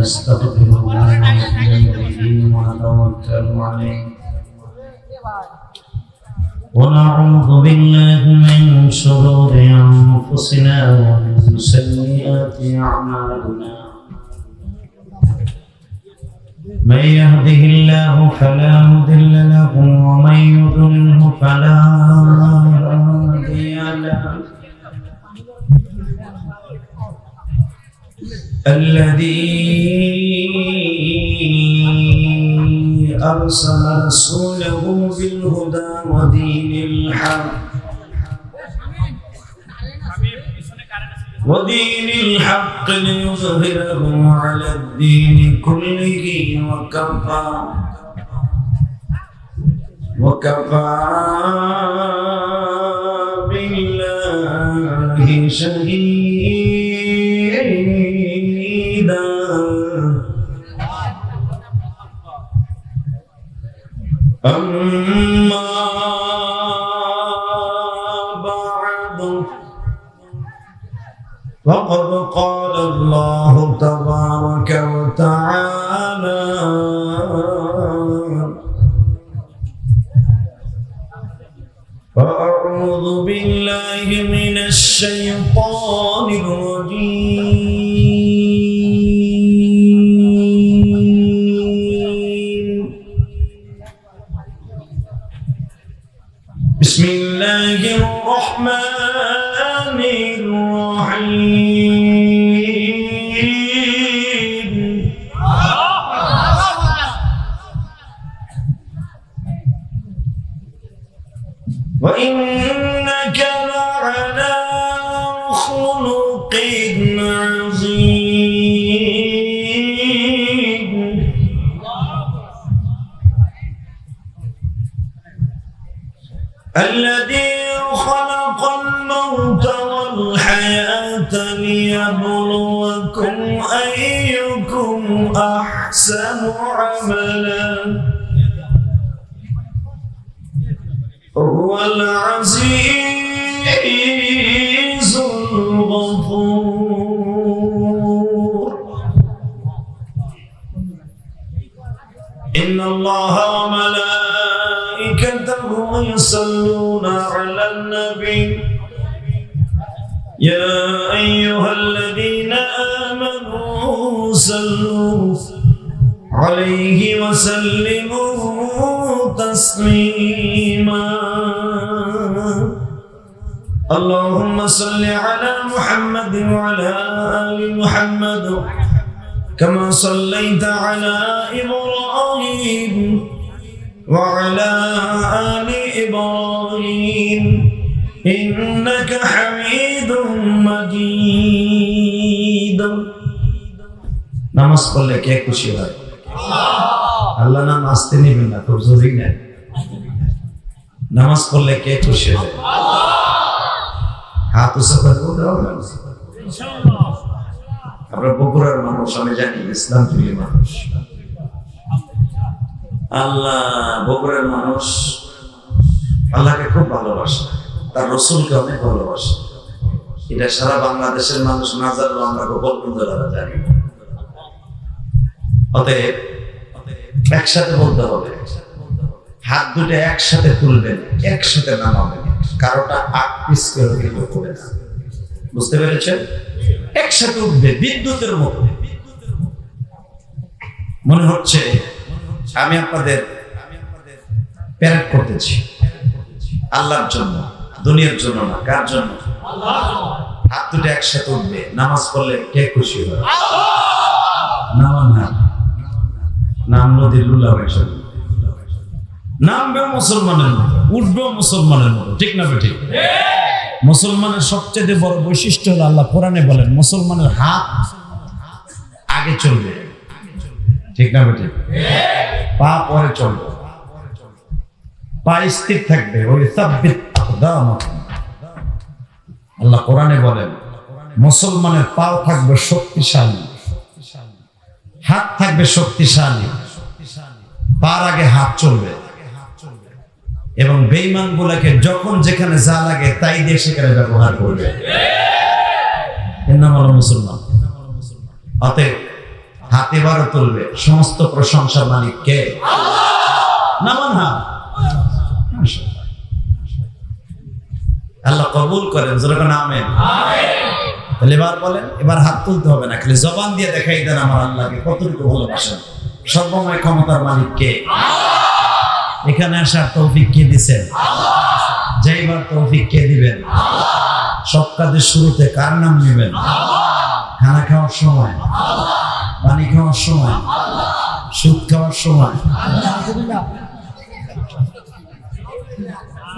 ونستغفره ونؤمن به ونتوكل عليه ونعوذ بالله من شرور أنفسنا ومن سيئات أعمالنا من يهده الله فلا مضل له ومن يضلل فلا هادي له الذي أرسل رسوله بالهدى ودين الحق ليظهره على الدين كله وكفى بالله شهيدا أما بعد فقد قال الله تبارك وتعالى فأعوذ بالله من الشيطان الرجيم بسم الله الرحمن الرحيم وإنك لعلى خلق عظيم الذي خلق الموت والحياة ليبلوكم أيكم أحسن عملا هو العزيز الغفور إن الله وملائكته يصلون على النبي يا أيها الذين آمنوا صلوا عليه وسلموا تسليما اللهم صل على محمد وعلى آل محمد كما صليت على إبراهيم وعلى آل إبراهيم إنك حميد مجيد নামাজ পড়লে কে খুশি হয় আল্লাহ নাম আসতে নেবেন না খুব জরুরি না নামাজ পড়লে কে খুশি হয় হাত উঁচু করে বলতে হবে ইনশাআল্লাহ আমরা বগুড়ার মানুষ আমি জানি ইসলাম প্রিয় মানুষ আল্লাহ বগুড়ার মানুষ আল্লাহকে খুব ভালোবাসে তার রাসূলকে অনেক ভালোবাসে এটা সারা বাংলাদেশের মানুষ না জানলেও আমরা গোপন বন্ধুরা জানি অতএব একসাথে বলতে হবে হাত দুটো একসাথে তুলবেন একসাথে নামাবেন কারোটা আট পিস করে কিন্তু করে না বুঝতে পেরেছেন একসাথে উঠবে বিদ্যুতের মতো মনে হচ্ছে আমি আপনাদের প্যারেড করতেছি আল্লাহর জন্য দুনিয়ার জন্য না কার জন্য হাত দুটো একসাথে উঠবে নামাজ পড়লে কে খুশি হয় নামান না নাম নদীরুল্লাহ নামবে মুসলমানের মতো উঠবে মুসলমানের মতো ঠিক না ঠিক মুসলমানের সবচেয়ে বড় বৈশিষ্ট্য হলো আল্লাহ কোরআনে বলেন মুসলমানের হাত আগে চলবে ঠিক না ঠিক পা পরে চলবে পা স্থির থাকবে ওই সাব্বিত আকদামাকুম আল্লাহ কোরআনে বলেন মুসলমানের পাও থাকবে শক্তিশালী হাত থাকবে শক্তিশালী পার আগে হাত চলবে এবং বেঈমান গুলাকে যখন যেখানে যা লাগে তাই দিয়ে সেখানে ব্যবহার করবে এর নাম হলো মুসলমান অতএব হাত এবারও তুলবে, সমস্ত প্রশংসার মালিক কে? নামান হাত। আল্লাহ কবুল করেন, যেরকম আমেন। তাহলে এবার বলেন, এবার হাত তুলতে হবে না, খালি জবান দিয়ে দেখাই দেন আমার আল্লাহকে কতটুকু ভালোবাসেন। সর্বময় ক্ষমতার মালিক কে? এখানে আসার তৌফিক কে দিচ্ছেন? যাইবার তৌফিক কে দিবেন? সব কাজের শুরুতে কার নাম নেবেন? খানা খাওয়ার সময়, পানি খাওয়ার সময়, সুদ খাওয়ার সময়,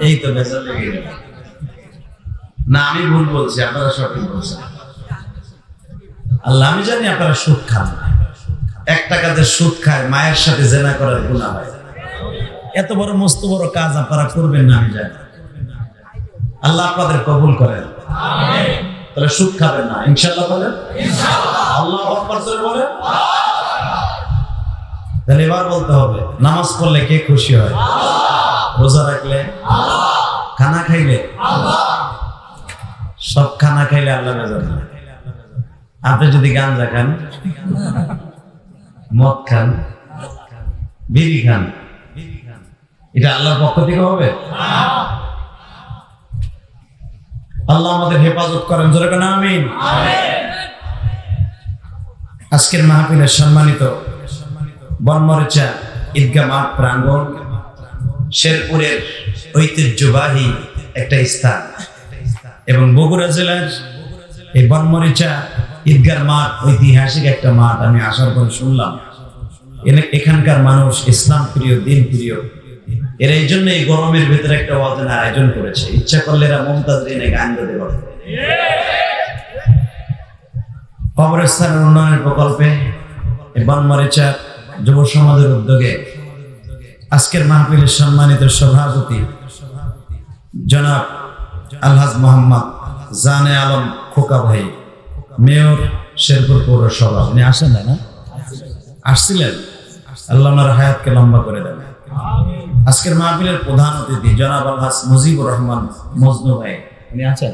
এই তো বেজার লেগে গেল না। আমি ভুল বলছি, আপনারা সঠিক বলছেন। আল্লাহ, আমি জানি আপনারা সুদ খান। 1 টাকাতে সুদ খায়, মায়ের সাথে জেনা করার গুনাহ হয়। এত বড় মস্ত বড় কাজ আপনারা করবেন না, আমি জানি। আল্লাহ আপনাদের কবুল করেন। তাহলে সুদ খাবেন না, ইনশাআল্লাহ বলেন। আল্লাহু আকবার বলেন। তাহলে এবার বলতে হবে, নামাজ পড়লে কে খুশি হয়? রোজা রাখলে, খানা খাইলে, সব খানা খাইলে আল্লাহ বেজার না। আপনি যদি গাঁজা খান, মদ খান, বিড়ি খান, এটা আল্লাহর পক্ষ থেকে হবে? আল্লাহ আমাদের হেফাজত করেন, যেরকম আমিন। আজকের মাহফিলের সম্মানিত বনমরিচা ঈদগাহ মাঠ প্রাঙ্গণ, শেরপুরের ঐতিহ্যবাহী একটা স্থান এবং বগুড়া জেলার এই বনমরিচা ঈদগাহ মাঠ ঐতিহাসিক একটা মাঠ। আমি আসার পর শুনলাম এখানকার মানুষ ইসলাম প্রিয়, দিন প্রিয়। এরা এই জন্য এই গরমের ভিতরে একটা ওয়াজের আয়োজন করেছে। ইচ্ছা করলে এরা মুমতাজ দিনে গান গাইতে পারত। কবরস্থানের উন্নয়নের প্রকল্পে বনমরিচা যুব সমাজের উদ্যোগে আজকের মাহফিলের সম্মানিত সভাপতি জনাব আলহাজ মোহাম্মদ জানে আলম খোকা ভাই, মেয়র শেরপুর পৌরসভা, উনি আসেন না? আসছিলেন? আল্লাহ ওনার হায়াতকে লম্বা করে দেন। আজকের মাহফিলের প্রধান অতিথি জনাব আলহাজ মুজিবুর রহমান মজনু ভাই, উনি আছেন?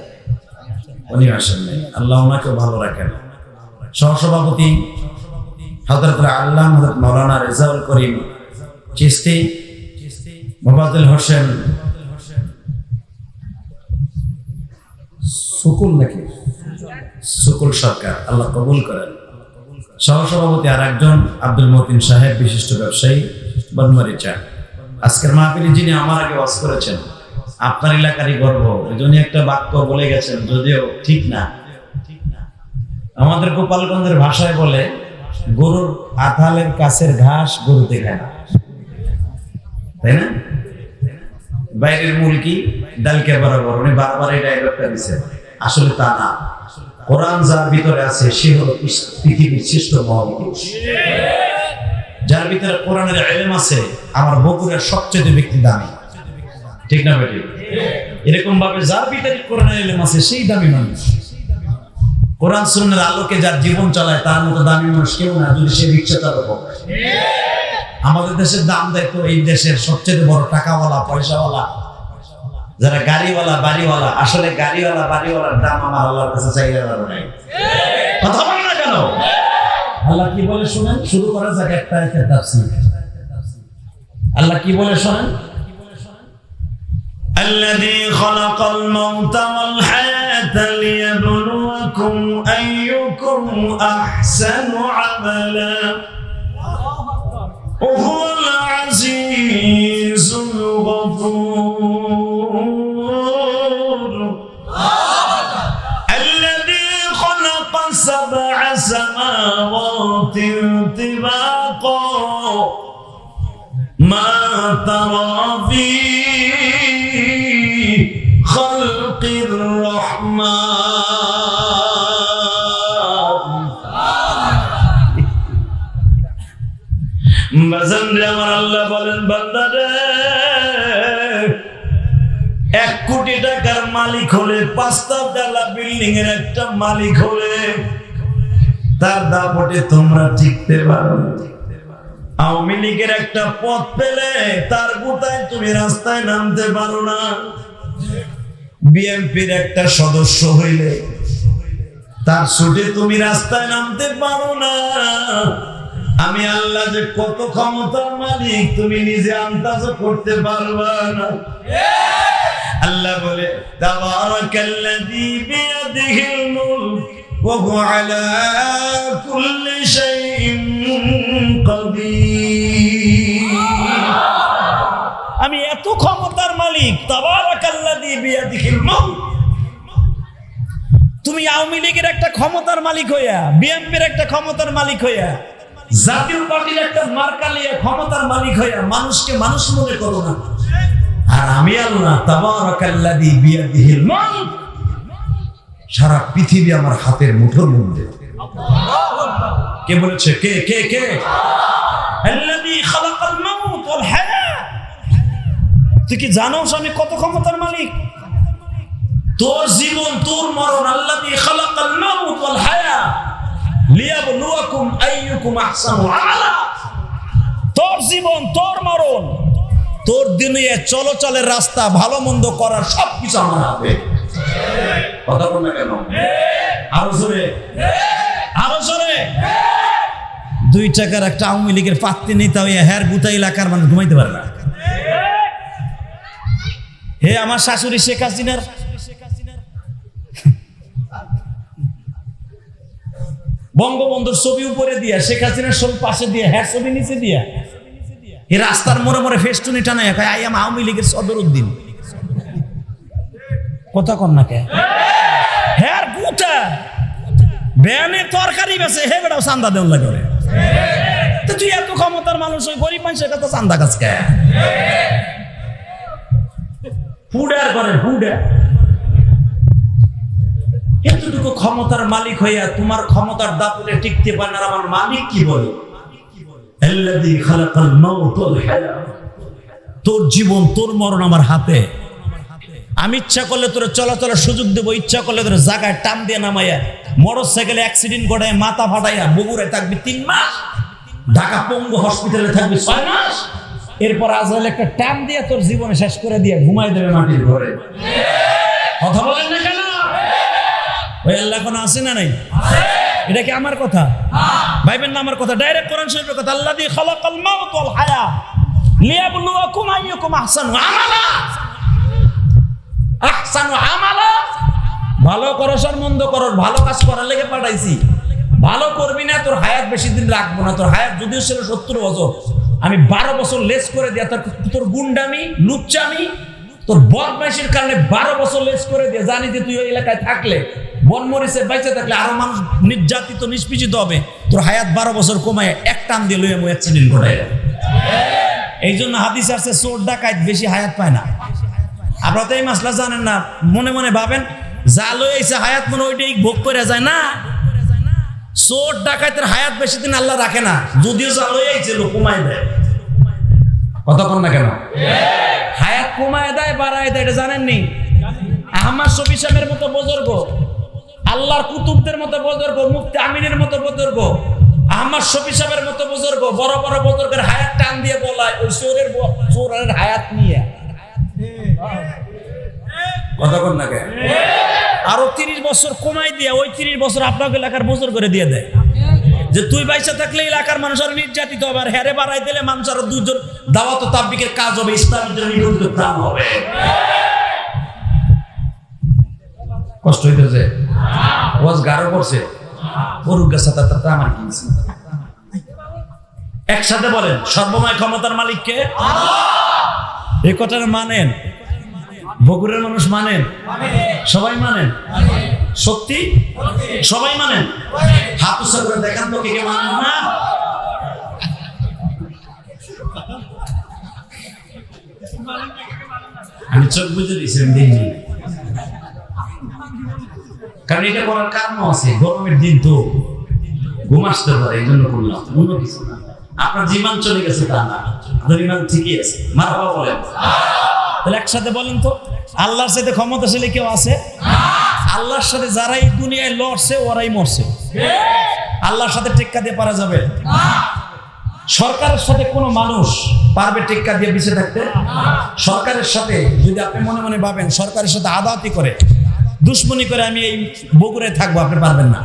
উনি আসেন নাই, আল্লাহ ওনাকেও ভালো রাখেন। সহসভাপতি হযরত আল্লাহ মাওলানা রেজাউল করিম চিশতি, মোফাজ্জল হোসেন সুকুল, নাকি সুকুল সরকার, আল্লাহ কবুল করেন। সহসভাপতি আর একজন আব্দুল মতিন সাহেব, বিশিষ্ট ব্যবসায়ী, বনমরিচা। আজকের মাহফিলে যিনি আমার আগে ওয়াজ করেছেন, আপনার এলাকারই গর্ব, উনি একটা বাক্য বলে গেছেন, যদিও ঠিক না। আমাদের গোপালগঞ্জের ভাষায় বলে, গরুর আথালের কাছের ঘাস গরুতে খায় না, তাই না? বাইরের মুরগি ডালকে বরাবর, উনি বারবার এই ডায়লগটা দিচ্ছেন। আসলে তা না। কোরআন যার ভিতরে আছে সে হলো পৃথিবীর শ্রেষ্ঠ মহাপুরুষ। যার ভিতরে কোরআনের ইলম আছে, আমার বগুড়ার সবচেয়ে ব্যক্তি দামি, ঠিক না বেটি? এরকম ভাবে যার ভিতরে কোরআনের ইলম আছে সেই দামি মানুষ। কোরআন সুন্নাহর আলোকে যার জীবন চালায় তার মতো দামি মানুষ কেউ না, যদি সে রিকশা চালক হোক। আমাদের দেশের দাম দেয় তো এই দেশের সবচেয়ে বড় টাকাওয়ালা, পয়সাওয়ালা, যারা গাড়িওয়ালা, বাড়িওয়ালা। আসলে গাড়িওয়ালা, বাড়িওয়ালার দাম আমার আল্লাহর কাছে চাইলে নাই। কথা বলেন না কেন? আল্লাহ কি বলে শুনেন, শুরু করা যাক একটা আয়াতের তাফসীর। আল্লাহ কি বলে শুনেন, আল্লাযী খালাকাল মাউতা ওয়াল হায়াতা লিয়াবলুয়াকুম আইয়ুকুম আহসানু আমালা ওয়া হুয়াল আজিজুল গফুর আল্লাযী খালাকা সাবআ সামাওয়াতিন তিবাকা মা তারা ফী খালকির রহমান। বাজানরে আমার আল্লাহ বলেন, বান্দারে 1 কোটি টাকার মালিক হলে, 5তলা বিল্ডিং এর একটা মালিক হলে, তার দাপটে তোমরা টিকতে পারো না। আওয়ামী লীগের একটা পদ পেলে তার গোটায় তুমি রাস্তায় নামতে পারো না। বিএনপির একটা সদস্য হইলে তার ছুটে তুমি রাস্তায় নামতে পারো না। আমি আল্লাহ যে কত ক্ষমতার মালিক তুমি নিজে আন্দাজ করতে পারবা না। আল্লাহ বলে তাবারাকাল্লাযী বিয়াদিহিল মুলক ওয়া হুয়া আলা কুল্লি শাইইন কাদির। আমি এত ক্ষমতার মালিক, তাবারাকাল্লাযী বিয়াদিহিল মুলক। তুমি আওয়ামী লীগের একটা ক্ষমতার মালিক হইয়া, বিএনপির একটা ক্ষমতার মালিক হইয়া, জাতীয় পার্টির একটা মার্কা লিয়ে ক্ষমতার মালিক হইয়া মানুষকে মানুষ মনে করো না। আর আমি আল্লাহ তাবারাকাল্লাযী বিয়াদিহিল মুলক, সারা পৃথিবী আমার হাতের মুঠোর মধ্যে। কে বলেছে? কে কে কে? আল্লাযী খালাকাল মাউত ওয়াল হায়াত। তুই কি জানোস আমি কত ক্ষমতার মালিক? তোর জীবন তোর মরণ, আল্লাযী খালাকাল মাউত ওয়াল হায়াত লিয়াবলুয়াকুম আইয়ুকুম আহসানু আমালা। তোর জীবন তোর মরণ, তোর দুনিয়া চলাচলের রাস্তা, ভালো মন্দ করার সবকিছু আমার হাতে। কথা বল না কেন? আরো জোরে, আরো জোরে। 2 টাকার একটা আওয়ামী লীগের পাত্তি নেতা হইয়া হের গুতা এলাকার মানুষ ঘুমাইতে পারে না। হে আমার শাশুড়ি শেখ হাসিনার বঙ্গবন্ধুর ছবি উপরে দিয়া, শেখ হাসিনার ছবি পাশে দিয়া, হ্যার ছবি নিচে দিয়া, এই রাস্তার মোড়ে মোড়ে ফেস্টুনি টানায় কয় আই এম আওয়ামী লীগের সদরউদ্দিন। কথা কন না কে? হ্যার গুতা বেয়ানে তরকারি বেছে, হে বেটাও চান্দা দেওয়ার লাগে। তো তুই এত ক্ষমতার মানুষ, ওই গরিব মানুষের কথা চান্দা কাজ কে? ফুডার করে ফুডা। এতটুকু ক্ষমতার মালিক হইয়া তোমার ক্ষমতার দাপটে টিকতে পারে না। আমার মালিক কি বলে? আল্লাযী খালাকাল মাউত ওয়াল হায়াত। তোর জীবন তোর মরণ আমার হাতে। আমি ইচ্ছা করলে তোর চলাচলের সুযোগ দেবো, ইচ্ছা করলে তোর জায়গায় টান দিয়ে নামাইয়া মোটরসাইকেলে অ্যাক্সিডেন্ট ঘটায় মাথা ফাটাইয়া বগুড়ায় থাকবি 3 মাস, ঢাকা পঙ্গু হসপিটালে থাকবি 6 মাস, এরপর আজরাইল একটা টান দিয়ে তোর জীবনে শেষ করে দিয়ে ঘুমাই দেবে মাটির ঘরে। কথা বলেন না কেন? ওই আল্লাহ কোন আছে না নাই? এটা কি আমার কথা? ভাইবেন না আমার কথা, ডাইরেক্ট কোরআন শরীফের কথা। আল্লাযী খালাকাল মাউত ওয়াল হায়াত লিয়াবলুয়াকুম আইয়ুকুম আহসানু আমালা। আহসানু আমালা, ভালো করস আর মন্দ করস, ভালো কাজ করার লেগে পাঠাইছি। ভালো করবি না, তোর হায়াত বেশি দিন রাখবো না। তোর হায়াত যদিও ছিল 70 বছর, আমি 12 বছর লেস করে দিয়া তোর গুন্ডামি, লুচ্চামি, তোর বদমাইশির কারণে 12 বছর লেস করে দিয়ে জানি যে তুই ওই এলাকায় থাকলে, বনমরিচে বেঁচে থাকলে আরো মানুষ নির্যাতিত নিষ্পেষিত হবে। তোর হায়াত 12 বছর কমায় এক টান দিয়ে লইয়া মই অ্যাক্সিডেন্ট ঘটাই। এই জন্য হাদিস আছে চোর ডাকাত বেশি হায়াত পায় না। আপনারা তো এই মাসলা জানেন না, মনে মনে ভাবেন যা লই আইছে হায়াত মনে ওইটাই ভোগ করে যায় না। চোর ডাকাতের হায়াত বেশি দিন আল্লাহ রাখে না, যদিও যা লই আইছে লোক কমায় দেয়। কথা কন না কেন? হায়াত কমায় দেয় বাড়ায় দেয়, এটা জানেননি? আহমদ শফি সাহেবের মতো বুজুর্গ, আল্লাহর কুতুবদের মতো বুজুর্গ, মুফতি আমিনের মতো বুজুর্গ, আহমদ শফি সাহেবের মতো বুজুর্গ, বড় বড় বুজুর্গের হায়াত টান দিয়ে বলায় ওই চোরের হায়াত নিয়ে। কথা কন না কেন? আরো 30 বছর কমাই দিয়ে ওই 30 বছর আপনাকে এলাকার বুজুর্গ করে দিয়ে দেয় যে তুই বাইসা থাকলে এলাকার মানুষ আরো নির্যাতিত হবে, আর হেরে বাড়াই দিলে মানুষ আরো 2 জন দাওয়াত ও তাবলীগের কাজ হবে, ইসলামের জন্য নিবেদিত প্রাণ হবে। কষ্ট হইতেছে? ওয়াজ গাঢ় করছে? করুক গেছে, তাতে আমার কি? একসাথে বলেন, সর্বময় ক্ষমতার মালিক কে? এই কথাটা মানেন? বগুড়ার মানুষ মানেন? সবাই মানেন? সত্যি সবাই মানেন? হাত উৎসাহ করে দেখান তো কে কে মানেন না। আমি চোখ বুঝে দিয়েছি, কারণ এটা করার কারণ আছে। গরমের দিন তো ঘুম আসতে পারে, এই জন্য করলাম, অন্য কিছু না। আপনার জীবন চলে গেছে তা না, আপনার ইমান ঠিকই আছে। মারহাবা বলেন। তাহলে একসাথে বলেন তো, আল্লাহর সাথে ক্ষমতাশালী কেউ আছে? আল্লাহর সাথে যারাই দুনিয়ায় লড়ছে ওরাই মরছে। আল্লাহর সাথে টেক্কা দিয়ে পারা যাবে? সরকারের সাথে কোনো মানুষ পারবে টেক্কা দিয়ে বেঁচে থাকতে? সরকারের সাথে যদি আপনি মনে মনে ভাবেন সরকারের সাথে আদাওয়াতি করে, দুশ্মনী করে আমি এই বগুড়ায় থাকবো, আপনি পারবেন না।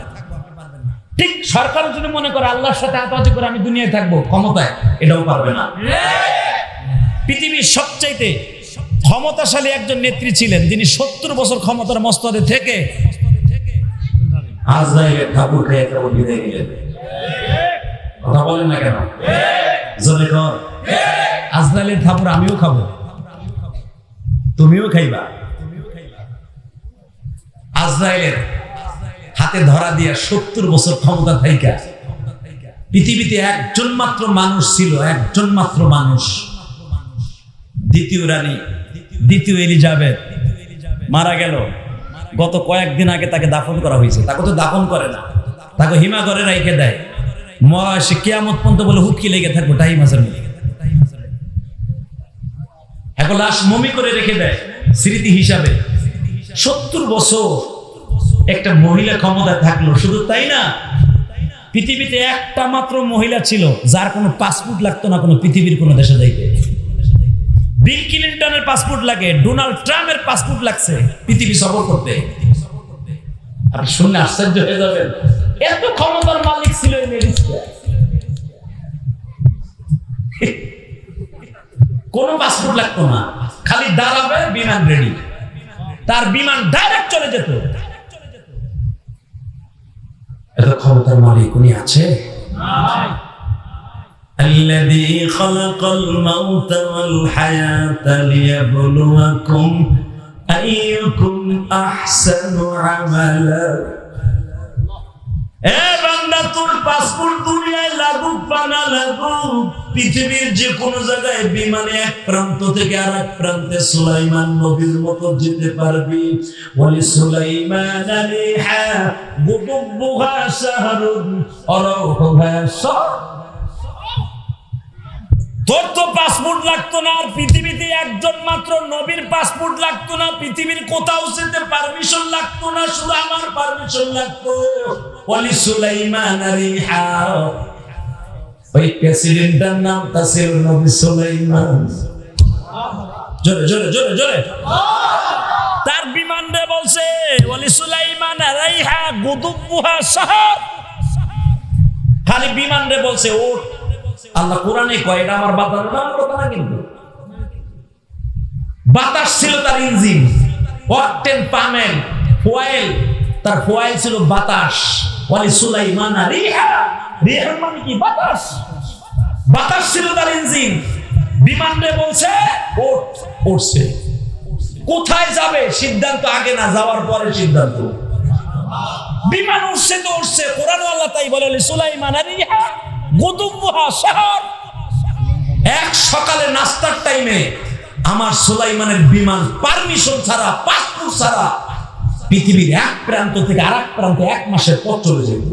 ঠিক সরকার যদি মনে করে আল্লাহর সাথে আতাহাতি করে আমি দুনিয়ায় থাকবো ক্ষমতায়, এটাও পারবে না। পৃথিবীর সবচাইতে ক্ষমতাশালী একজন নেত্রী ছিলেন, যিনি 70 বছর ক্ষমতার মস্তদে থেকে আজরাইলের ঠাকুর খেয়ে কেবল বিদায় নিলেন। কথা বলেন না কেন? জোরে কর। আজরাইলের ঠাকুর আমিও খাবো, তুমিও খাইবা। আজরাইলের হাতে ধরা দিয়া 70 বছর ক্ষমতা থাইকা পৃথিবীতে একজন মাত্র মানুষ ছিল, একজন মাত্র মানুষ, দ্বিতীয় রানী, দ্বিতীয় এলিজাবেথ মারা গেল। গত কয়েকদিন আগে তাকে দাফন করা হয়েছে। তাকে তো দাফন করে না, তাকে হিমাগরে রাইখে দেয়। সে কিয়ামত পর্যন্ত বলে হুটকি লেগে থাকবো টাই মাছের মধ্যে। এখন লাশ মমি করে রেখে দেয় স্মৃতি হিসাবে। 70 বছর একটা মহিলা ক্ষমতা থাকলো। শুধু তাই না, পৃথিবীতে একটা মাত্র মহিলা ছিল যার কোনো পাসপোর্ট লাগতো না কোনো পৃথিবীর কোনো দেশে যাইতে। বিল ক্লিনটনের পাসপোর্ট লাগে, ডোনাল্ড ট্রাম্পের পাসপোর্ট লাগছে পৃথিবী সফর করতে। আপনি শুনলে আশ্চর্য হয়ে যাবেন, এত ক্ষমতার মালিক ছিল এই লেডিসটা। কোনো পাসপোর্ট লাগতো না, খালি দাঁড়াবে, বিমান রেডি, তার বিমান ডাইরেক্ট চলে যেত। এত ক্ষমতার মালিক উনি আছে? الذي خلق الموت والحياة ليبلوكم أيكم أحسن عملا। এ বান্দা, তোর পাসপোর্ট দুনিয়ায় লাগুক বা না লাগুক, পৃথিবীর যে কোনো জায়গায় বিমানে এক প্রান্ত থেকে আর এক প্রান্তে সুলাইমান নবীর মতো যেতে পারবি। ওয়ালি সুলাইমান আলাইহা গুদুবুহা শাহরুন আরাউহা শাহর। তোর তো পাসপোর্ট লাগতো না, আর পৃথিবীতে একজন মাত্র নবীর পাসপোর্ট লাগতো না, পৃথিবীর কোথাও যেতে পারমিশন লাগতো না, শুধু আমার পারমিশন লাগতো। ওয়ালি সুলাইমান আলাইহা, ওই প্রেসিডেন্টের নাম ছিল নবী সুলাইমান। জোরে জোরে জোরে জোরে। তার বিমান রে বলছে ওয়ালি সুলাইমান আলাইহা গুদুবুহা শাহর। খালি বিমান রে বলছে ওঠ। আল্লাহ কোরআনে কয়, এটা আমার বাতাস না, আমার কথা না কিন্তু। বাতাস ছিল তার ইঞ্জিন, অকটেন পামেল ফয়েল, তার ফয়েল ছিল বাতাস। ওয়ালি সুলাইমান রিহা, রিহা মানে কি? বাতাস। বাতাস ছিল তার ইঞ্জিন। বিমান রে বলছে ওঠ, উঠছে। কোথায় যাবে সিদ্ধান্ত আগে না, যাওয়ার পরে সিদ্ধান্ত। বিমান উঠছে তো উঠছে। কোরআন আল্লাহ তাই বলে সুলাইমান রিহা গুদুবুহা শাহর। এক সকালে নাস্তার টাইমে আমার সুলাইমানের বিমান পারমিশন ছাড়া, পাসপোর্ট ছাড়া পৃথিবীর এক প্রান্ত থেকে আরেক প্রান্তে 1 মাসের পথ চলে যেত।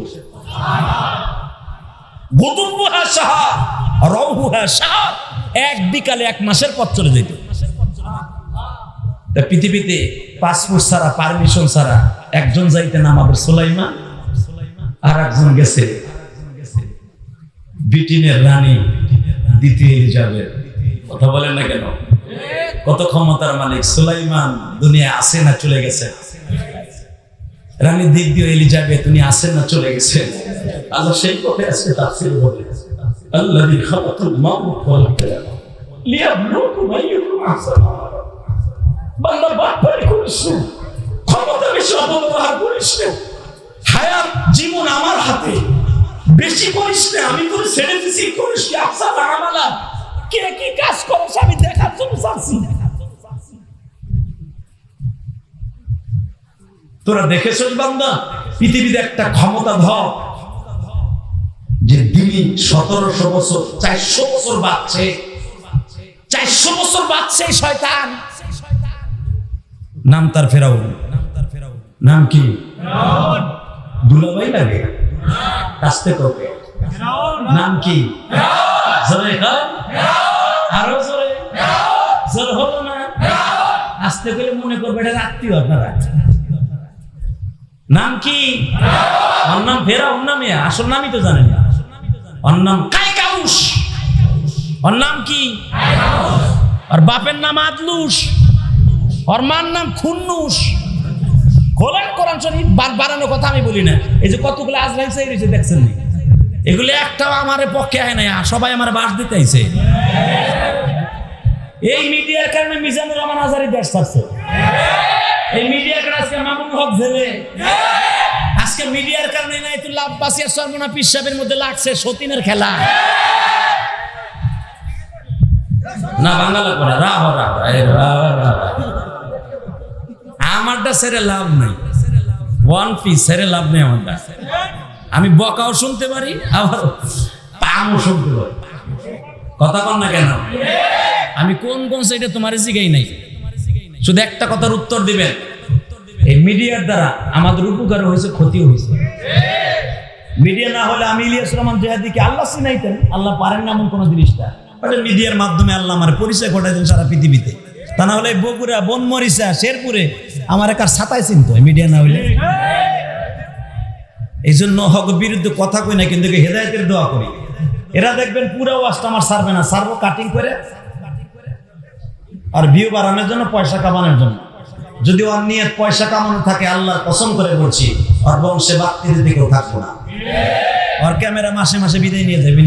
গুদুবুহা শাহর রাউহুহা শাহর, এক বিকালে 1 মাসের পথ চলে যেত। পৃথিবীতে পাসপোর্ট ছাড়া, পারমিশন ছাড়া একজন যাইতেন আমাদের সুলাইমান, আর একজন গেছে ব্রিটেনের রানী দ্বিতীয় এলিজাবেথ। কথা বলেন না কেন? কত ক্ষমতার মালিক সুলাইমান, দুনিয়া আছে না চলে গেছে? রানী দ্বিতীয় এলিজাবেথ উনি আছেন না চলে গেছে? আল্লাহ সেই কথা আজকে তাফসীর বলে, আল্লাযী খালাকাল মাউতা ওয়াল হায়াতা লিয়াবলুয়াকুম আইয়ুকুম আহসানু আমালা। বান্দা বাটপারি করিস না, ক্ষমতা বেশি অপব্যবহার করিস না, হায়াত জীবন আমার হাতে, বেশি করিস না, আমি তোর ছেড়ে দিছি, করিস কি আহসানু আমালা। কে কি কাজ করছ আমি দেখার জন্য চাচ্ছি। তোরা দেখেছিস বান্দা, পৃথিবীতে একটা ক্ষমতাধর যে দিনই 1700 বছর, 400 বছর বাঁচছে, 400 বছর বাঁচছে শয়তান। নাম তার ফেরাউন। নাম কি? দুলাভাই লাগে কাস্তে কোকে। নাম কি? জোরে কর, আরো জোরে। জোর হলো না? আস্তে করে মনে করবে এটা আত্মীয় আপনারা। নাম কি? ওর নাম ফেরাউন না মিয়া, আসল নামই তো জানেন না। ওর নাম কাইকাউস। ওর নাম কি? ওর বাপের নাম আদলুস, ওর মার নাম খুন্নুস। খোলেন কোরআন শরীফ, বাড়ানোর কথা আমি বলি না। এই যে কতগুলো আজরাইল চাই রয়েছে দেখছেন নি, এগুলো একটাও আমার পক্ষে হয় না, সবাই আমার বাস দিতে আইছে। এই মিডিয়ার কারণে মিজানুর রহমান আজারি দেশ ছাড়ছে, এই মিডিয়ার কারণে আজকে মামুন হক জেলে, আজকে মিডিয়ার কারণে ইনায়েতুল্লাহ আব্বাসী আর সরমনা পীর সাহেবের মধ্যে লাগছে সতীনের খেলা। না বাংলা করে আমারটা ছেড়ে লাভ নাই, ওয়ান পিস ছেড়ে লাভ নেই আমারটা। আমি বকাও শুনতে পারি, আবার পামও শুনতে পারি, কথা কন না কেন? আমি কোন কোন সাইডে তোমার জিগাই নাই, শুধু একটা কথার উত্তর দিবেন। এই মিডিয়ার দ্বারা আমাদের উপকার হয়েছে, ক্ষতিও হয়েছে। মিডিয়া না হলে আমি ইলিয়াস রহমান জেহাদিকে আল্লাহ চিনাইতেন, আল্লাহ পারেন না এমন কোন জিনিসটা, মিডিয়ার মাধ্যমে আল্লাহ আমার পরিচয় ঘটাইতেন সারা পৃথিবীতে। তা না হলে বগুড়া, বনমরিচা, শেরপুরে আমার একার ছাতায় চিনত মিডিয়া না হইলে। এই জন্য হক বিরুদ্ধে কথা কই না, কিন্তু হেদায়েতের দোয়া করি। এরা দেখবেন পুরো ওয়াজটা আমার সারবে না, সারবো কাটিং করে আর ভিউ বাড়ানোর জন্য, পয়সা কামানোর জন্য। যদি ওর নিয়ত পয়সা কামানো থাকে, আল্লাহর কসম করে বলছি ওর বংশে বাত্তির দিকেও থাকবো না। ওর ক্যামেরা মাসে মাসে বিদায় নিয়ে যাবে।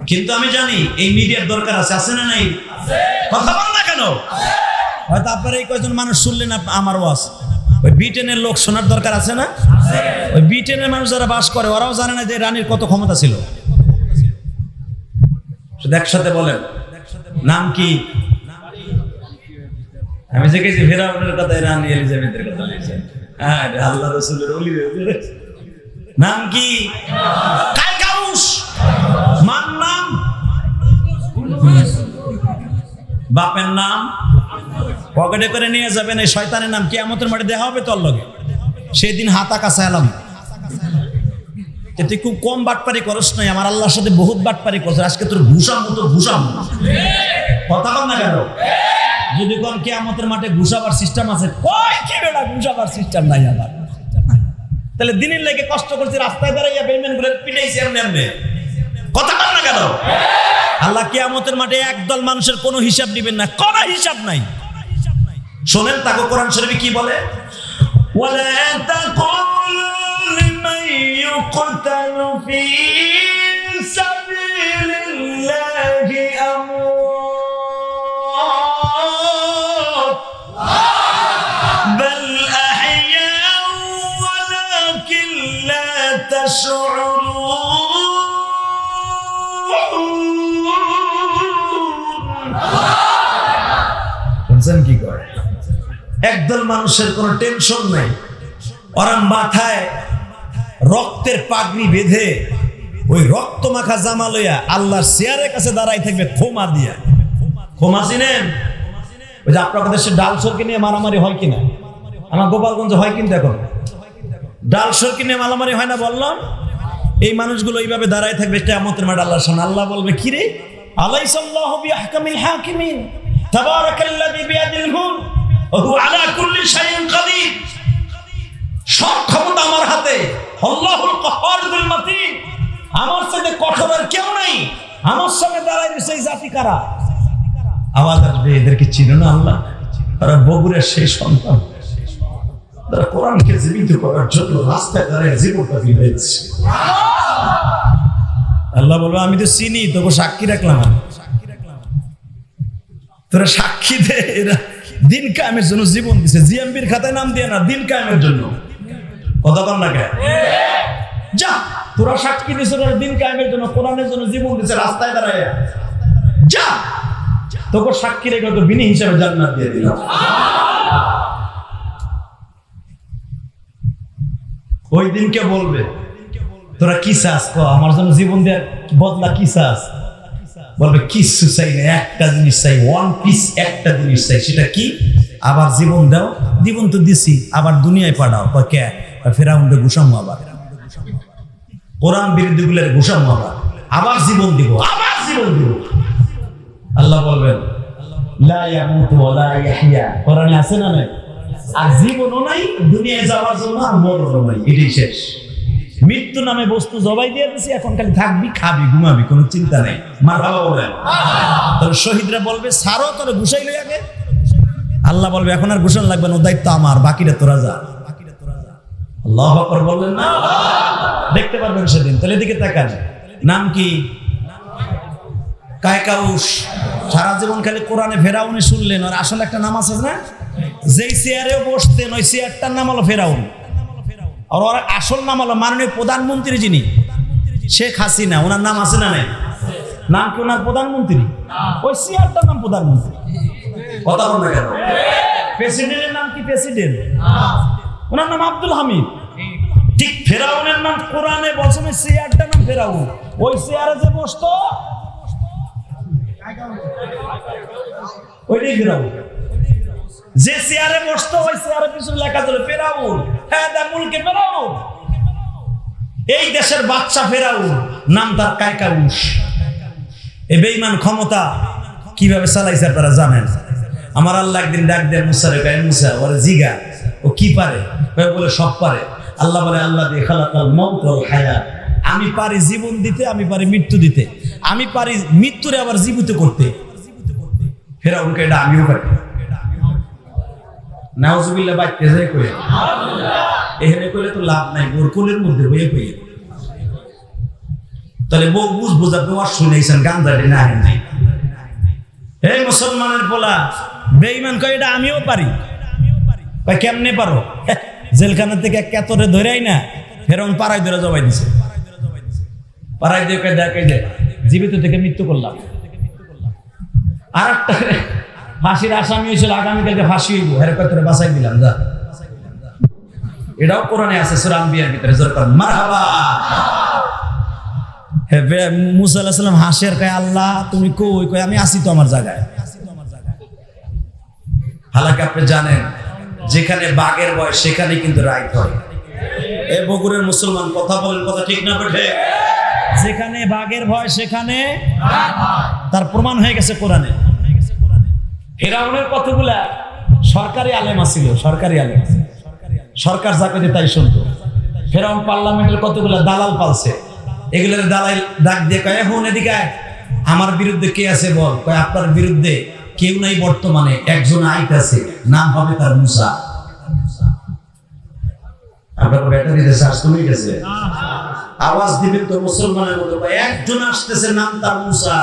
কিন্তু আমি জানি এই মিডিয়ার দরকার আছে, আছে না নাই? কথা বল না কেন? হয়তো আপনারা এই কয়েকজন মানুষ শুনলেন আমার ওয়াজ, ওই ব্রিটেনের লোক শোনার দরকার আছে না? ওই ব্রিটেনের মানুষ যারা বাস করে ওরাও জানে না যে রানীর কত ক্ষমতা ছিল। একসাথে বলেন নাম কি? আমি যে গেছি ফেরাউনের কথা, রানী এলিজাবেথের কথা লিখছেন। হ্যাঁ, আল্লাহ রাসূলের ওলি নাম কি? কাইকাউস। মান নাম, বাপের নাম পকেটে করে নিয়ে যাবেন। এই শয়তানের নাম কিয়ামতের মাঠে দেখা হবে তোর লগে, সেই দিন হাতা কাছে এলাম। তুই খুব কম বাটপারি করস নাই, আমার আল্লাহর সাথে বহুত বাটপারি করছ। আজকে তোর ঘুষাম মতো ঘুষাম, কথা বল না কেন? যদি কোন কিয়ামতের মাঠে ঘুষাবার সিস্টেম আছে, কই কি বেড়া ঘুষাবার সিস্টেম নাই আবার। তাহলে দিনের লেগে কষ্ট করছি, রাস্তায় দাঁড়াইয়া বেইমান করে পিটাইছি এমনি এমনি, কথা বল না কেন? আল্লাহ কিয়ামতের মাঠে একদল মানুষের কোনো হিসাব দিবেন না, কোনো হিসাব নাই। শোনেন তাকে কোরআন শরীফে কি বলে? ওয়ালা তাকুলু লিমান ইউকতালু ফি সাবিলিল্লাহি আমওয়াত বাল আহইয়াউ ওয়ালাকিন লা তাশউরুন। কি করে একদল মানুষের কোনো টেনশন নাই, ওরা মাথায় রক্তের পাগড়ি বেঁধে ওই রক্ত মাখা জামা লইয়া আল্লাহর চেয়ারের কাছে দাঁড়াই থাকবে ক্ষমা দিয়া। ক্ষমা চিনেন? ওই যে আপনাদের দেশে ডাল সরকি নিয়ে মারামারি হয় কিনা? আমার গোপালগঞ্জে হয় কিন্তু এখন ডাল সরকি নিয়ে মারামারি হয় না বললাম। এই মানুষগুলো এইভাবে দাঁড়াই থাকবে কিয়ামতের মাঠে আল্লাহর সামনে। আল্লাহ বলবে, কি রে, আলাইসাল্লাহু বিআহকামিল হাকিমিন তাবারাকাল্লাযী বিয়াদিল মুলক ওয়া হুয়া আলা কুল্লি শাইইন কাদির। সব ক্ষমতা আমার হাতে, আল্লাহুল কাহ্হারুল মাতিন। আমার সাথে কঠোরের কেউ নাই, আমার সামনে দাঁড়ায় রয়েছে এই জাতি কারা? আওয়াজ আসবে, এদেরকে চিনো না আল্লাহ? তারা বগুড়ার সেই সন্তান, তারা কোরআনকে জীবিত করার জন্য রাস্তায় দাঁড়ায় জীবনটা দিয়েছে। আল্লাহ বলবে, আমি তো চিনি, তোকে সাক্ষী রাখলাম। তোরা সাক্ষী দে, এরা দিন কায়েমের জন্য জীবন দিছে। জিএমবির খাতায় নাম দিয়ে না, দিন কায়েমের জন্য। কথা বল না কেন? যা, তোরা সাক্ষী দিছ দিন কায়েমের জন্য, কোরআনের জন্য জীবন দিছে রাস্তায় দাঁড়ায়। যা, তোকে সাক্ষী রেখে তো বিনি হিসাবে জান্নাত দিয়ে দিলাম। ওই দিনকে বলবে, তোরা কি চাস? আমার জন্য জীবন দেওয়ার বদলা কি চাস? বলবে, কিছু চাই না, একটা জিনিস চাই, ওয়ান পিস, একটা জিনিস চাই। সেটা কি? আবার জীবন দাও। জীবন তো দিছি, আবার দুনিয়ায় পাঠাও। কে? ফেরাউনকে ঘুষামো, আবার কোরআন বিরোধী গুলোর ঘুষামো, আবার জীবন দিব, আবার জীবন দিব। আল্লাহ বলবেন, লা ইয়ামুতু ওয়া লা ইয়াহইয়া। কোরআনে আছে না নাই? আর জীবনও নাই, দুনিয়ায় যাওয়ার জন্য আর মরণও নাই, এটাই শেষ। মৃত্যু নামে বস্তু জবাই দিয়ে দিছি, এখন খালি থাকবি, খাবি, ঘুমাবি, কোনো চিন্তা নেই। মারহাবা বলেন। তাহলে শহীদরা বলবে সারো, তাহলে ঘুষাইলে আগে। আল্লাহ বলবে এখন আর ঘুষান লাগবে না, দায়িত্ব আমার, বাকিটা তোরা যা। আল্লাহু আকবার বললেন না? দেখতে পারবেন সেদিন। তাহলে এদিকে তাকান, নাম কি? কায়কাউস। সারা জীবন খালি কোরআনে ফেরাউনে শুনলেন, আর আসলে একটা নাম আছে না, যেই চেয়ারে বসতেন ওই চেয়ারটার নাম হলো ফেরাউন, আর ওর আসল নাম হলো মাননীয় প্রধানমন্ত্রী যিনি শেখ হাসিনা, ওনার নাম আছে না নাই? নাম কি ওনার প্রধানমন্ত্রী? ওই চেয়ারটার নাম প্রধানমন্ত্রী। কথা বল না কেন? প্রেসিডেন্টের নাম কি? প্রেসিডেন্ট, ওনার নাম আব্দুল হামিদ। ঠিক ফেরাউনের নাম কোরআনে বলছেন ওই চেয়ারটার নাম ফেরাউন। ওই চেয়ারে যে বসতো ওইটাই ফেরাউন। যে চেয়ারে বসতো ওই চেয়ারের পিছনে লেখা ছিল ফেরাউন, হ্যাঁ দা মুলকে ফেরাউন। এই দেশের বাদশা ফেরাউন, নাম তার কায়কাউস। এই বেঈমান ক্ষমতা কিভাবে চালাইছে আপনারা জানেন? আমার আল্লাহ একদিন ডাক দেন মুসারে, কয় মুসা ওরে জিগা ও কি পারে? বলে সব পারে। আল্লাহ বলে আল্লাহ দিয়ে খালাকাল মাউত ওয়াল হায়াত, আমি পারি জীবন দিতে, আমি পারি মৃত্যু দিতে, আমি পারি মৃত্যুরে আবার জীবিত করতে। ফেরাউনকে এটা আমিও পারি। নাউজুবিল্লাহ বাইতে যায় কই এখানে কইলে তো লাভ নাই, গোরকুলের মধ্যে হয়ে কই। তাহলে বউ বুঝ বোঝা তোমার শুনেছেন গান্ধাটি না নাই। এই মুসলমানের পোলা বেঈমান কয় এটা আমিও পারি। কয় কেমনে পারো? জেলখানা থেকে কেতরে ধরেই না ফেরাউন পাড়ায় ধরে জবাই দিছে। পাড়ায় দিয়ে কয় দেখ এই যে জীবিত থেকে মৃত্যু করলাম। আর একটা ফাঁসির আসামি হয়েছিল, আগামীকালকে ফাঁসি হইব, হেরে কয় তোরে বাঁচাই দিলাম যা। এটাও কোরআনে আছে সূরা আম্বিয়ার ভিতরে। জোরে করেন মারহাবা। মুসা আলাইহিস সালাম হাসের, কয় আল্লাহ তুমি কই? কয় আমি আসি তো আমার জায়গায়। হালাকে আপনি জানেন যেখানে বাঘের ভয় সেখানে কিন্তু রাইত হয়। এ বগুড়ের মুসলমান কথা বলেন, কথা ঠিক না বেঠে? যেখানে বাঘের ভয় সেখানে তার প্রমাণ হয়ে গেছে কোরআনে। ফেরাউনের কতগুলা সরকারি আলেম ছিল, সরকারি আলেম, সরকার যা করে তাই শুনতো। ফেরাউন পার্লামেন্টের কতগুলা দালাল পালছে, এগুলোর দালাল ডাক দিয়ে কয় এখন এদিকে আমার বিরুদ্ধে কে আছে বল। কয় আপনার বিরুদ্ধে কেউ নাই, বর্তমানে একজন আইতাছে, নাম হবে তার মুসা। আপনার ব্যাটারিতে চার্জ কমে গেছে, আওয়াজ দিবেন তো মুসলমানের মতো, একজন আসতেছে, নাম তার মুসা।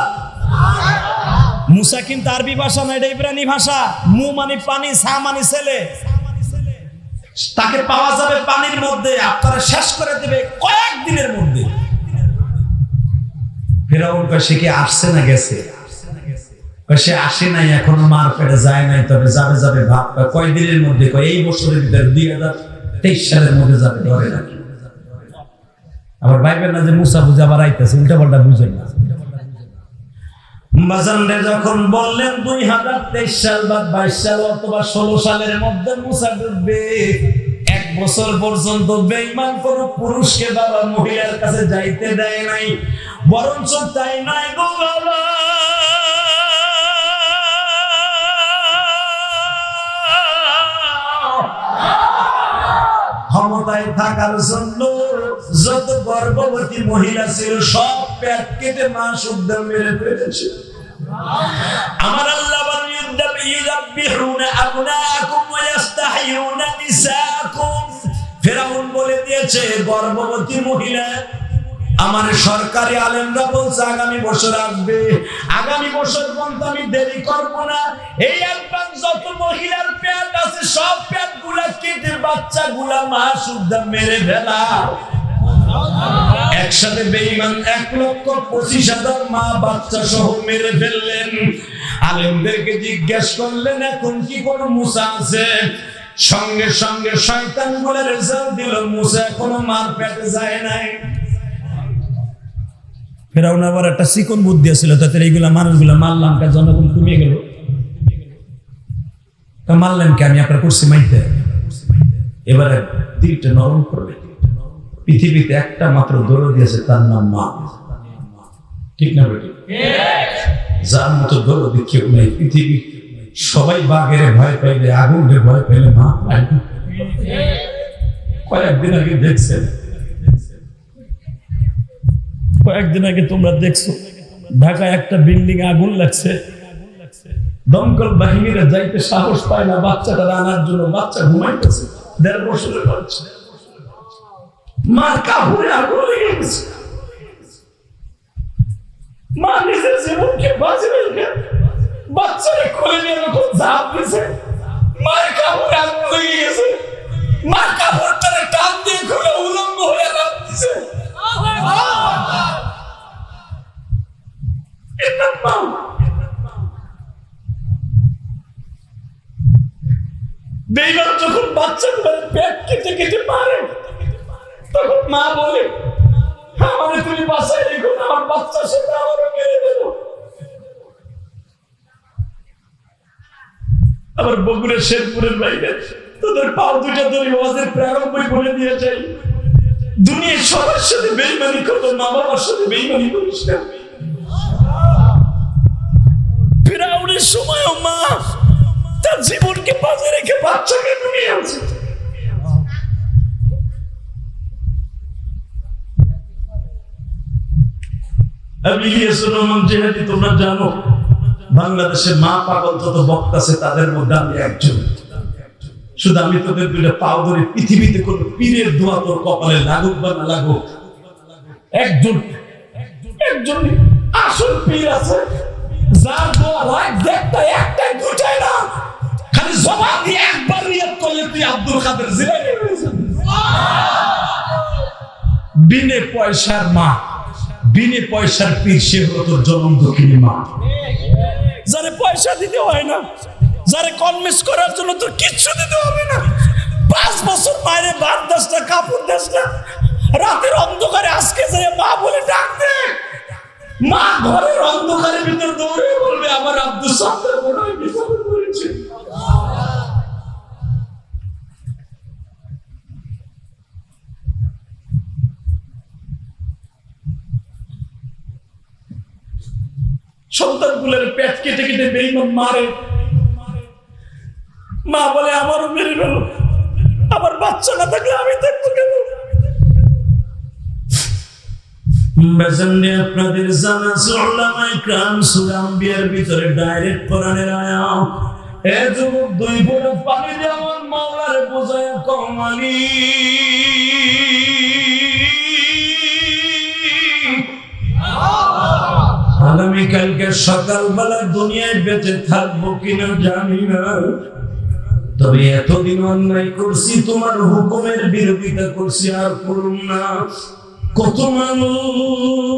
মুসা কিন্তু আরবি ভাষা না, এটা ইব্রানি ভাষা। মু মানে পানি, সা মানে ছেলে। তাকে পাওয়া যাবে পানির মধ্যে, আপনারা শেষ করে দেবে কয়েকদিনের মধ্যে। ফেরাউন কয় সে কি আসছে না গেছে? সে আসে নাই, এখনো মার পেটে যায় নাই, তবে যাবে যাবে ভাব। কয়েকদিনের মধ্যে, কয় এই বছরের ভিতরে 2023 সালের মধ্যে যাবে, ধরে নাকি। আবার ভাইবেন না যে মুসা বুঝে আবার আইতেছে, উল্টা পাল্টা বুঝেন না। বাজানরে যখন বললেন 2023 সাল বা 22 সাল অথবা 16 সালের মধ্যে মুসা ডুববে, 1 বছর পর্যন্ত বেঈমান কোন পুরুষকে বাবা মহিলার কাছে যাইতে দেয় নাই। বরঞ্চ তাই নাই গো বাবা, ক্ষমতায় থাকার জন্য যত গর্ভবতী মহিলা ছিল সব পেট কেটে মা শুদ্ধ মেরে ফেলেছে। আমার আল্লাহ ফেরাউন বলে দিয়েছে গর্ভবতী মহিলা। আমার সরকারি আলেমরা বলছে আগামী বছর আসবে, আগামী বছর পর্যন্ত আমি দেরি করবো না। এই একবার যত মহিলার পেট আছে সব পেট গুলা কেটে বাচ্চা গুলা মা শুদ্ধ মেরে ফেলা। একসাথে বেঈমান 1,25,000 মা বাচ্চা সহ মেরে ফেললেন। আলেমদেরকে জিজ্ঞেস করলেন এখন কি কোন মুসা আছে? সঙ্গে সঙ্গে শয়তান বলে রেজাল্ট দিল মুসা এখনো মার পেটে যায় নাই। ফেরাউন আবার একটা চিকন বুদ্ধি ছিল, তাতে এইগুলা মানুষগুলা মারলাম, কার জনগণ কমিয়ে গেল। তা মারলেন কে? আমি আপনার করছি মাইতে। এবারে দিলটা নরম করবে। পৃথিবীতে একটা মাত্র দরদি আছে, তার নাম মা। ঠিক না বেটি? যার মতো দরদি কেউ নাই পৃথিবী। সবাই বাঘের ভয় পাইলে, আগুনের ভয় পাইলে মা। কয়েকদিন আগে দেখছেন কয়েকদিন আগে তোমরা দেখছো ঢাকায় একটা বিল্ডিং আগুন লাগছে, দমকল বাহিনীরা যাইতে সাহস পায় না বাচ্চাটা আনার জন্য। বাচ্চা ঘুমাইতেছে, 1.5 বছরের বাচ্চা, মার কাপড়ে আগুন লেগে গেছে। মা নিজের জীবনকে বাঁচে রেখে বাচ্চাকে খুলে নিয়ে যখন ঝাঁপ দিছে, মায়ের কাপড়ে আগুন লেগে গেছে। মা কাপড়টারে টান দিয়ে খুলে উলঙ্গ হয়ে লাফ দিছে। এটা মা। বেঈমান যখন বাচ্চাগুলোর পেট কেটে কেটে মারে, তখন মা বলে, আমারে তুমি বাঁচাই রেখো না, আমার বাচ্চার সাথে আমারও মেরে দেবো। আবার বগুড়া শেরপুরের বাইরে তোদের পাও দুইটা ধরে ওয়াজের প্রারম্ভই বলে দিয়ে যাই, দুনিয়ার সবার সাথে বেঈমানি করো, মা বাবার সাথে বেঈমানি করিস না। ফিরাউনের সময়ও মা তার জীবনকে বাঁচে রেখে বাচ্চাকে নিয়ে আসে। ইলিয়াসুর রহমান জিহাদি তোমরা জানো, বাংলাদেশের মা পাগল যত বক্তা আছে তাদের মধ্যে আমি একজন। শুধু আমি তোদের দুইটা পাও ধরে পৃথিবীতে কোন পীরের দোয়া তোর কপালে লাগুক বা না লাগুক, একজন আসল পীর আছে যার দোয়া রাত দেখতে একটা দুটাই না, খালি জবান দিয়ে একবার নিয়ত করলে তুই আব্দুল কাদের জিলানী হয়ে যাবি। বিনে পয়সার মা, বিনে পয়সার পীর, সে হলো তোর জনম দক্ষিণী মা। যারে পয়সা দিতে হয় না, যারে কনভিন্স করার জন্য তোর কিচ্ছু দিতে হবে না, 5 বছর বাইরে ভাত দাস না, কাপড় দাস না, রাতের অন্ধকারে আজকে যে মা বলে ডাক দে, মা ঘরের অন্ধকারের ভিতর দৌড়ে বলবে আমার আব্দুল সাত্তার মনে হয় বিপদ করেছে। সন্তানগুলোর পেট কেটে কেটে বেঈমান মারে, মা বলে আমারও মেরে ফেলো, আমার বাচ্চা না থাকলে আমি থাকবো কেন? আপনাদের জানা উলামায়ে কেরাম সূরা আম্বিয়ার ভিতরে ডাইরেক্ট কোরআনের আয়াত, এ যুবক 2 ফোঁটা পানি দিয়ে আমার মাওলারে বোঝায়া কমালি, আগামীকালকে সকালবেলা দুনিয়ায় বেঁচে থাকবো কিনা জানি না, তবে এতদিন অন্যায় করছি, তোমার হুকুমের বিরোধিতা করছি, আর করুন না। কত মানুষ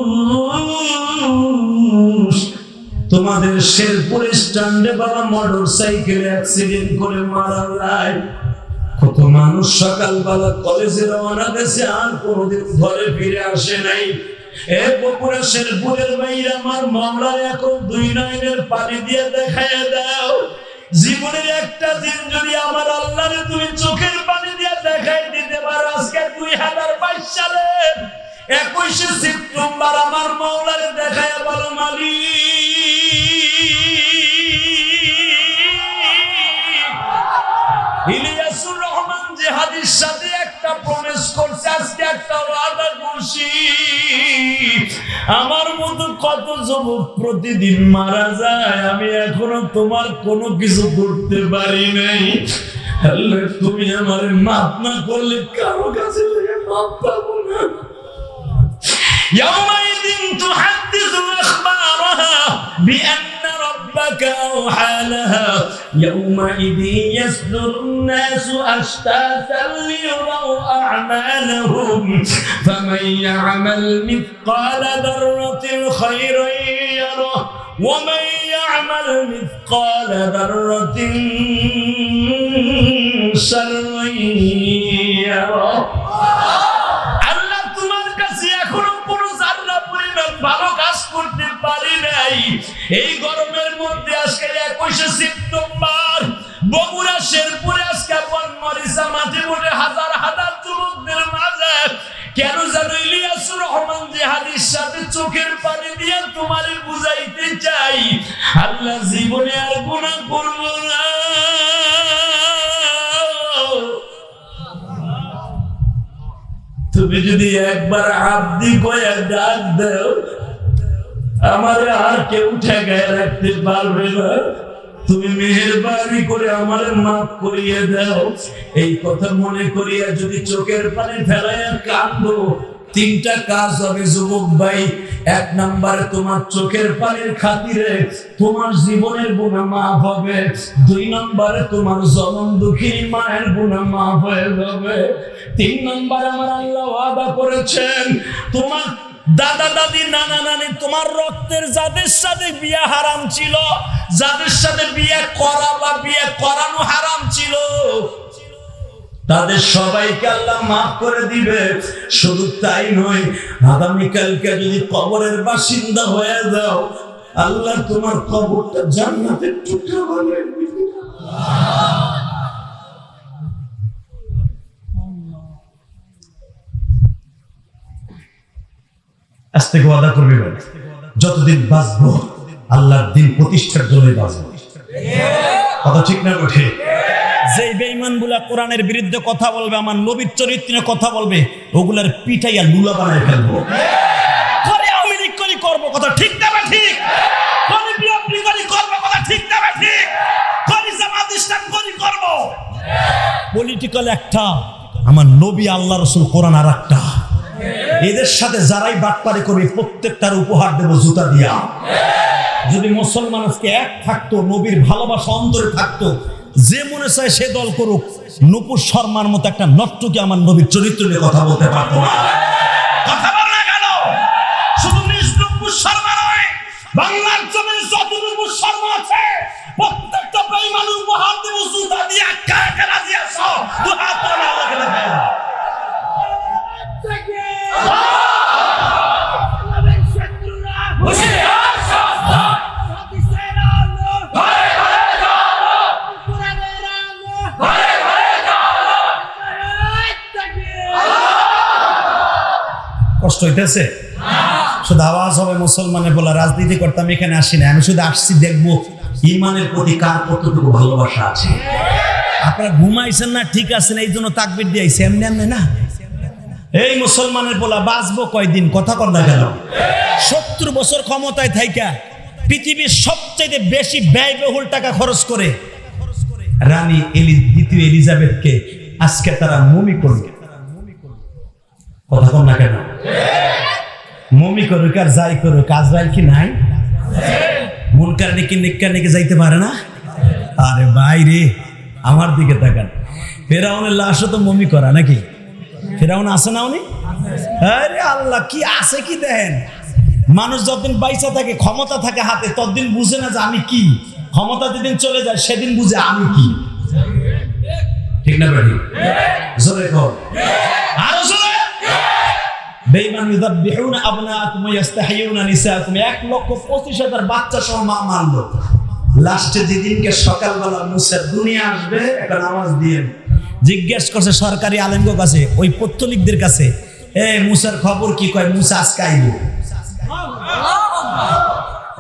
তোমাদের শেরপুরে স্ট্যান্ডে বাবা মোটর সাইকেলে অ্যাক্সিডেন্ট করে মারা যায়, কত মানুষ সকালবেলা কলেজে রওনা দিয়েছে আর কোনোদিন ঘরে ফিরে আসে নাই। এ বগুড়া শেরপুরের ভাইরা, আমার মামলার এখন 2 নয়নের পানি দিয়ে দেখায় দাও, জীবনের একটা দিন যদি আমার আল্লাহরে তুমি চোখের পানি দিয়ে দেখাই দিতে পারো। আজকে 2022 সালের 21শে সেপ্টেম্বর আমার মাওলারে দেখায় বলো, মালিক ইলিয়াসুর রহমান জিহাদির সাথে একটা প্রমিস করছে, আজকে একটা ওয়াদা করছি, আমার মতো কত যুবক প্রতিদিন মারা যায়, আমি এখনো তোমার কোনো কিছু করতে পারি নাই। আল্লাহ তুমি আমারে মাফ না করলে কারো কাছে মাফ পাবো না। يومئذ تحدث أخبارها بأن ربك أوحى لها يومئذ يصدر الناس أشتاتا ليروا أعمالهم فمن يعمل مثقال ذرة خيرا يره ومن يعمل مثقال ذرة شرا يره। ভালো কাজ করতে পারি নাই, এই গরমের মধ্যে আজকে 21শে সেপ্টেম্বর বগুড়া শেরপুরে আজকে বনমরিচা মাঠে উঠে হাজার হাজার যুবকদের মাঝে কেন জানো ইলিয়াসুর রহমান জিহাদির সাথে চোখের পানি দিয়ে তোমারে বুঝাইতে চাই, আল্লাহ জীবনে আর গুনাহ করব না। তুমি যদি একবার আব্দি কয়ে ডাক দাও, আমারে আর কেউ ঠেকায় রাখতে পারবে না। তুমি মেহেরবানি করে আমারে মাফ করিয়ে দাও। এই কথা মনে করিয়া যদি চোখের পানি ফেলাইয়া কাঁদো, তিনটা কাজ হবে যুবক ভাই। এক নম্বরে তোমার চোখের পানির খাতিরে তোমার জীবনের গুনাহ মাফ হবে। দুই নম্বরে তোমার জনম দুঃখিনী মায়ের গুনাহ মাফ হয়ে যাবে। তিন নম্বরে আমার আল্লাহ ওয়াদা করেছেন, তোমার দাদা দাদি নানা নানি তোমার রক্তের যাদের সাথে বিয়ে হারাম ছিল, যাদের সাথে বিয়ে করা বা বিয়ে করানো হারাম ছিল, তাদের সবাইকে আল্লাহ মাফ করে দিবে। শুধু তাই নয়, আগামীকালকে যদি কবরের বাসিন্দা হয়ে যাও, আল্লাহ তোমার কবরটা জান্নাতের টুকরা বানিয়ে দিবে। আজ থেকে ওয়াদা করবি ভাই, যতদিন বাঁচবো আল্লাহর দিন প্রতিষ্ঠার জন্যই বাঁচবো। কথা ঠিক না ওঠে? যেই বেঈমানগুলা কোরআনের বিরুদ্ধে কথা বলবে, আমার নবীর চরিত্রে কথা বলবে, ওগুলার পিটাইয়া লুলা বানায় ফেলবো। করে আওয়ামী লীগ করি করবো, কথা ঠিক না ঠিক? করে বিএনপি করি করবো, কথা ঠিক না ঠিক? করে জামাত ইসলাম করি করবো। পলিটিক্যাল একটা, আমার নবী আল্লাহ রাসূল কোরআন আর একটা। এদের সাথে যারাই বাটপারি করবে প্রত্যেকটার উপহার দেব জুতা দিয়া। যদি মুসলমান আজকে এক থাকতো, নবীর ভালোবাসা অন্তরে থাকতো, যে মনে চায় সে দল করুক, নূপুর শর্মার মতো একটা নট্টকে আমার নবীর চরিত্র নিয়ে কথা বলতে পারতো না। কথা বলে না কেন? শুধু নূপুর শর্মা নয়, বাংলার জমিনে যত নূপুর শর্মা আছে প্রত্যেকটা বেঈমান উপহার দেব জুতা দিয়া। কাকে রাজি আছো? দুই হাত তুলে আল্লাহকে দেখাও। কষ্ট হইতেছে? শুধু আওয়াজ হবে মুসলমানের বলা। রাজনীতি করতাম এখানে আসি না, আমি শুধু আসছি দেখবো ইমানের প্রতি কার কতটুকু ভালোবাসা আছে। আপনারা ঘুমাইছেন না, ঠিক আছেন, এই জন্য তাকবীর দিয়েছে, এমনি এমনি না। এই মুসলমানের বলা বাঁচবো কয়দিন, কথা কর না কেন? 70 বছর ক্ষমতায় থাইকা পৃথিবীর সবচেয়ে বেশি ব্যয়বহুল টাকা খরচ করে রানী দ্বিতীয় এলিজাবেথকে আজকে তারা মমি করবে। কথা কর না কেন? মমি করুক আর যাই করুক, আজরাইল কি নাই? মুনকার নাকি নেককার নাকি যাইতে পারে না? আরে ভাই রে, আমার দিকে তাকান। ফেরাউনের লাশও তো মমি করা নাকি? ফেরাউন আছে না উনি? আরে আল্লাহ, কি আছে কি দেন? মানুষ যতদিন বাইসা থাকে, ক্ষমতা থাকে হাতে, ততদিন বুঝে না যে আমি কি। ক্ষমতা যেদিন চলে যায় সেদিন বুঝে আমি কি। ঠিক না বেটি? জোরে কর, আরো জোরে। বেঈমান ইযাববিহুনা আবনাআকুম ওয়া ইস্তাহয়ুনা নিসাআকুম। 1,25,000 বাচ্চা সহ মা মারলো। লাস্টে যেদিনকে সকালবেলা মুসা দুনিয়া আসবে, একটা নামাজ দিয়ে জিজ্ঞেস করছে সরকারি আলেমদের কাছে, ওই পত্তলিকদের কাছে, এ মুসার খবর কি? কয় মুসা আজকে আইব।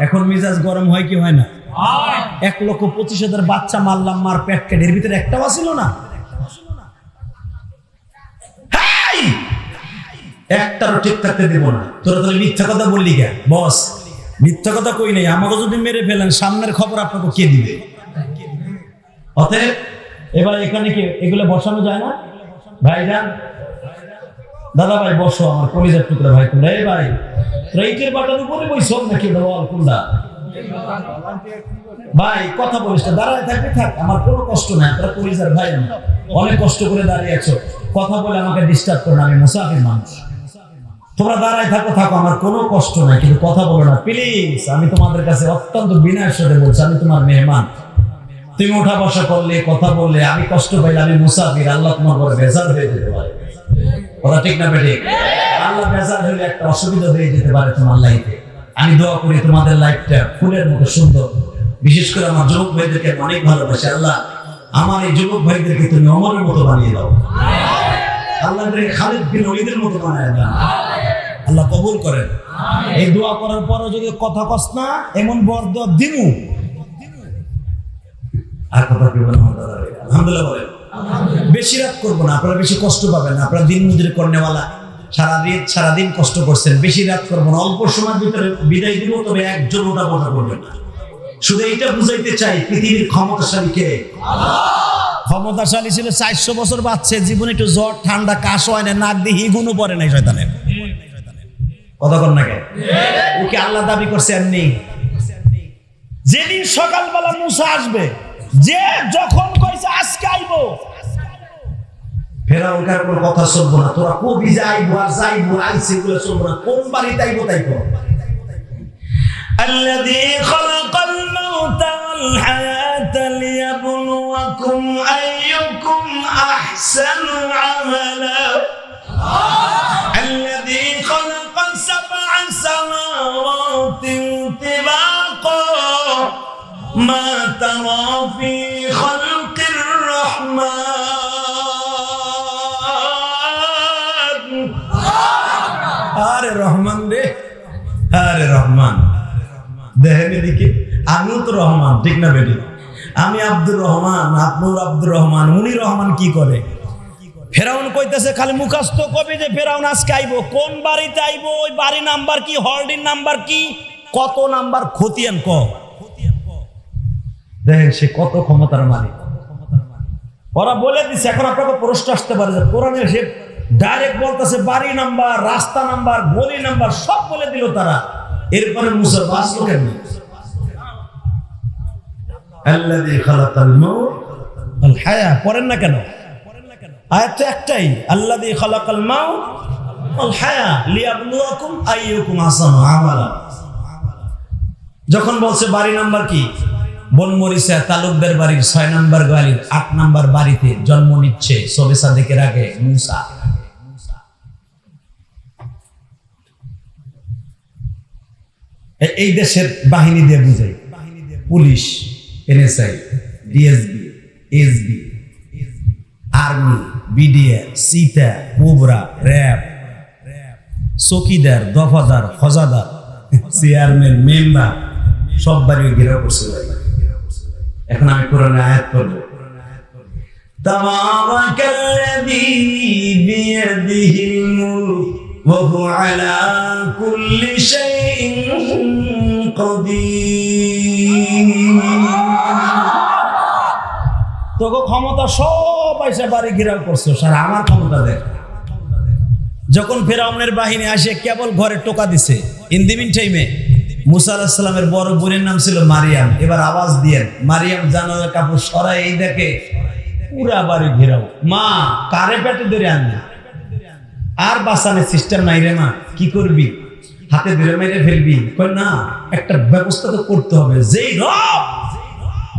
এখন মিজাজ গরম হয় কি হয় না? 1,25,000 বাচ্চা মারলাম, মার পেট কেটে, এর ভিতরে একটাও ছিল না। একটারও ঠিক থাকতে দেব না। তোরা তাহলে মিথ্যা কথা বললি কেন? বস, মিথ্যা কথা কই নাই। আমাকে যদি মেরে ফেলেন, সামনের খবর আপনাকে কে দিবে? অতএব এবার এখানে কি এগুলো বসানো যায় না? ভাইজান, দাদা ভাই বসো, আমার কলিজার টুকরা ভাই তোমরা। এই ভাই, রাইটের বাটার উপরে বইসব নাকি ওয়াল কোনটা? ভাই কথা বলিস না, দাঁড়ায় থাকবি থাক, আমার কোনো কষ্ট নাই। তোরা কলিজার ভাই, আমি অনেক কষ্ট করে দাঁড়িয়ে আছো, কথা বলে আমাকে ডিস্টার্ব করো না, আমি মুসাফির মানুষ। তোমরা দাঁড়ায় থাকো থাকো, আমার কোনো কষ্ট নাই, কিন্তু কথা বলো না প্লিজ। আমি তোমাদের কাছে অত্যন্ত বিনয়ের সাথে বলছি, আমি তোমার মেহমান। তুমি ওঠা বসা করলে, কথা বললে আমি কষ্ট পাইলে, আমি মুসাফির। আল্লাহ তোমার বড় বেজার হয়ে যেতে পারে। কথা ঠিক না বেঠিক? আল্লাহ বেজার হলে একটা অসুবিধা হয়ে যেতে পারে তোমার লাইফে। আমি দোয়া করি তোমাদের লাইফটা ফুলের মতো সুন্দর। বিশেষ করে আমার যুবক ভাইদেরকে অনেক ভালোবাসি। আল্লাহ আমার এই যুবক ভাইদেরকে তুমি অমরের মতো বানিয়ে দাও। আল্লাহ খালিদ বিন ওলীদের মতো বানিয়ে দাও। আল্লাহ কবুল করেন। এই দোয়া করার পরে যদি কথা কস না, এমন বরদ দিমু আর কথা কি বলেন? আলহামদুলিল্লাহ বলেন। বেশি রাত করবো না, আপনারা বেশি কষ্ট পাবেন না। আপনারা দিন মজুরি করনেওয়ালা, সারাদিন কষ্ট করছেন, বেশি রাত করবো না, অল্প সময়ের ভিতরে বিদায় দিব, তবে একজন ওটা বোঝা করবেন না। শুধু এইটা বুঝাইতে চাই, পৃথিবীর ক্ষমতাশালী কে? ক্ষমতাশালী ছিল 400 বছর বাঁচছে, জীবনে একটু জ্বর ঠান্ডা কাশ হয় না, নাক দিয়ে হিগুনও পড়ে নাই শয়তানের। কথা কর না কে? ও কি আল্লাহ দাবি করছে এমনি? যেদিন সকালবেলা মুসা আসবে, যে যখন কইছে আজকে আইবো, ফেরাউনকার কোনো কথা চলবো না, তোরা কবি যাইবো আর যাইবো আইছে এগুলো চলবো না, কোন বাড়িতে আইবো তাই কর। আল্লাযী খালাকাল মাউতা ওয়াল হায়াতা লিয়াবলুয়াকুম আইয়ুকুম আহসানু আমালা আল্লাযী খালাকা সাবআ সামাওয়াতিন তিবাকা মা তারা ফী খালকির রাহমান। আরে রহমান রে, আরে রহমান, দেখেন এদিকে, আমিও তো রহমান, ঠিক না বেটি? আমি আব্দুর রহমান, আপনার আব্দুর রহমান, উনি রহমান কি করে? ফেরাউন কইতেছে খালি মুখস্থ কবি যে ফেরাউন আজকে আইবো, কোন বাড়িতে আইবো, ওই বাড়ি নাম্বার কি, হলডির নাম্বার কি, কত নাম্বার খতিয়ান ক। দেখেন সে কত ক্ষমতার মালিক। ওরা বলে দিচ্ছে, এখন আপনাকে প্রশ্ন আসতে পারে যে কোরআনে সে ডাইরেক্ট বলতেছে বাড়ি নাম্বার, রাস্তা নাম্বার, গলি নাম্বার সব বলে দিল তারা, এরপরে মুসা বাঁচলো কেন? আল্লাযী খালাকাল মাউত ওয়াল হায়া পড়েন না কেন? আয়াত একটাই, আল্লাযী খালাকাল মাউত ওয়াল হায়া লিয়াবলুয়াকুম আইয়ুকুম আহসানু আমালা। যখন বলছে বাড়ি নাম্বার কি, বনমরিচা তালুকদার বাড়ির 6 নম্বর গলির 8 নম্বর বাড়িতে জন্ম নিচ্ছে সবে সাদেকের আগে মুসা। এই দেশের বাহিনী দিয়ে বুঝাই, police, NSI, DSB, SB, army, BDR, সিতা, কোবরা, র্যাব, চকিদার, দফাদার, ফজাদার, চেয়ারম্যান, মেম্বার সব বাড়ি ঘেরাও করছে। এখন আমি কোরআনে আয়াত পড়ব, তাবারাকাল্লাযী বিয়াদিহিল মুলক ওয়া হুয়া আলা কুল্লি শাইইন কাদির। তোকে ক্ষমতা সব আইসা বাড়ি ঘেরাও করছো, স্যার আমার ক্ষমতা দেখ। যখন ফেরাউনের বাহিনী আসে কেবল ঘরে টোকা দিছে, ইন দি মিন টাইমে মুসা আলাইহিস সালামের বড় বোনের নাম ছিল মারিয়াম। এবার আওয়াজ দিয়েন, মারিয়াম জানালার কাপড় সরাই এই দেখে পুরা বাড়ি ঘেরাও। মা কারে পেটে ধরে আনবি, আর বাঁচানোর সিস্টেম নাই রে মা, কি করবি, হাতে ধরে মেরে ফেলবি? কই না, একটা ব্যবস্থা তো করতে হবে। যেই রব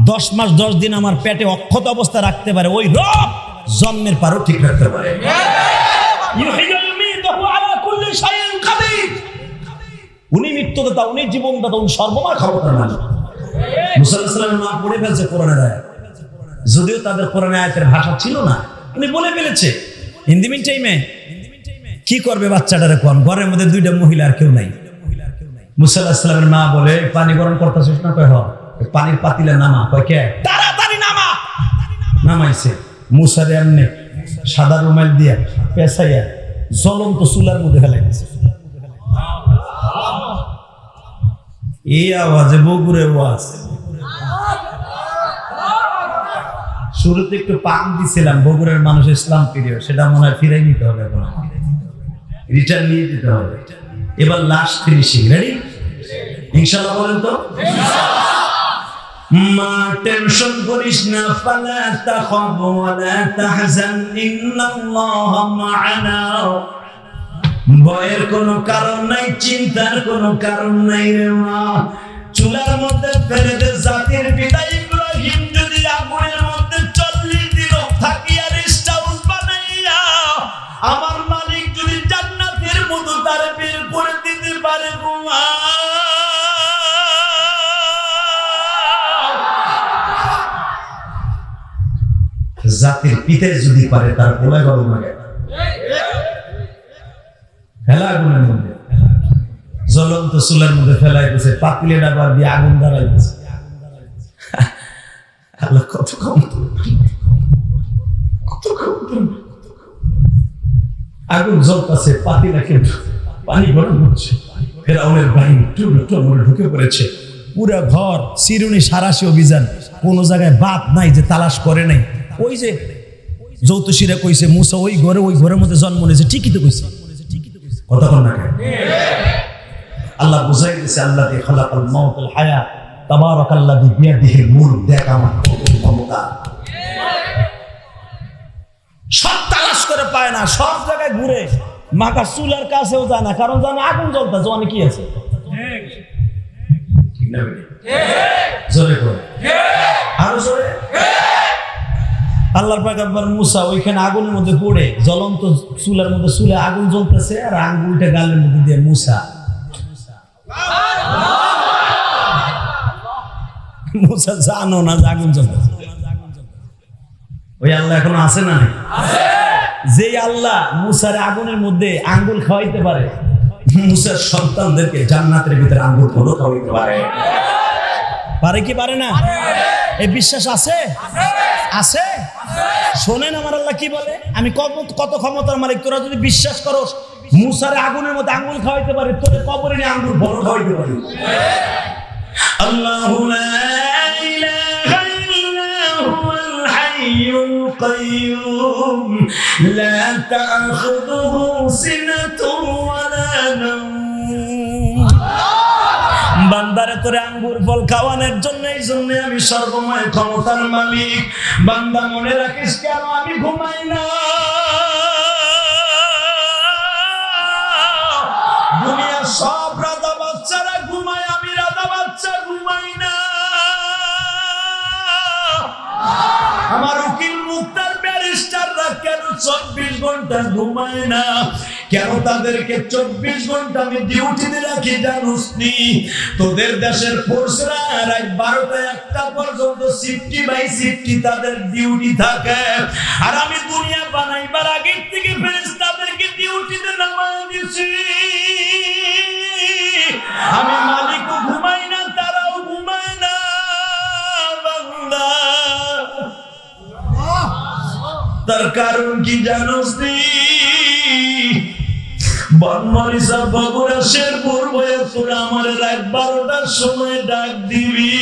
10 মাস 10 দিন আমার পেটে অক্ষত অবস্থা রাখতে পারে, ওই রব জন্মের পরও ঠিক রাখতে পারে। উনি মৃত্যুদাতা, উনি জীবনদাতা, উনি সর্বময় ক্ষমতার মালিক। মুসা আলাইহিস সালামের মা পড়ে ফেলছে কোরআনের আয়াত, যদিও তাদের কোরআনের আয়াতের ভাষা ছিল না, উনি বলে ফেলেছে। ইন দি মিন টাইমে কি করবে বাচ্চাটারে? কোন ঘরের মধ্যে 2টা মহিলা আর কেউ নাই। মুসা আলাইহিস সালামের মা বলে, পানি গরম করতেছিস না? কয় হ। পানির পাতিলে নামা। কয় কে? তাড়াতাড়ি নামা। নামাইছে। মুসারে এমনি সাদা রুমাল দিয়া পেঁচাইয়া জ্বলন্ত চুলার মধ্যে ফেলাই দিয়েছে। এই আওয়াজে বগুড়ে ওয়াজ। শুরুতে একটু পান দিছিলাম, বগুড়ার মানুষ ইসলাম প্রিয়, সেটা মনে হয় ফিরাই নিতে হবে, এখন রিটার্ন নিয়ে দিতে হবে। এবার লাস্ট ফিনিশিং, রেডি ইনশাআল্লাহ? বলেন তো মা টেনশন করিস না, ফালা তাখাব ওয়ালা তাহজান ইন্নাল্লাহা মা'ানা। ভয়ের কোনো কারণ নাই, চিন্তার কোনো কারণ নাই রে মা। চুলার মধ্যে ফেলে দে জাতির পিতা ইব্রাহিম যদি আগুনের মধ্যে 40 দিন থাকিয়া রেস্ট হাউস বানাইয়া আমার মালিক যদি জান্নাতের মতো তার বের করে দিতে পারে গো মা। জাতির পিতা যদি পারে, তার গোলা গরম লাগে ফেলা আগুনের মধ্যে, জ্বলন্ত চুলার মধ্যে ফেলাই দিয়েছে, পাতিলে ডাবার দিয়ে আগুন ধরাই দিয়েছে। আল্লাহ কত ক্ষমতা, কত ক্ষমতা। আগুন জ্বলতেছে, পাতিলা কিন্তু পানি গরম হচ্ছে। ফেরাউনের বাহিনী টুমরে ঢুকে পড়েছে, পুরা ঘর চিরুনি সারাশি অভিযান, কোন জায়গায় বাদ নাই যে তালাশ করে নাই। ওই যে জ্যোতিষীরা কইছে মুসা ওই ঘরের মধ্যে জন্ম নিয়েছে, ঠিকই তো কইছে, কতক্ষণ না আল্লাহ বুঝাই দিয়েছে, আল্লাহ দিয়ে খালাকাল মাউতাল হায়াত তাবারাকাল্লাযী বিয়াদিহিল মুলক। দেখ আমার ক্ষমতা, সব তালাশ করে পায় না, সব জায়গায় ঘুরে, মাকা চুলার কাছেও যায় না, কারণ জানে আগুন জ্বলতেছে, অনেক কি আছে। জোরে করে, আরো জোরে। আল্লাহর পয়গম্বর মুসা ওইখানে আগুনের মধ্যে পড়ে, জ্বলন্ত চুলার মধ্যে চুলে আগুন জ্বলতেছে, আর আঙ্গুলটা গালের মধ্যে দিয়ে মুসা জানো না যে আগুন জ্বলতেছে। ওই আল্লাহ এখনো আছে না? যে আল্লাহ মুসার আগুনের মধ্যে আঙ্গুল খাওয়াইতে পারে, মুসার সন্তানদেরকে জান্নাতের ভিতরে আঙ্গুল ধরো খাওয়াইতে পারে। পারে কি পারে না? এই বিশ্বাস আছে? আছে। শোনেন আমার আল্লাহ কি বলে, আমি কত ক্ষমতার মালিক। তোরা যদি বিশ্বাস করো মুসার আগুনের মধ্যে আঙ্গুল খাওয়াইতে পারে, তোদের কবরে নিয়ে আঙ্গুল বড় খাওয়াইতে পারে। আল্লাহু লা ইলাহা ইল্লা হুয়াল হাইয়ুল কাইয়্যুম লা তা'খুযুহু সিনাতুন ওয়া লা নাওম। বান্দারে তোরে আঙ্গুর ফল খাওয়ানোর জন্য, এই জন্য আমি সর্বময় ক্ষমতার মালিক। বান্দা মনে রাখিস, কেন আমি ঘুমাই না? দুনিয়ার সব রাজা বাচ্চারা ঘুমায়, আমি রাজা বাচ্চা ঘুমাই না। আমার উকিল মুক্তার ব্যারিস্টাররা কেন 24 ঘন্টা ঘুমায় না? কেন তাদেরকে 24 ঘন্টা আমি ডিউটিতে রাখি জানোস নি? তোদের দেশের ফোর্সরা রাত 12টা 1টা পর্যন্ত শিফটি বাই শিফটি তাদের ডিউটি থাকে, আর আমি দুনিয়া বানাইবার আগে থেকে ফেরেশতাদেরকে ডিউটিতে নামায় দিয়েছি। আমি মালিকও ঘুমাই না, তারাও ঘুমায় না। বান্দা, তার কারণ কি জানোস নি? বনমরিচা বগুড়া শেরপুর বয়ে তোরা আমার রাত 12টার সময় ডাক দিবি,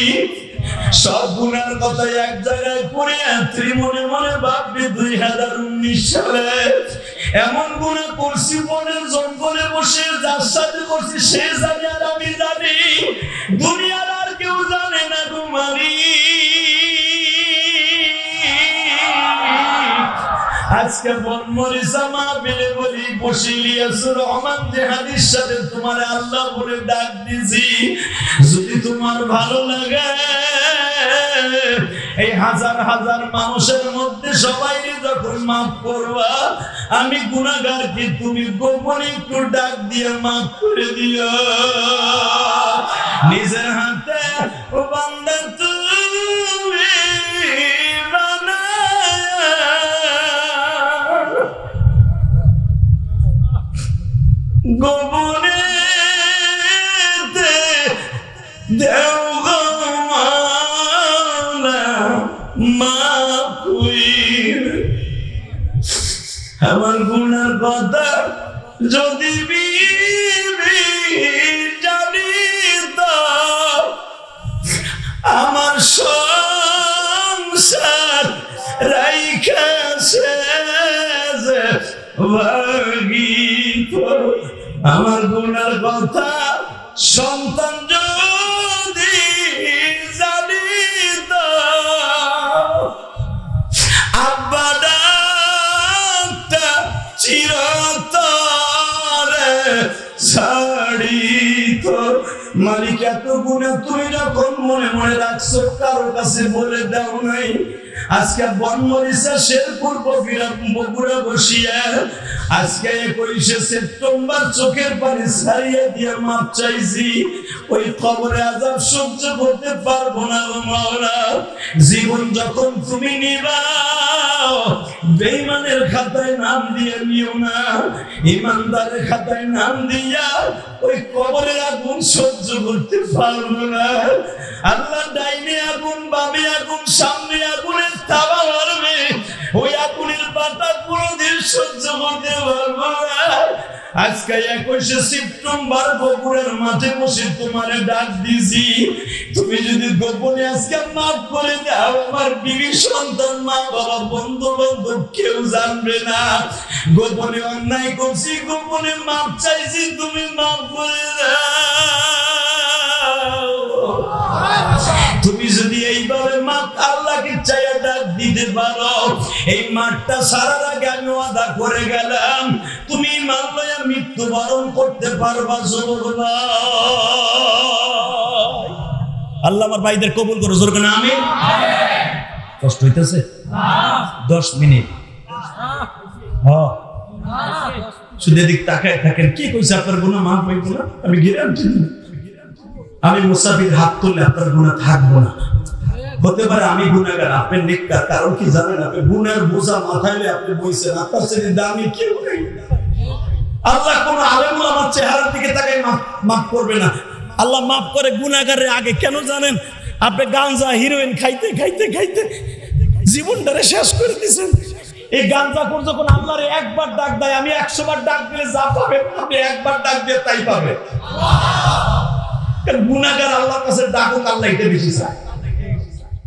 সব গুনার কথা এক জায়গায় করে তুই মনে মনে ভাববি 2019 সালে এমন গুনাহ করছি, বনের জঙ্গলে বসে যার সাথে করছি সে জানে আর আমি জানি, দুনিয়ার আর কেউ জানে না তোমারি। আজকে বনমরিচা মাহফিলে বলি বসিলিয়াসুর রহমান যে হাদিস সাথে তোমার আল্লাহ বলে ডাক দিছি, যদি তোমার ভালো লাগে এই হাজার হাজার মানুষের মধ্যে সবাই যখন মাফ করবা, আমি গুনাহগার কি তুমি গোপনে একটু ডাক দিয়ে মাফ করে দিও। নিজের হাতে ও বান্দা তুমি গোপনে দেও গো মাওলা মাফ কইর। আমার গুনার কথা যদি বিবি জানিত, আমার সংসার রাইখা শেষ ভাগিত। আমার গুনার কথা সন্তান যদি জানিত, আব্বা ডাকটা চিরতরে ছাড়িত। মালিক এত গুনাহ তুমি যখন মনে মনে রাখছো, কারো কাছে বলে দাও নাই। আজকে বনমরিচা শেরপুর বগুড়া বসিয়া আজকে 21শে সেপ্টেম্বর চোখের পানি ছাড়িয়ে দিয়ে মাপ চাইছি। ওই কবরে আযাব সহ্য করতে পারবো না গো মাওলা। জীবন যখন তুমি নিবা, বেঈমানের খাতায় নাম দিয়ে নিও না, ইমানদারের খাতায় নাম দিয়া ওই কবরের আগুন সহ্য করতে পারবো না। আল্লাহ ডাইনে আগুন, বামে আগুন, সামনে আগুনের তাওয়া মারবে, ওই আগুনের বাটা কোনোদিন সহ্য করতে পারবো না। আজকে 21শে সেপ্টেম্বর বগুড়ার মাঠে বসে তোমারে ডাক দিছি, তুমি যদি গোপনে আজকে মাফ করে দাও, আমার বিবি সন্তান মা বাবা বন্ধু বান্ধব কেউ জানবে না। গোপনে অন্যায় করছি, গোপনে মাফ চাইছি, তুমি মাফ করে দাও। তুমি যদি এইভাবে মাপ আল্লাহকে চাইয়া ডাক দিতে পারো, এই মাঠটা সারার আগে আমি ওয়াদা করে গেলাম, তুমি ইমান লইয়া মৃত্যুবরণ করতে পারবা। সুবহানাল্লাহ। আল্লাহ আমার ভাইদের কবুল করো, জোরে করে আমিন। কষ্ট হইতেছে? 10 মিনিট শুধু এদিক তাকায় থাকেন। কি কইছে আপনার গুনাহ মাফ হইব না? আমি গ্যারান্টি দিই, আমি মুসাফির হাত তুললে আপনার গুনাহ থাকবো না। হতে পারে আমি গুনাহগার, আপনি নেককার। কারণ কি জানেন, আপনি গুনার বোঝা মাথায় নিয়ে আপনি বইছেন, আপনার চেয়ে দামি কেউ নেই। আল্লাহ কোন আলেম ওলামার চেহারার দিকে তাকাই মাফ করবে না। আল্লাহ মাফ করে গুনাহগারের আগে। কেন জানেন? আপনি গাঞ্জা হিরোইন খাইতে খাইতে খাইতে জীবনটারে শেষ করে দিয়েছেন। এই গাঞ্জাখোর যখন আল্লাহরে একবার ডাক দেয়, আমি 100 বার ডাক দিলে যা পাবে আপনি একবার ডাক দিয়ে তাই পাবে। গুনাহগার আল্লাহর কাছে ডাকুক, আল্লাহ এটা বেশি চায়।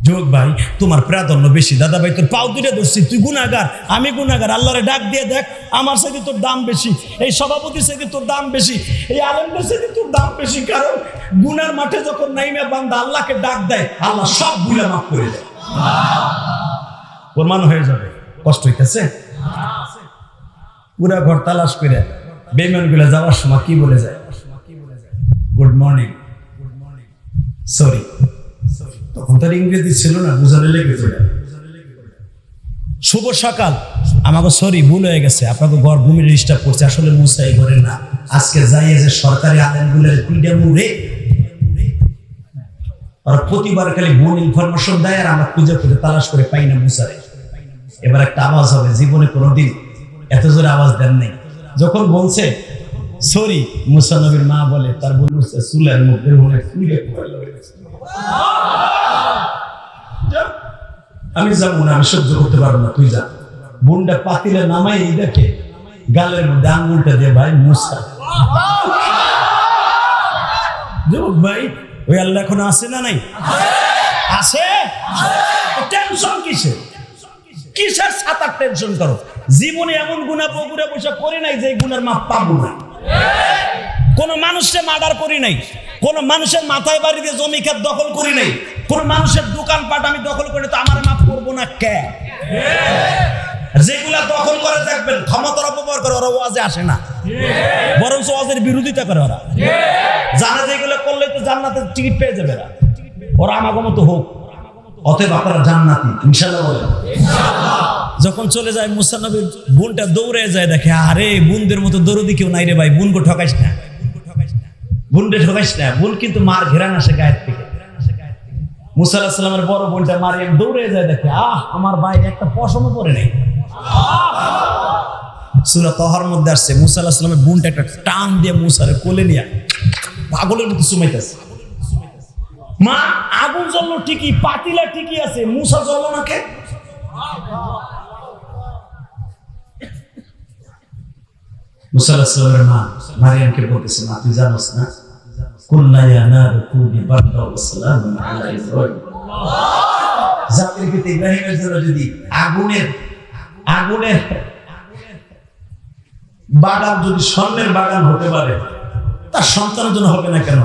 যোগ ভাই তোমার প্রাধান্য বেশি। দাদা ভাই তোর পাও দুইটা ধরছি, তুই গুনাহগার আমি গুনাহগার, আল্লাহরে ডাক দিয়ে দেখ, আমার সাথে তোর দাম বেশি, এই সভাপতির সাথে তোর দাম বেশি, এই আলেমদের সাথে তোর দাম বেশি। কারণ গুনার মাঠে যখন নাইমা বান্দা আল্লাহকে ডাক দেয়, আল্লাহ সব গুনাহ মাফ করে দেয়, প্রমাণ হয়ে যাবে। কষ্ট হইতেছে? পুরা ঘর তালাশ করে বেঈমান গুলা যাওয়ার সময় কি বলে যায়? Good morning, sorry. তখন তার ইংরেজি ছিল না, বুঝালে লেগে যায় শুভ সকাল, আমাকে সরি ভুল হয়ে গেছে, আপনাকে ঘর ভূমির ডিস্টার্ব করছে, আসলে মুসা এই ঘরে না। আজকে যাই যে সরকারি আলেমগুলোর পিডা মুড়ে আর প্রতিবার খালি ভুল ইনফরমেশন দেয়, আর আমরা খুঁজে খুঁজে তালাশ করে পাই না মুসারে। এবার একটা আওয়াজ হবে, জীবনে কোনোদিন এত জোরে আওয়াজ দেন নাই। যখন বলছে সরি, মুসা নবীর মা বলে তার বোন চুলের মধ্যে আমি যাবো না, আমি সহ্য করতে পারবো না, তুই যা। বোনটা পাতিলে নামাই দেখে গালের মধ্যে আঙ্গুলটা দিয়ে, ভাই মুসা ভাই ওই আল্লাহ এখন আছে না নাই? আছে। টেনশন কিসের? কিসের সাতার টেনশন করো? জীবনে এমন গুনাহ বগুড়া বসে করি নাই যে গুনার মাপ পাবো না। কোন মানুষকে মার্ডার করি নাই, কোন মানুষের মাথায় বাড়ি দিয়ে জমি ক্ষেত দখল করি নাই, কোন মানুষের দোকানপাট আমি দখল করে তো আমার মাফ করবো না কে? যেগুলা দখল করে দেখবেন ক্ষমতার অপব্যবহার করে, ওরা ওয়াজে আসে না, বরঞ্চ ওয়াজের বিরোধিতা করে। ওরা জানে যেগুলো করলে তো জান্নাতের টিকিট পেয়ে যাবে, ওরা আমাকে মতো হোক, অতএব আপনারা জান্নাতি ইনশাআল্লাহ বলেন। যখন চলে যায় মুসা নবীর বোনটা দৌড়ে যায়, দেখে আরে বোনদের মতো দৌড়দি কেউ নাই রে ভাই, বোনকে ঠকাইস না, বোনকে ঠকাইস না। বোন কিন্তু মার ঘেরান আসে গায়ের থেকে। মুসা আলাইহিস সালামের বড় বোনটা মারিয়াম দৌড়ে যায়, দেখে আমার ভাই একটা পশমও পরে নেই। সূরা তাহার মধ্যে আসছে মুসা আলাইহিস সালামের বোনটা একটা টান দিয়ে মুসারে কোলে নিয়ে পাগলের মতো সুমাইতেছে। মা আগুন জ্বললো ঠিকই, পাতিলা ঠিকই আছে, মুসা জ্বললো না কে? মুসা আলাইহিস সালামের মা মারিয়ামকে বলতেছে, মা তুই জানোস না কুল্লা ইয়া নারু কুনি বারদা ওয়া সালামুন আলা ইব্রাহিম। জাতির পিতা ইব্রাহিমের জন্য যদি আগুনের বাগান যদি স্বর্ণের বাগান হতে পারে, তার সন্তানের জন্য হবে না কেন?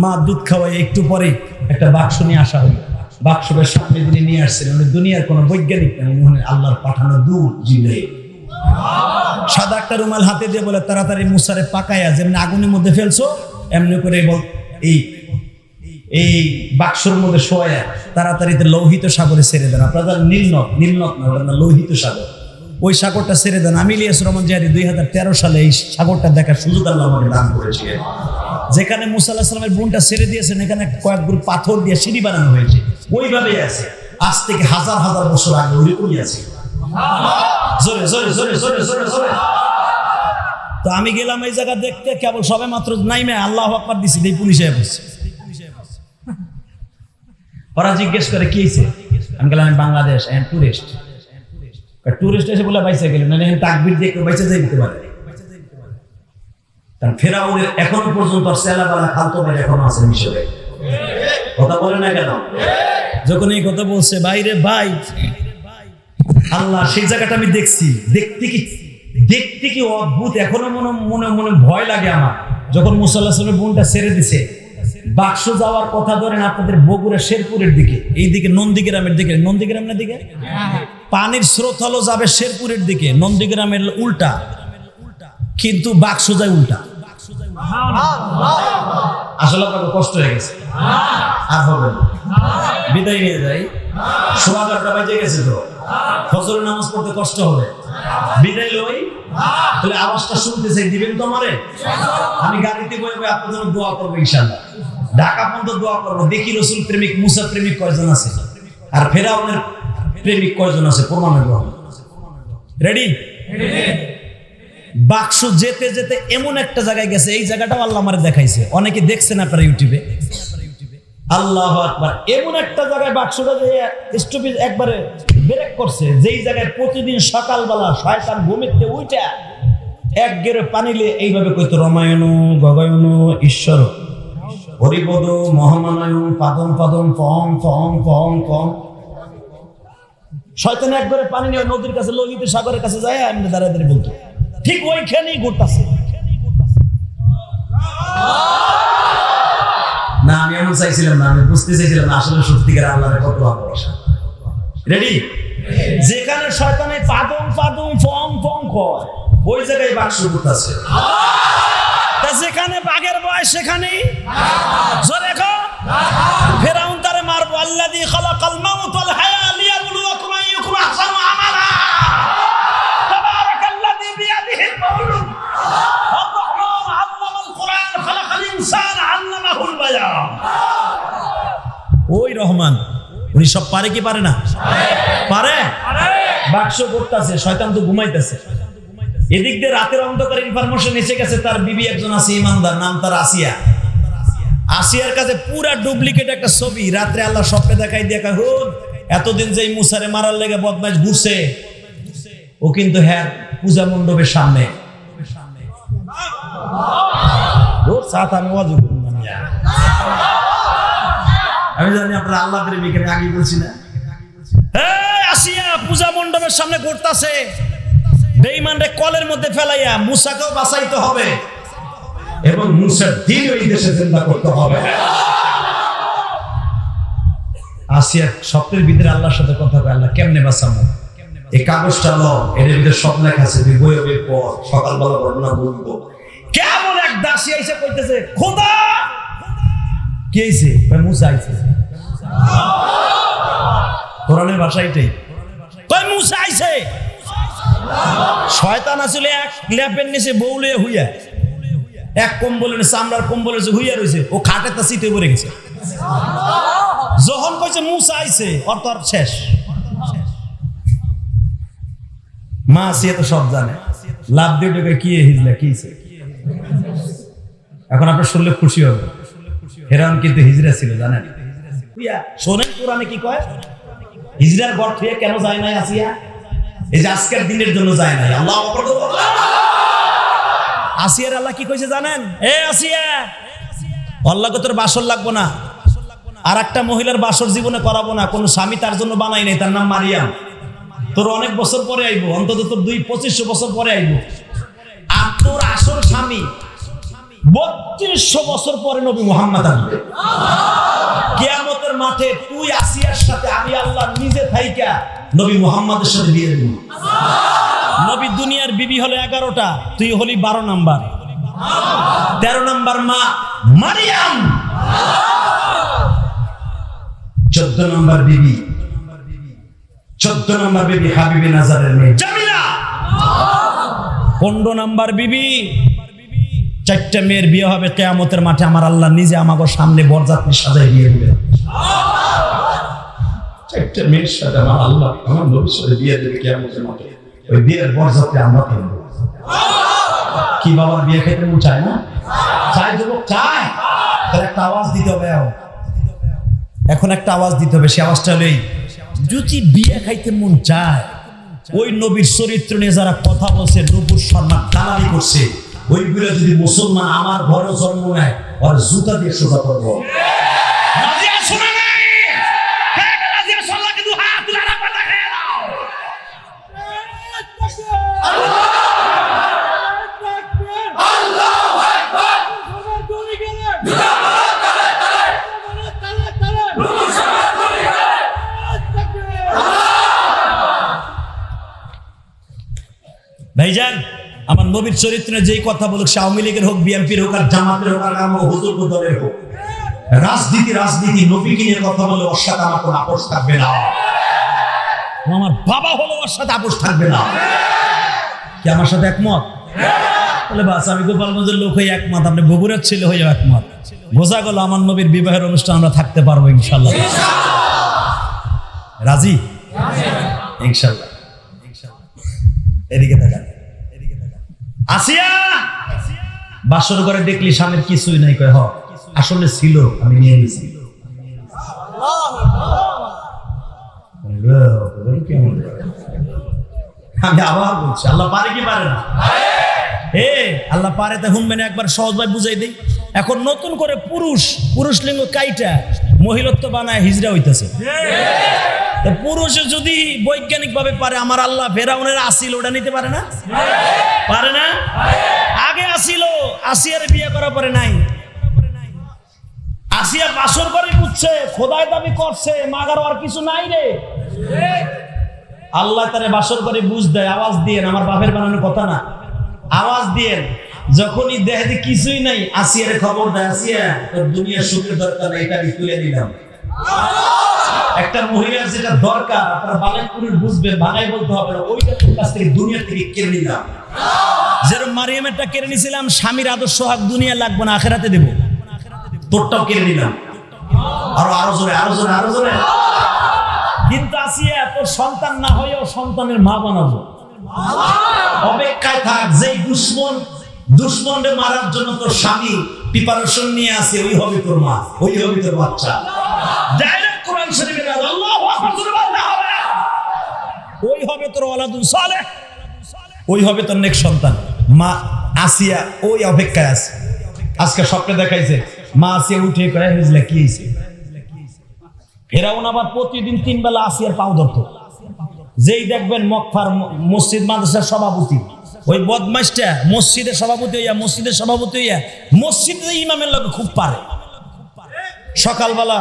মা দুধ খাওয়াই একটু পরে একটা বাক্স নিয়ে আসা হলো, বাক্সের সামনে তিনি নিয়ে আসছিলেন। উনি দুনিয়ার কোন বৈজ্ঞানিক না, উনি আল্লাহর পাঠানো দুধ জিলে সাদা একটা রুমাল হাতে দিয়ে বলে, তাড়াতাড়ি মুসারে পাকায়া যেমনি আগুনের মধ্যে ফেলছো এমনি করে এই বাক্সের মধ্যে শোয়া তাড়াতাড়িতে লোহিত সাগরে ছেড়ে দেন। আপনারা নীলনদ না, ওটা না লোহিত সাগর, ওই সাগরটা ছেড়ে দেন। আমি ইলিয়াস রহমান জাহারি 2013 সালে এই সাগরটা দেখার সুযোগ আল্লাহ আমাকে দান করেছিলেন। যেখানে মুসা আলাইহিস সালামের বোনটা ছেড়ে দিয়েছেন, এখানে কয়েক গ্রুপ পাথর দিয়ে সিঁড়ি বানানো হয়েছে, ওইভাবেই আছে। আজ থেকে হাজার হাজার বছর আগে ওইরকমই আছে। জোরে জোরে জোরে জোরে জোরে জোরে। তো আমি গেলাম এই জায়গা দেখতে, কেবল সবে মাত্র নাইমে আল্লাহু আকবার দিছি, এই পুলিশে বসছে। ওরা জিজ্ঞেস করে কি হয়েছে, আমি গেলাম আমি বাংলাদেশ টুরিস্ট। টুরিস্ট এসে বলে বাইসে গেলেন, না তাকবীর দিয়ে কেউ বাইসে যাইতে পারে। কারণ ফেরাউনের এখনো পর্যন্ত সেলাবালা খালতো ভাই এখনো আছে মিশরে। কথা বলে না কেন? যখন এই কথা বলছে, বাইরে ভাই আল্লাহ সেই জায়গাটা আমি দেখছি, দেখতে কি অদ্ভুত, এখনো মনে মনে ভয় লাগে আমার। যখন মুসা আলাইহিস সালামের বোনটা ছেড়ে দিছে, বাক্স যাওয়ার কথা ধরেন আপনাদের বগুড়া শেরপুরের দিকে, এইদিকে নন্দীগ্রামের দিকে, নন্দীগ্রামের দিকে পানির স্রোত হলো যাবে শেরপুরের দিকে, নন্দীগ্রামের উল্টা, কিন্তু বাক্স যায় উল্টা। আসলে আপনাকে কষ্ট হয়ে গেছে, আর হবে না, বিদায় নিয়ে যাই। সোয়া 11টা বাজে গেছে, তো ফজরের নামাজ পড়তে কষ্ট হবে, বিদায় লই। তাহলে আওয়াজটা শুনতে চাই, দিবেন তো আমারে? আমি গাড়িতে বসে আপনার জন্য দোয়া করবো ইনশাআল্লাহ, ঢাকা পর্যন্ত দোয়া করবো। দেখি রসুল প্রেমিক, মুসা প্রেমিক কয়জন আছে, আর ফেরাউনের প্রেমিক কয়জন আছে, প্রমাণের গ্রহণ। রেডি? বাক্স যেতে যেতে এমন একটা জায়গায় গেছে, এই জায়গাটাও আল্লাহ আমারে দেখাইছে, অনেকে দেখছেন আপনারা ইউটিউবে। আল্লাহু আকবার, এমন একটা জায়গায় বাক্সটা যে স্টপেজ একবারে ব্রেক করছে, যেই জায়গায় প্রতিদিন সকালবেলা শয়তান ঘুমিতে উঠা এক গেরে পানিলে এইভাবে কইতো, রমায়ণ গগয়ন ঈশ্বর হরিপদ মহামানয়ন পাদম পাদম পম পম পম পম। শয়তান এক গেরে পানি নিয়ে নদীর কাছে, লোহিত সাগরের কাছে যায়, আমি দাঁড়িয়ে দাঁড়িয়ে বলতো, ঠিক ওইখানেই ঘুরতেছে। না আমি এমন চাইছিলাম না, আমি বুঝতে চাইছিলাম না আসলে সত্যিকার আল্লাহর কত ভালোবাসা। রেডি? যেখানে শয়তানে পাদম পাদম ফং ফং কয়, ওই জায়গায় বাক্স ঘুরতেছে। তা যেখানে বাঘের বয়স সেখানেই জোরে কও, ফেরাউন তারে মারবো। আল্লাযী খালাকাল মাউত ওয়াল হায়া লিয়াবলুয়াকুম আইয়ুকুম আহসানু আমালা, তাবারাকাল্লাযী বিয়াদিহিল মুলক আর-রাহমান আল্লামাল কুরআন খালাকাল ইনসান আল্লামাহুল বায়ান। ওই রহমান, উনি সব পারে কি পারে না? পারে। বাক্স করতেছে, শয়তান তো ঘুমাইতেছে। এদিক দিয়ে রাতের অন্ধকার ইনফরমেশন এসে গেছে, তার বিবি একজন আছে ইমানদার, নাম তার আসিয়া। আসিয়ার কাছে পুরা ডুপ্লিকেট একটা ছবি রাত্রে আল্লাহ স্বপ্নে দেখাই দিয়ে, হুন এতদিন যেই মুসারে মারার লেগে বদমাইশ ঘুরছে, ও কিন্তু হ্যাঁ পূজা মণ্ডপের সামনে। আমি জানি আপনারা আল্লাহ প্রেমিক, আমি আগে বলছি না? আসিয়া পূজা মণ্ডপের সামনে ঘুরতাছে, বেঈমানরে কলের মধ্যে ফেলাইয়া মুসাকেও বাঁচাইতে হবে এবং মুসার দিন ওই দেশে জিন্দা করতে হবে। আসিয়া স্বপ্নের ভিতরে আল্লাহর সাথে কথা কয়, আল্লাহ কেমনে বাঁচাবো? এই কাগজটা লো, এর ভিতরে সব লেখা আছে, তুই বই হবে পর সকালবেলা ঘটনা বলবো। কেমন এক দাসী আইসে কইতেছে, খোদা কি হইছে? মুসা আইছে। কোরআনের ভাষা এটাই, কই মুসা আইছে। শয়তান আসলে এক ল্যাপের নিচে বউলে হুইয়া, এক কম্বলের চামড়ার কম্বলের হুইয়া রয়েছে, ও খাটে তা শীতে পড়ে গেছে। যখন কইছে মুসা আইছে, ওর তো আর শেষ। মা সে তো সব জানে, লাভ দিয়ে ঢুকে কি হিজলা কিছে। এখন আপনার শুনলে খুশি হবে, ফেরাউন কিন্তু হিজরা ছিল, জানেন? শোনেন কোরআনে কি কয়, হিজরার ঘর থেকে কেন যায় নাই আসিয়া? এই যে আজকের দিনের জন্য যায় নাই। আল্লাহ আসিয়ার আল্লাহ কি কইছে জানেন? এ আসিয়া, আল্লাহকে তোর বাসর লাগবো না, আর একটা মহিলার বাসর জীবনে করাবো না, কোন স্বামী তার জন্য বানাই নাই, তার নাম মারিয়াম। তোর অনেক বছর পরে আইবো, অন্তত তোর 2500 বছর পরে আইবো। আর তোর আসল স্বামী 3200 বছর পরে নবী মুহাম্মদ আসবে। কিয়ামতের মাঠে তুই আসিয়ার সাথে আমি আল্লাহ নিজে থাইকা নবী মুহাম্মদের সাথে বিয়ে দেব। নবী দুনিয়ার বিবি হলো 11টা, তুই হলি 12 নাম্বার, 13 নাম্বার মা মারিয়াম, 14 নাম্বার বিবি, 14 নাম্বার বিবি হাবিবে নাজারের মেয়ে জামিলা, 15 নাম্বার বিবি। 4টা মেয়ের বিয়ে হবে কিয়ামতের মাঠে, আমার আল্লাহ নিজে আমাকে সামনে বরযাত্রী সাজায় বিয়ে দেবে। 4টা মেয়ের সাথে আমার আল্লাহ আমার নবীর সাথে বিয়ে দেবে কিয়ামতের মাঠে, ওই বিয়ের বরযাত্রী আমরা কিনব। কি বাবার বিয়ে খেতে মন চায় না? চায় যুবক, চায়। তার একটা আওয়াজ দিতে হবে, এখন একটা আওয়াজ দিতে হবে। সে আওয়াজটা হলেই, যদি বিয়ে খাইতে মন চায় ওই নবীর চরিত্র নিয়ে যারা কথা বলছে, নবুর সম্মান দালালি করছে, ওইগুলো যদি মুসলমান আমার ঘরে জন্ম নেয়, ওর জুতা দিয়ে সোজা করবো। ভাইজান, আমার নবীর চরিত্রে যেই কথা বলুক, আওয়ামী লীগের হোক, বিএনপির হোক, আর জামাতের হোক, আর হুজুর দলের হোক, রাজনীতি নবীকে নিয়ে কথা বলে ওর সাথে আমার কোনো আপোষ থাকবে না। আমার বাবা হলো ওর সাথে আপোষ থাকবে না। কি আমার সাথে একমত? বলে বাস, আমি গোপালগঞ্জের লোক হয়ে একমত, আপনি বগুড়ার ছেলে হয়ে একমত। বোঝা গেল আমার নবীর বিবাহের অনুষ্ঠান আমরা থাকতে পারবো ইনশাল্লাহ। রাজি? ইনশাল্লাহ। এদিকে থাকা আসিয়া, বাসর ঘরে দেখলি স্বামীর কিছুই নাই, কয় হ আসলে ছিল, আমি নিয়ে নিয়েছি। আমি আবার বলছি, আল্লাহ পারে কি পারে না? আল্লাহ পারে তা হুনবেন, একবার সহজভাবে বুঝাই দিই। এখন নতুন করে পুরুষ লিঙ্গ কাইটা মহিলত্ব বানায় হিজড়া হইতেছে। পুরুষে যদি বৈজ্ঞানিক ভাবে পারে, আমার আল্লাহ ফেরাউনের আসিল ওটা নিতে পারে না? পারে না? আগে আসিল, আসিয়ার বিয়ে করার পরে নাই। আসিয়া বাসর করে বুঝছে, খোদায় দাবি করছে, মাগার আর কিছু নাই রে। আল্লাহ তারে বাসর করে বুঝ দেয়, আওয়াজ দিয়েন, আমার বাপের বানানোর কথা না, আওয়াজ দিয়েন। যখনই দেখে কিছুই নাই, আসিয়ার খবর দেয়, আসিয়া তোর দুনিয়ার সুখের দরকার নেই, এটা আমি তুলে নিলাম। একটা মহিলার যেটা দরকার আপনারা বালেনপুরের বুঝবেন, ভাঙাই বলতে হবে না, ওইটা তোর কাছ থেকে দুনিয়া থেকে কেড়ে নিলাম। যেরকম মারিয়ামেরটা কেড়ে নিয়েছিলাম, স্বামীর আদর্শ হক দুনিয়া লাগবে না, আখেরাতে দেবো, তোরটাও কেড়ে নিলাম। আরো জোরে। কিন্তু আসিয়া, তোর সন্তান না হয়েও সন্তানের মা বানাবো, অপেক্ষায় থাক। যেই দুশ্মনরে মারার জন্য তোর স্বামী প্রিপারেশন নিয়ে আসে, ওই হবে তোর মা, ওই হবে তোর বাচ্চা। ডাইরেক্ট কোরআন শরীফের আল্লাহু আকবার জোরে বলতে হবে, ওই হবে তোর ওয়ালাদুন সালেহ, ওই হবে তোর নেক্সট সন্তান। মা আসিয়া ওই অপেক্ষায় আছে। আজকে স্বপ্নে দেখাইছে, মা আসিয়া উঠে কয়ে বুঝলে কি হয়েছে। ফেরাউন আবার প্রতিদিন 3 বেলা আসিয়ার পাও ধরতো। যেই দেখবেন মক্কার মসজিদ মাদ্রাসার সভাপতি, ওই বদমাইশটা মসজিদের সভাপতি হইয়া মসজিদের ইমামের লোক খুব পারে। সকালবেলা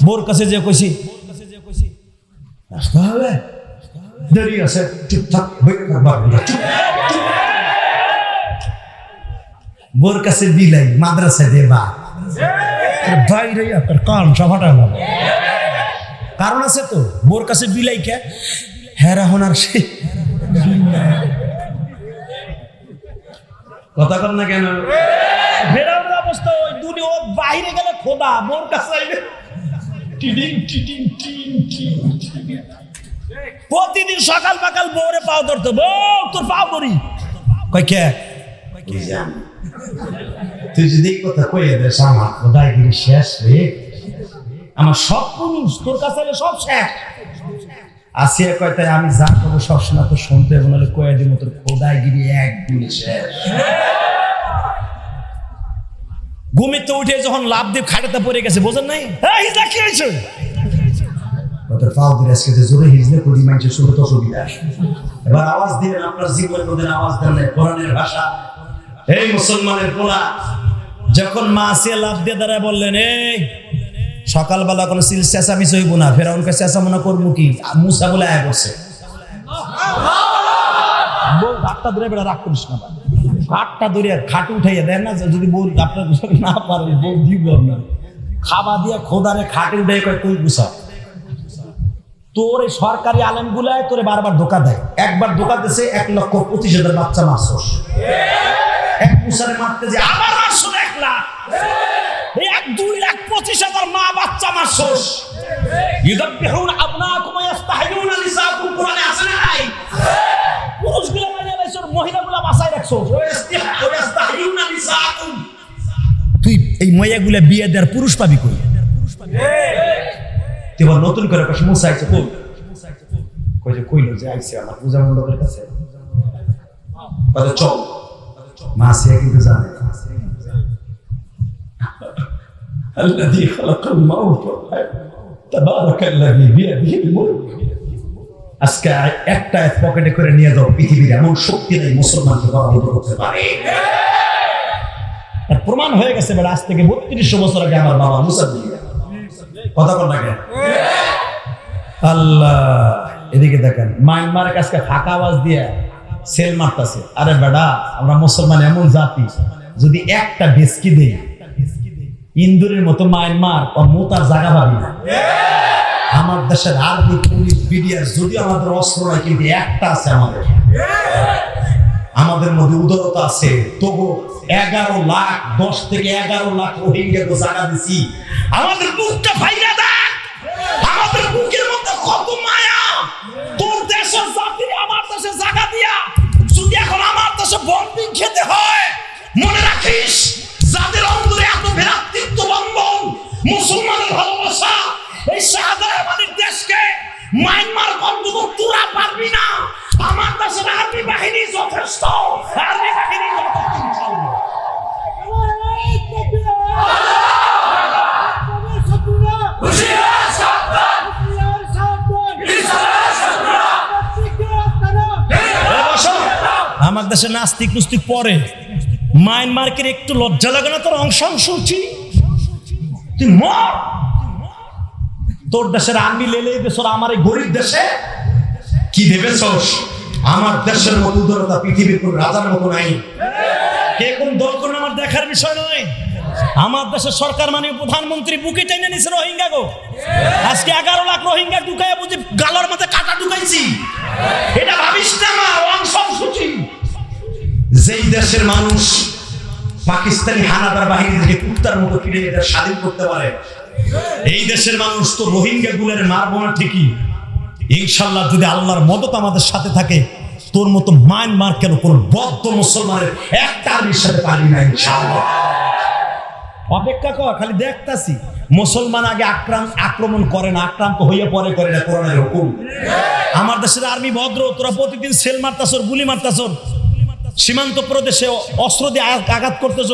বোর কাছে যে কইছি, আসতে হবে, দেরি আছে, চুপচাপ বোর কাছে বিলাই মাদ্রাসায় দেবা বাইরে কান সভাটা হলাম। কারণ আছে তো, বোর কাছে বিলাই কে হেরা হনার সে কথা কর না কেন? ফেরাউনের অবস্থা ওই দুনিয়া, ও বাইরে গেলে খোদা, বোর কাছে আইলে প্রতিদিন সকাল পাকাল বউরে পাও ধরতো, বউ তোর পাও ধরি, কয় কে তুই যদি এই কথা কইয়া দেস, আমার খোদাইগিরি শেষ রে, আমার সব পুরুষ তোর কাছে সব শেষ। আসিয়া কয় তাই আমি যা করবো সবসময় তো শুনতে হবে, নাহলে কয়ে দিব তোর খোদাইগিরি একদিনে শেষ। ঘুমিতে উঠে যখন লাভ দিয়ে খাটাতে পড়ে গেছে, বোঝেন নাই কি হয়েছে, তোর পাও ধরে আজকে যে জোরে হিজলে করি মাইছে শুরু তো সুবিধা। এবার আওয়াজ দিয়ে আপনার জীবনের মধ্যে আওয়াজ দেন কোরআনের ভাষা। এই মুসলমানের পোলা, যখন মা আসিয়া লাভ দিয়ে দাঁড়ায় বললেন, এই সকালবেলা কোনো সিল চেঁচামি হইব না, ফেরাউনকে চেঁচা মনে করবো কি, মুসা বলে আয় করছে। বউ ঘাটটা ধরে বেড়া রাগ করিস না, ঘাটটা ধরে খাট উঠাইয়া দেন না, যদি বউ আপনার না পারে বউ দিব আপনার খাবা দিয়া খোদারে খাটে উঠে কই গুছা। তোর এই সরকারি আলেম গুলায় তোরে বারবার ধোকা দেয়, একবার ধোকা দিয়েছে 1,25,000 বাচ্চা মারছস, এক মুসারে মারতে যে আবার মারছো 1 লাখ, 2,25,000 মা বাচ্চা মারছস। ইউদাব্বিহুনা আবনাকুম ওয়া ইস্তাহয়ুনা নিসাকুম, কোরআনে আছে না নাই? পুরুষগুলো মানে লাইছস, মহিলাগুলো বাঁচায় রাখছস, ওয়া ইস্তাহয়ুনা নিসাকুম। তুই এই মাইয়াগুলা বিয়ে দেওয়ার পুরুষ পাবি কই? তুই নতুন করে মুসাইছে ওই যে কইলো যে আইছে আমার পূজা মণ্ডপের কাছে, চল। মা আসিয়া কিন্তু জানে الذي خلق الموت تبارك الذي بيده الملك। আজকে একটা পকেটে করে নিয়ে যাও, পৃথিবীর এমন শক্তি নেই মুসলমানকে পরাজিত করতে পারে। আর প্রমাণ হয়ে গেছে বেটা, আজ থেকে 3200 বছর আগে আমার বাবা মুসা দিয়ে কথা বল না কেন? আল্লাহ এদিকে দেখেন, মায়ানমারের কাছে ফাঁকা আওয়াজ দিয়ে সেল মারতেছে। আরে বেটা, আমরা মুসলমান এমন জাতি, যদি একটা ভেস্কি দেই ইন্দুরের মতো মায়ানমার ও মোতার জায়গা পাবি না। আমার দেশের আর্মি, পুলিশ, বিডিআর যদিও আমাদের অস্ত্র নাই, কিন্তু একটা আছে আমাদের মধ্যে উদারতা আছে। তবু 11 লাখ 10 থেকে 11 লাখ রোহিঙ্গাকে জায়গা দিছি। আমাদের বুকটা ফাইরা দেখ, আমাদের বুকের মধ্যে কত মায়া। তোর দেশের জাতি আমার দেশে জায়গা দিয়া যদি এখন আমার দেশে বম্বিং খেতে হয়, মনে রাখিস যাদের অন্তরে এত ভ্রাতৃত্ব বন্ধন, মুসলমানের ভালোবাসা, এই শাহজাহানের দেশকে মায়ানমার অন্তত তোরা পারবি না। আমার দেশের আর্মি বাহিনী যথেষ্ট, আর্মি বাহিনী যথেষ্ট। আমার দেশে নাস্তিক নুস্তিক পরে, মায়ানমারকে একটু লজ্জা লাগে না? তোর অংশ তুই মর। তোর দেশের আর্মি লেলে দেশের আমার এই গরিব দেশে কি ভেবেছস? আমার দেশের মতো উদারতা পৃথিবীর কোন রাজার মতো নাই। কে কোন দল করুন আমার দেখার বিষয় নয়। আমার দেশের সরকার মানে প্রধানমন্ত্রী বুকে টেনে নিছে রোহিঙ্গা গো। আজকে 11 লাখ রোহিঙ্গা ঢুকাইয়া বুঝি গালার মধ্যে কাটা ঢুকাইছি। এটা ভাবিস না মা, অংশ সূচি। যেই দেশের মানুষ পাকিস্তানি হানাদার বাহিনী থেকে কুত্তার মতো ফিরে এটা স্বাধীন করতে পারে, এই দেশের মানুষ তো রোহিঙ্গা গুলের মারবো না ঠিকই। ইনশাল্লাহ যদি আল্লাহর মদত আমাদের সাথে থাকে, তোর মতো মায়ানমার কেন কোন বদ্ধ মুসলমানের একটা আর্মির সাথে পারি না। ইনশাআল্লাহ অপেক্ষা কর, খালি দেখতাছি। মুসলমান আগে আক্রমণ করে না, আক্রান্ত হইয়া পরে করে না, কোরআনের হুকুম। আমার দেশের আর্মি ভদ্র, তোরা প্রতিদিন সেল মারতাছর, গুলি মারতাছর, সীমান্ত প্রদেশে অস্ত্র দিয়ে আঘাত করতেছ।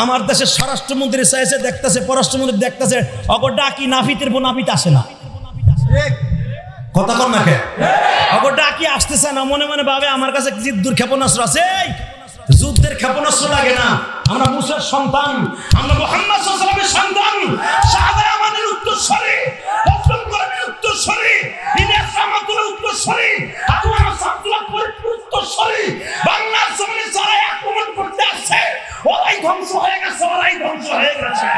আমার দেশের স্বরাষ্ট্রমন্ত্রী চাইছে দেখতেছে, পররাষ্ট্রমন্ত্রী দেখতেছে, অগর ডাকি নাফিতের বোন নাফিত আসে না। কথা কর না কে? অগর ডাকি আসতেছে না, মনে মনে ভাবে আমার কাছে যুদ্ধের ক্ষেপণাস্ত্র আছে। যুদ্ধের ক্ষেপণাস্ত্র লাগে না, আমরা মুসার সন্তান, আমরা মুহাম্মদ সাল্লাল্লাহু আলাইহি ওয়াসাল্লামের সন্তান, সাহাবায়ে আমাদের উত্তরসূরি, প্রথম কর্মের উত্তরসূরি, ইলিয়াস রহমাতুল্লাহ উত্তরসূরি, আবু আব্দুল্লাহ উত্তরসূরি। বাংলার জমিনে যারা আক্রমণ করতে আসছে, ওরাই ধ্বংস হয়ে গেছে, ওরাই ধ্বংস হয়ে গেছে।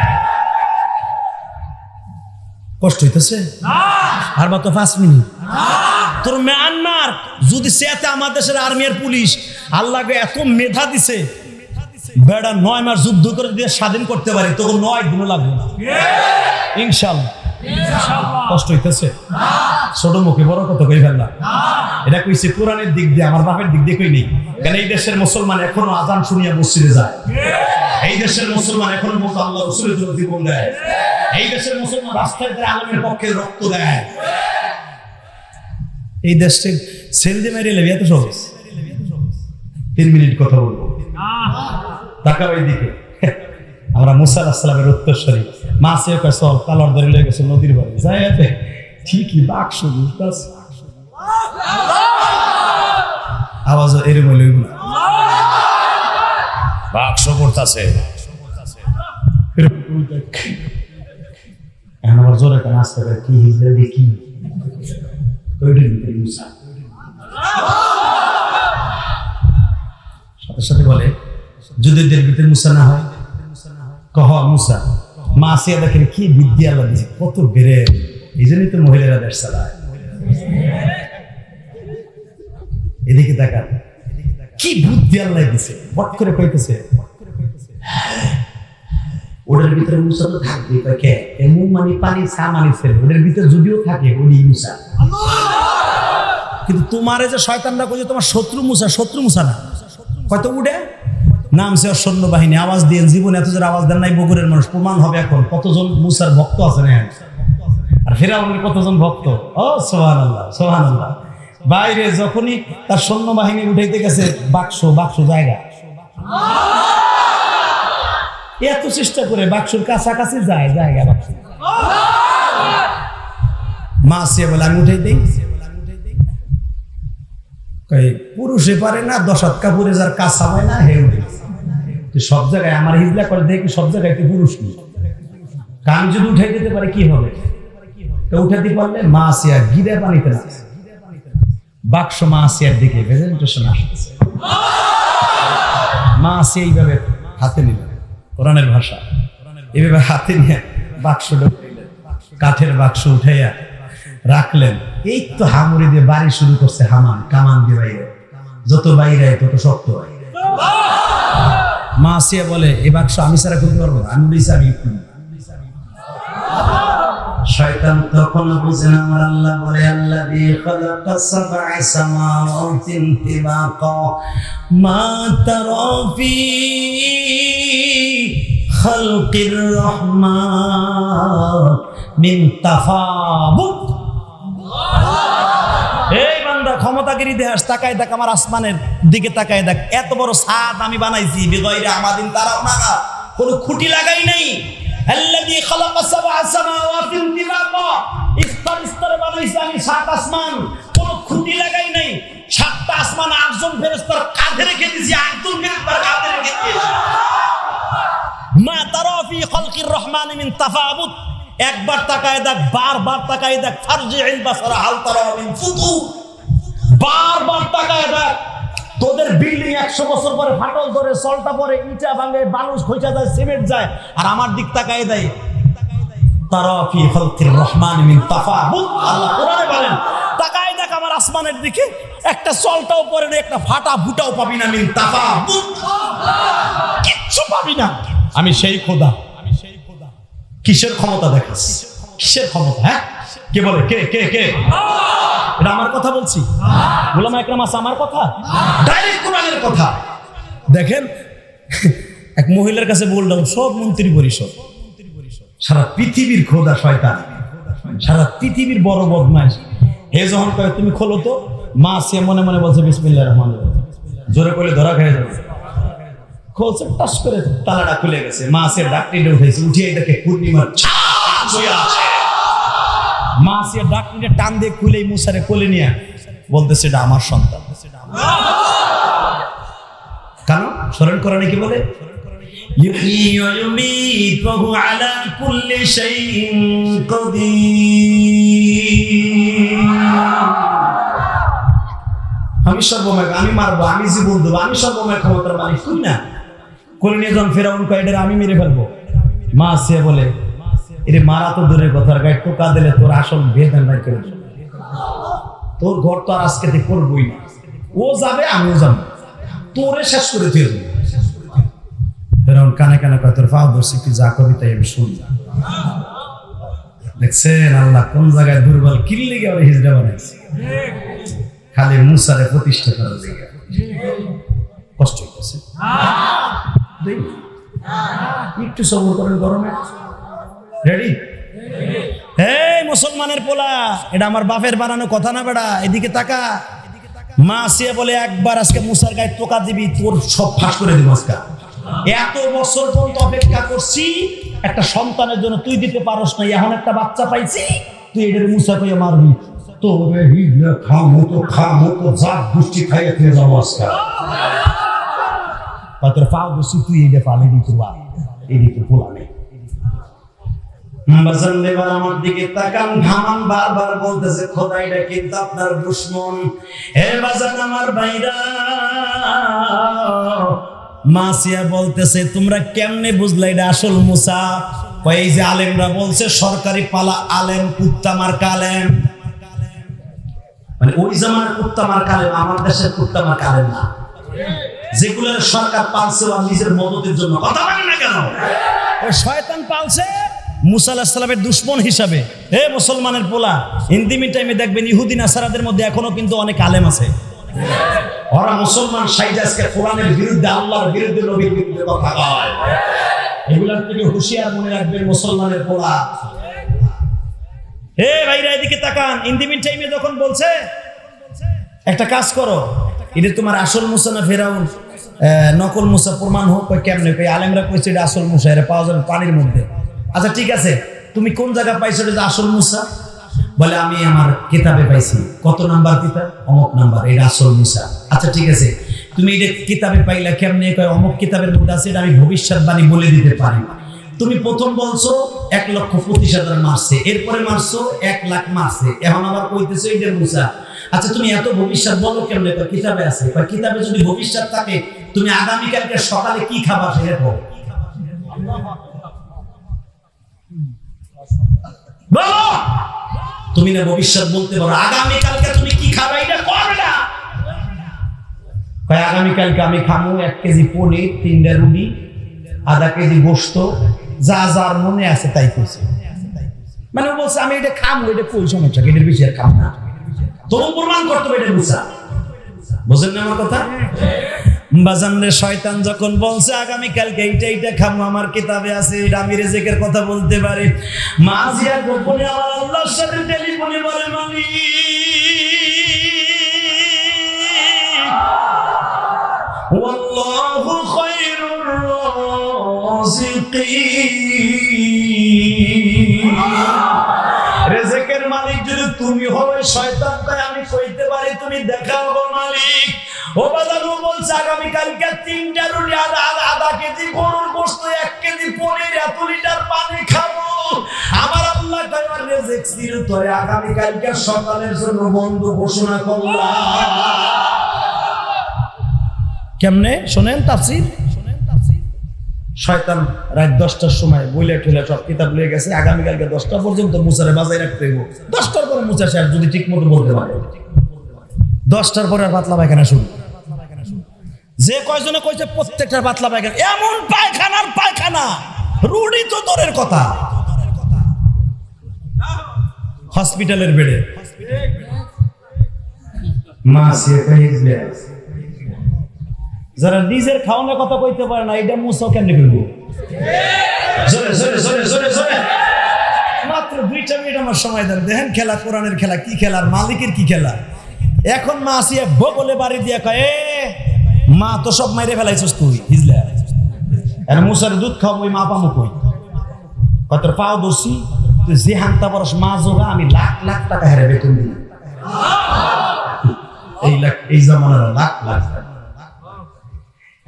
কষ্ট হইতেছে না? আর মাত্র 5 মিনিট। তোর মিয়ানমার যদি সেতে আমার দেশের আর্মি আর পুলিশ আল্লাহকে এত মেধা দিছে, বেড়া 9 মাস যুদ্ধ করে দিয়ে স্বাধীন করতে পারে, তখন 9 দিন লাগবে না। ইনশাআল্লাহ কষ্ট হইতেছে না? ছোট মুখে বড় কথা কই ফেললাম। এটা কইছে কোরআনের দিক দিয়ে, আমার বাপের দিক দিয়ে কই নেই। কেন এই দেশের মুসলমান এখনো আজান শুনিয়া মসজিদে যায়, এই দেশের মুসলমান এখনো মতো আল্লাহ রাসূলের জন্য জীবন দেয়, এই দেশের মুসলমান রাস্তায় দাঁড়িয়ে আলেমের পক্ষে রক্ত দেয়। এই দেশে সেল দিয়ে মেরে লেবে এত সহজ। 3 মিনিট কথা বলবো, তাকাও এইদিকে। আমরা মুসা আলাইহিস সালামের উত্তরসূরি, মা সে কসল কালার ধরে লয়ে গেছে নদীর পাড়ে যায়, ঠিকই বাক্স বুঝতাছ আওয়াজ এরকম লইব না, বাক্স পড়তাছে এখন আবার জোরে কেন আসতে পারে, কি হিজড়া দেখি সাথে সাথে বলে যুদ্ধের ভিতরে মুসা না হয়, কহ মুসা। মা আসিয়া দেখেন কি বিদ্যা আল্লাহ দিয়েছে, কত বেড়ে। এই জন্যই তো মহিলারা দেশ চালায়। এদিকে দেখা কি বুদ্ধি আল্লাহ দিছে, বট করে কইতেছে ওদের ভিতরে মুসা তো থাকবে। কে এমন মানে পানি সা মানে ছেলে, ওদের ভিতরে যদিও থাকে ওই মুসা, কিন্তু তোমার যে শয়তানরা কইছে তোমার শত্রু মুসা, শত্রু মুসা না। হয়তো উঠে নামছে সৈন্যবাহিনী, আওয়াজ দিয়ে জীবনে এত জোর আওয়াজ দেন নাই বগুড়ের মানুষ। প্রমাণ হবে এখন কতজন মুসার ভক্ত আছে না, আর ফেরাউনের কতজন ভক্ত। ও সুবহানাল্লাহ সুবহানাল্লাহ। বাইরে যখনই তার সৈন্যবাহিনী উঠাইতে গেছে, বাক্স জায়গা, এত চেষ্টা করে বাক্সর কাছাকাছি যায়, জায়গা বাক্স। মা আসিয়া বলে আমি উঠাই দিই। পুরুষে পারে না, 10 হাত কাপড়ে যার কাছা হয় না হে উঠে। সব জায়গায় আমার হিজলা করে দেখি, সব জায়গায় কি পুরুষ নেই। কান যদি উঠাই দিতে পারে কি হবে? উঠাতে পারলে মা আসিয়া গিরে পানিতে না, বাক্স মা আসিয়ার দিকে প্রেজেন্টেশন আসতেছে। মা আসিয়া এইভাবে হাতে নিলেন, কোরআনের ভাষা, এইভাবে হাতে নিয়ে বাক্স ঢুকাইলেন, কাঠের বাক্স উঠাইয়া রাখলেন। এই তো হামুড়ি দিয়ে বাড়ি শুরু করছে হামান, কামান দিয়ে বাইরে, যত বাইরে তত শক্ত হয়। মা আসিয়া বলে এই বাক্স আমি ছাড়া খুলতে পারবো না, আমি বলেছি আমি খুলবো। শয়তান তখন বুঝে না, আমার আল্লাহ বলে আল্লাযী খালাকা সাবআ সামাওয়াতিন তিবাকা মা তারা ফি খালকির রহমান মিন তাফাবুত। এই বান্দা, ক্ষমতাগিরি দেখাস, তাকায় দেখ আমার আসমানের দিকে, তাকায় দেখ, এত বড় ছাদ আমি বানাইছি বিগয়রে আমাদিন তারাও নাগা, কোনো খুঁটি লাগাই নাই। আল্লাযী খালাকা সাবআ সামাওয়াতিন তিবাকা, স্তর স্তরে বানাইছি আমি 7 আসমান, কোনো খুঁটি লাগাই নাই। 7টা আসমান 8 জন ফেরেশতার কাঁধে রেখে দিয়েছি, 8 জন ফেরেশতার কাঁধে রেখে দিয়েছি। মা তারা ফি খালকির রহমান মিন তাফাবুত। একবার তাকায় দেখ, বারবার তাকায় দেখ, ফারজিল বাসারা হাল তারা মিন ফুতুর। বারবার তাকায় দেখ, তোদের বিল্ডিং 100 বছর পরে ফাটল ধরে, সলটা পরে, ইটা ভাঙে, বালুস খইচা যায়, সিমেন্ট যায়, আর আমার দিক তাকায় দেয়। তারা ফি খালকির রহমান মিন তাফাবুত। আল্লাহ কোরআনে বলেন তাকায় দেখ আমার আসমানের দিকে, একটা সলটাও পরে না, একটা ফাটা ফুটাও পাবি না, মিন তাফাবুত, কিচ্ছু পাবি না। আমি সেই খোদা। কিসের ক্ষমতা দেখাস? কিসের ক্ষমতা? হ্যাঁ, কে বলে? কে কে কে? এটা আমার কথা বলছি, উলামা ইকরাম আছে আমার কথা, ডাইরেক্ট কোরআনের কথা। দেখেন, এক মহিলার কাছে বললাম, সব মন্ত্রী পরিষদ, সারা পৃথিবীর খোদা শয়তান, সারা পৃথিবীর বড় বদমাইশ। হে যখন কয় তুমি খোলো তো, মা সে মনে মনে বলছে বিসমিল্লাহির রহমানির রহিম, জোরে করে ধরা খেয়ে যাবে। খোলছে, টাস করে তালাটা খুলে গেছে। মা সে ডাকটিতে উঠেছে, উঠিয়ে দেখে পূর্ণিমার চাঁদ হয়ে আছে। মা সে ডাকটিতে টান দিয়ে খুলে মুসারে কোলে নিয়ে বলতেছে এটা আমার সন্তান। কেন? স্মরণ করা নাকি বলে ইউহয়ী ওয়া ইউমীত ওয়া হুয়া আলা কুল্লি শাইইন কাদির। আমি সর্বময়, আমি মারবো, আমি জীবন দেবো, আমি সর্বময় ক্ষমতার মালিক, তুই না। কোলে নিয়ে যখন ফেরাউন কয় এটা আমি মেরে ফেলবো, মা আসিয়া বলে এরে মারা তো দূরের কথা, গায়ে টোকা দিলে তোর আসল বেদন নাই করে দেবে, তোর ঘর তো আর আজকে থেকে করবই না, ও যাবে আমিও যাবো, তোরে শেষ করে দিয়ে দেবো। ফেরাউন কানে কানে কয় তোর ফাও দর্শি, তুই যা কবি তাই আমি শুনি। দেখছেন আল্লাহ কোন জায়গায় দুর্বল কিল্লি গিয়ে ওরা হিজড়া বানাইছে, খালি মুসারে প্রতিষ্ঠা করার জায়গা। কষ্ট হইতেছে, একটু সবর করেন, গরমে রেডি। এই মুসলমানের পোলা, এটা আমার বাপের বানানো কথা না বেড়া, এদিকে তাকা। মা আসিয়া বলে একবার আজকে মুসার গায়ে টোকা দিবি, তোর সব ফাঁস করে দিব আজকে। এত বছর পর্যন্ত অপেক্ষা করছি একটা সন্তানের জন্য, তুই দিতে পারস না, এখন একটা বাচ্চা পাইছি, তুই এটার মুসা কইয়া মারবি, তোরে হিজলা খামো তো জাত গোষ্ঠী খাইয়া খেয়ে যাবো আজকে। তোর ফাও দোষী, তুই এটা পালে দিতে বা এদিকে পোলা নেই। আমার দিকে তাকান, ঘামান বারবার বলতেছে খোদা এটা কিন্তু আপনার দুশমন। হে বাজান আমার ভাইরা, মাসিয়া বলতেছে তোমরা কেমনে বুঝলা এটা আসল মুসা? এই যে আলেমরা বলছে সরকারি পালা আলেম, কুত্তা মার্কা আলেম, মানে ওই জামার কুত্তা মার্কা আলেম, আমার দেশের কুত্তা মার্কা আলেম না, যেগুলোর সরকার পালছে আর নিজের মদতের জন্য। কথা বলেন না কেন? ওই শয়তান পালছে মুসা আলাইহিস সালামের দুশমন হিসাবে। হে মুসলমানের পোলা, ইন্দিমি টাইমে দেখবেন ইহুদি নাসারাদের মধ্যে এখনো কিন্তু অনেক আলেম আছে, ওরা মুসলমান সাইজা আজকে কোরআনের বিরুদ্ধে, আল্লাহর বিরুদ্ধে, নবীর বিরুদ্ধে কথা কয়। এগুলার থেকে হুঁশিয়ার মনে রাখবেন মুসলমানের পোলা। হে ভাইরা এদিকে তাকান, ইন্দিমি টাইমে যখন বলছে একটা কাজ করো, এটা তোমার আসল মুসা না ফেরাউন নকল মুসা প্রমাণ হোক। কেমনে? আলেমরা কইছে এটা আসল মুসা, এটা পাওয়া যাবে পানির মধ্যে। আচ্ছা ঠিক আছে, তুমি কোন জায়গায় পাইছো এটা আসল মুসা? বলে আমি আমার কিতাবে পাইছি। কত নাম্বার কিতাব? অমুক নাম্বার, এটা আসল মুসা। আচ্ছা ঠিক আছে, তুমি এটা কিতাবে পাইলা কেমনে? কয় অমুক কিতাবের মধ্যে আছে, এটা আমি ভবিষ্যৎবাণী বলে দিতে পারি। তুমি প্রথম বলছো 1,25,000 মারছে, এরপরে মারছো 1,00,000 মারছে, এখন আবার কইতেছো এটা মুসা। আচ্ছা তুমি এত ভবিষ্যৎ বলো কেমনে? কিতাবে আছে। কিতাবে যদি ভবিষ্যৎ থাকে, তুমি আগামীকালকে সকালে কি খাবা সেটা বলো। বলো, তুমি না ভবিষ্যৎ বলতে পারো, আগামীকালকে তুমি কি খাবা এটা করবে না। আগামীকালকে আমি খামু 1 কেজি পনির, 3টা রুটি, আধা কেজি গোশত, যা যার মনে আছে তাই কইছে। মানে বলছে আমি এটা খামু, এটা কই সমস্যা, এটার বেশি আর খাম না। তবু প্রমাণ করতে হবে এটা মুসা। বুঝেন না আমার কথা? বাজান রে, শয়তান যখন বলছে আগামীকালকে এইটা খামু, আমার কিতাবে আছে, এটা আমি রিজিকের কথা বলতে পারি। মাজিয়া গোপনে আমার আল্লাহর সাথে টেলিফোনে বলে, মালিক ওয়াল্লাহু খায়রুর রাযিকিন। রিজিকের মালিক যদি তুমি হও, শয়তান তাই আমি কইতে পারি তুমি দেখাও গো মালিক। ও বাজারও বলছে আগামীকালকে 3টা রুটি, আধা কেজি গরুর গোশত, 1 কেজি পনির, 1 লিটার পানি খাবো। আমার আল্লাহ তাআলা রিজিক ছিল তোরে আগামীকালকে সকালের জন্য বন্ধ ঘোষণা করলাম। কেমনে শোনেন তাফসীর? শয়তান রাত 10টার সময় বইলে ঠেলে সব কিতাব লয়ে গেছে, আগামীকালকে 10টা পর্যন্ত মুসারে বাজায় রাখতে হইব। 10টার পরে মুসা সাহেব যদি ঠিক মতো বলতে পারে, 10টার পরে আর পাতলা পায়খানা শুরু। যে কয়জনে কইছে প্রত্যেকটার পাতলা পায়খানা, এমন পায়খানার পায়খানা, রুডি তো দূরের কথা, হসপিটালের বেডে যারা নিজের খাওয়ানোর কথা কইতে পারে না, এটা মুসাও কেমনে করবো? জোরে জোরে জোরে জোরে জোরে, মাত্র 2টা মিনিট আমার সময় দেন। দেখেন খেলা, কোরআনের খেলা, কি খেলার মালিকের কি খেলা। এখন মা আসিয়া বগলে বাড়ি দিয়া কয়, এ মা তো সব মাইরে ফেলাইছস তুই, বুঝলে? আর মুসার দুধ খাওয়াবো, মা পামু কই? কত পাও দোষী তুই, যে হান্তা বরস মা জোগা, আমি লাখ লাখ টাকা হেরে বেতন দিই। এই জামানার লাখ লাখ টাকা।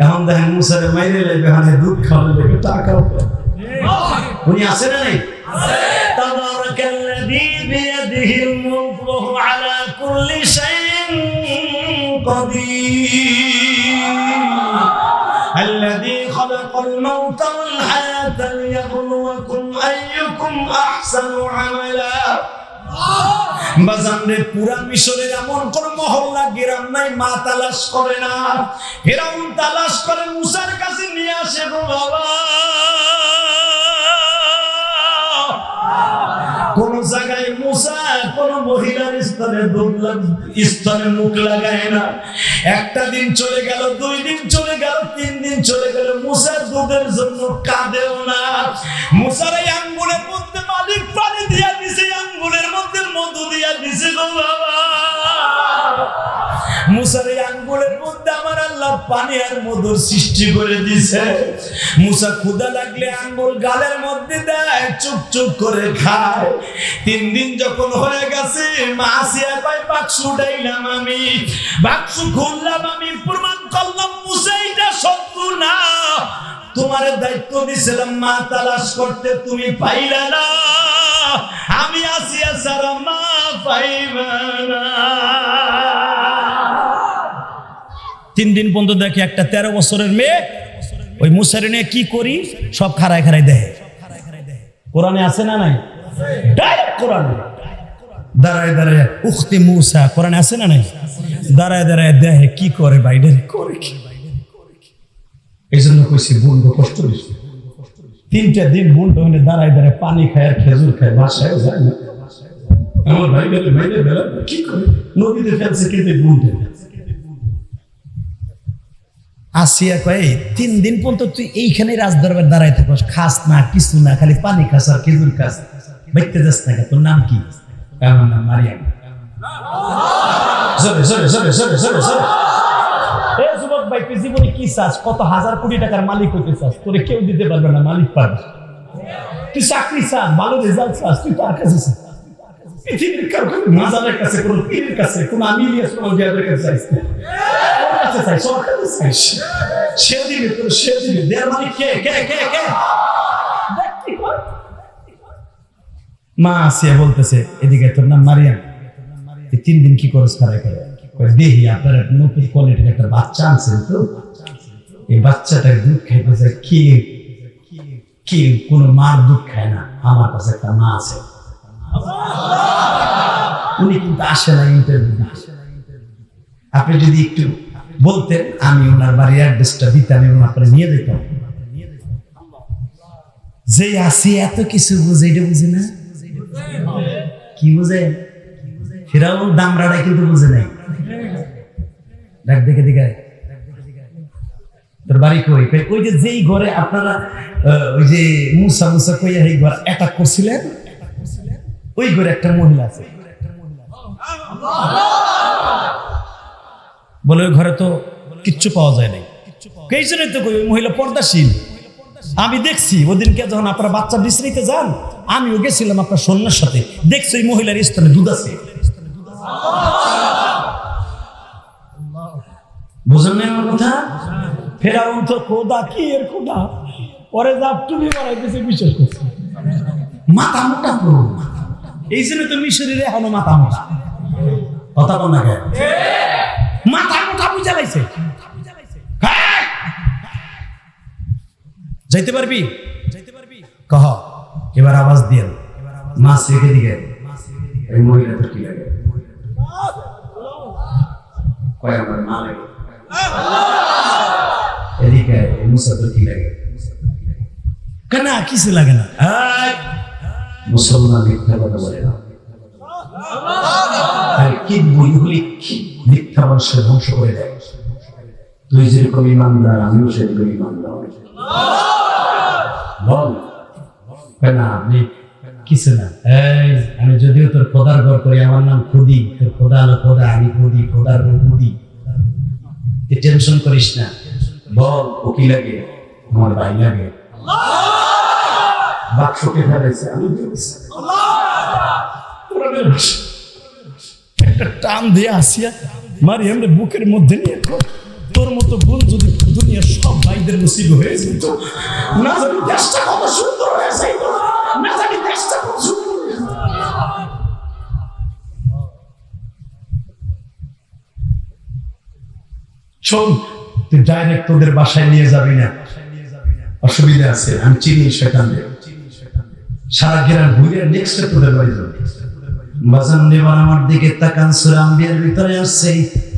এখন দেখেন মুসারে মাইরে লাইবে, হানে দুধ খাওয়ালে টাকা উনি আছে না নাই? তাবারাকাল্লাযী বিয়াদিহিল মুলক ওয়া হুয়া আলা কুল্লি শাইইন কাদির, আল্লাযী খালাকাল মাউতা ওয়াল হায়াতা লিয়াবলুয়াকুম আইয়ুকুম আহসানু আমালা। বাজান রে, পুরা মিশরের এমন কোন মহল্লা গ্রাম নাই মা তালাশ করে না। ফিরাউন তালাশ করে, মুসার কাছে নিয়ে আসে গো বাবা। কোন জায়গায় মুসা কোন মহিলার স্তনে মুখ লাগায় না। একটা দিন চলে গেল, 2 দিন চলে গেল, 3 দিন চলে গেল, মুসার দুধের জন্য কাঁদেও না। মুসার এই আঙ্গুলের মধ্যে মালিক পানি দিয়া দিছে, আঙ্গুলের মধ্যে মধু দিয়া দিছে গো বাবা। মুসার এই আঙ্গুলের মধ্যে আমার আল্লাহ পানি আর মধুর সৃষ্টি করে দিছে। মুসা ক্ষুধা লাগলে আঙ্গুল গালের মধ্যে দেয়, চুপ চুপ করে খায়। 3 দিন যখন হয়ে গেছে, মা আসিয়া কয়, বাক্স উঠাইলাম আমি, বাক্স খুললাম আমি, প্রমাণ করলাম মুসা এটা সত্য না। তোমার দায়িত্ব দিছিলাম মা তালাশ করতে, তুমি পাইলা না। আমি আসিয়া সারা মা পাইবা না। 3 দিন পর্যন্ত দেখে একটা 13 বছরের মেয়ে ওই মুসারে নিয়ে কি করি সব খাড়ায় খাড়ায় দেয়। কোরআনে আছে না নাই? ডাইরেক্ট কোরআনে দাঁড়ায় দাঁড়ায় উখতে মুসা, কোরআনে আছে না নাই? দাঁড়ায় দাঁড়ায় দেখে কি করে, বাইরে করে কি। এই জন্য কইছি বন্ধ কষ্ট বেশি। 3টা দিন বন্ধ হয়ে দাঁড়ায় দাঁড়ায় পানি খায় আর খেজুর খায়, বাসায় যায় না। আমার ভাই গেলে কি করে নদীতে ফেলছে, কিন্তু বন্ধ আসিয়া কয় 3 দিন পর্যন্ত তুই এইখানে রাজদরবার দাঁড়ায় থাকস, খাস না কিছু না, খালি পানি খাস আর খেজুর খাস, বাইতে যাস না। তোর নাম কি? আমার নাম মারিয়াম। সরে সরে সরে সরে সরে সরে। এই যুবক ভাই, তুই জীবনে কি চাস? কত হাজার কোটি টাকার মালিক হতে চাস? তোরে কেউ দিতে পারবে না, মালিক পারবে। তুই চাকরি চাস, ভালো রেজাল্ট চাস, তুই তার কাছে চাস। পৃথিবীর কারো মাজারের কাছে, কোন পীরের কাছে, কোন আমিলিয়াস কোন জিয়াদের কাছে চাইস না, ওর কাছে চাই, সবার কাছে চাইস। সে দিবে তোর, সে দিবে। দেয়ার মালিক কে? কে কে কে? দেখ কি করে। মা আসিয়া বলতেছে, এদিকে তোর নাম মারিয়াম, 3 দিন কি করস খারাই করে? দেখি আপনার নতুন কোয়ালিটির একটা বাচ্চা আনছেন তো, এই বাচ্চাটার দুধ খাইতে চাই। কি কি কোন মার দুধ খায় না, আমার কাছে একটা মা আছে। উনি কিন্তু আসে না ইন্টারভিউ দিতে। আপনি যদি একটু বলতেন, আমি ওনার বাড়ির অ্যাড্রেসটা দিতাম এবং আপনারা নিয়ে যেতাম। যে আসি এত কিছু বুঝে, এটা বুঝে না। কি বুঝে? ফেরাউন দামড়াটা কিন্তু বুঝে নাই। দেখ দেখে দিকে তোর বাড়ি কই? ওই যে যেই ঘরে আপনারা ওই যে মুসা মুসা কইয়া এই ঘর অ্যাটাক করছিলেন, ওই ঘরে একটা মহিলা আছে। বলে ওই ঘরে তো কিচ্ছু পাওয়া যায় নাই। এই জন্যই তো কই ওই মহিলা পর্দাশীল। আমি দেখছি ওদিনকে যখন আপনারা বাচ্চা বিশ্রিতে যান, আমিও গেছিলাম আপনার সন্ন্যার সাথে, দেখছি ওই মহিলার স্তনে দুধ আছে। বুঝেন না আমার কথা? ফেরাউন তো খোদা, কি এর খোদা, পরে যা টুপি বাড়াইতেছে বিশ্বাস করছে। মাথা মোটা প্রভু, এই জন্য তো মিশরীর এখনো মাথা মোটা। কথা বল না কেন? মাথা মোটা বুঝা লাইছে। যাইতে পারবি? কহ এবার আওয়াজ দিয়ে মাছ রেখে দিকে। এই মহিলা তো কি লাগে? কয় আমার মা লাগে। এদিকে মুসা তো কি লাগে? কেন কিছু লাগে না। মুসলমান মিথ্যা কথা বলে না। কি বইগুলি মিথ্যা মানুষের ধ্বংস করে দেয়। তুই যেরকম ইমানদার, আমিও সেরকম ইমানদার। বল কেন আপনি কিছু না। আমি যদিও তোর খোদার ঘর করি, আমার নাম খুদি, তোর খোদা হলো খোদা, আমি খুদি, খোদার ঘর খুদি। তুই টেনশন করিস না। বল ও কি লাগে? আমার ভাই লাগে। বাক্সকে ফেলেছে, আমি একটা টান দিয়ে আসিয়া মারিয়াম রে বুকের মধ্যে নিয়ে, তোর মতো বোন যদি দুনিয়ার সব ভাইদের নসিব হয়ে যেত, না জানি দেশটা কত সুন্দর হয়ে যাইত, না জানি দেশটা কত সুন্দর। শোন, তুই ডাইরেক্ট তোদের বাসায় নিয়ে যাবি না, অসুবিধা আছে। আমি চিনি সেখানে, সারা গ্রাম ঘুরে নেক্সট তোদের বাড়ি যাবে। বাজান দেবার আমার দিকে তাকান, সূরা আম্বিয়ার ভিতরে আসছে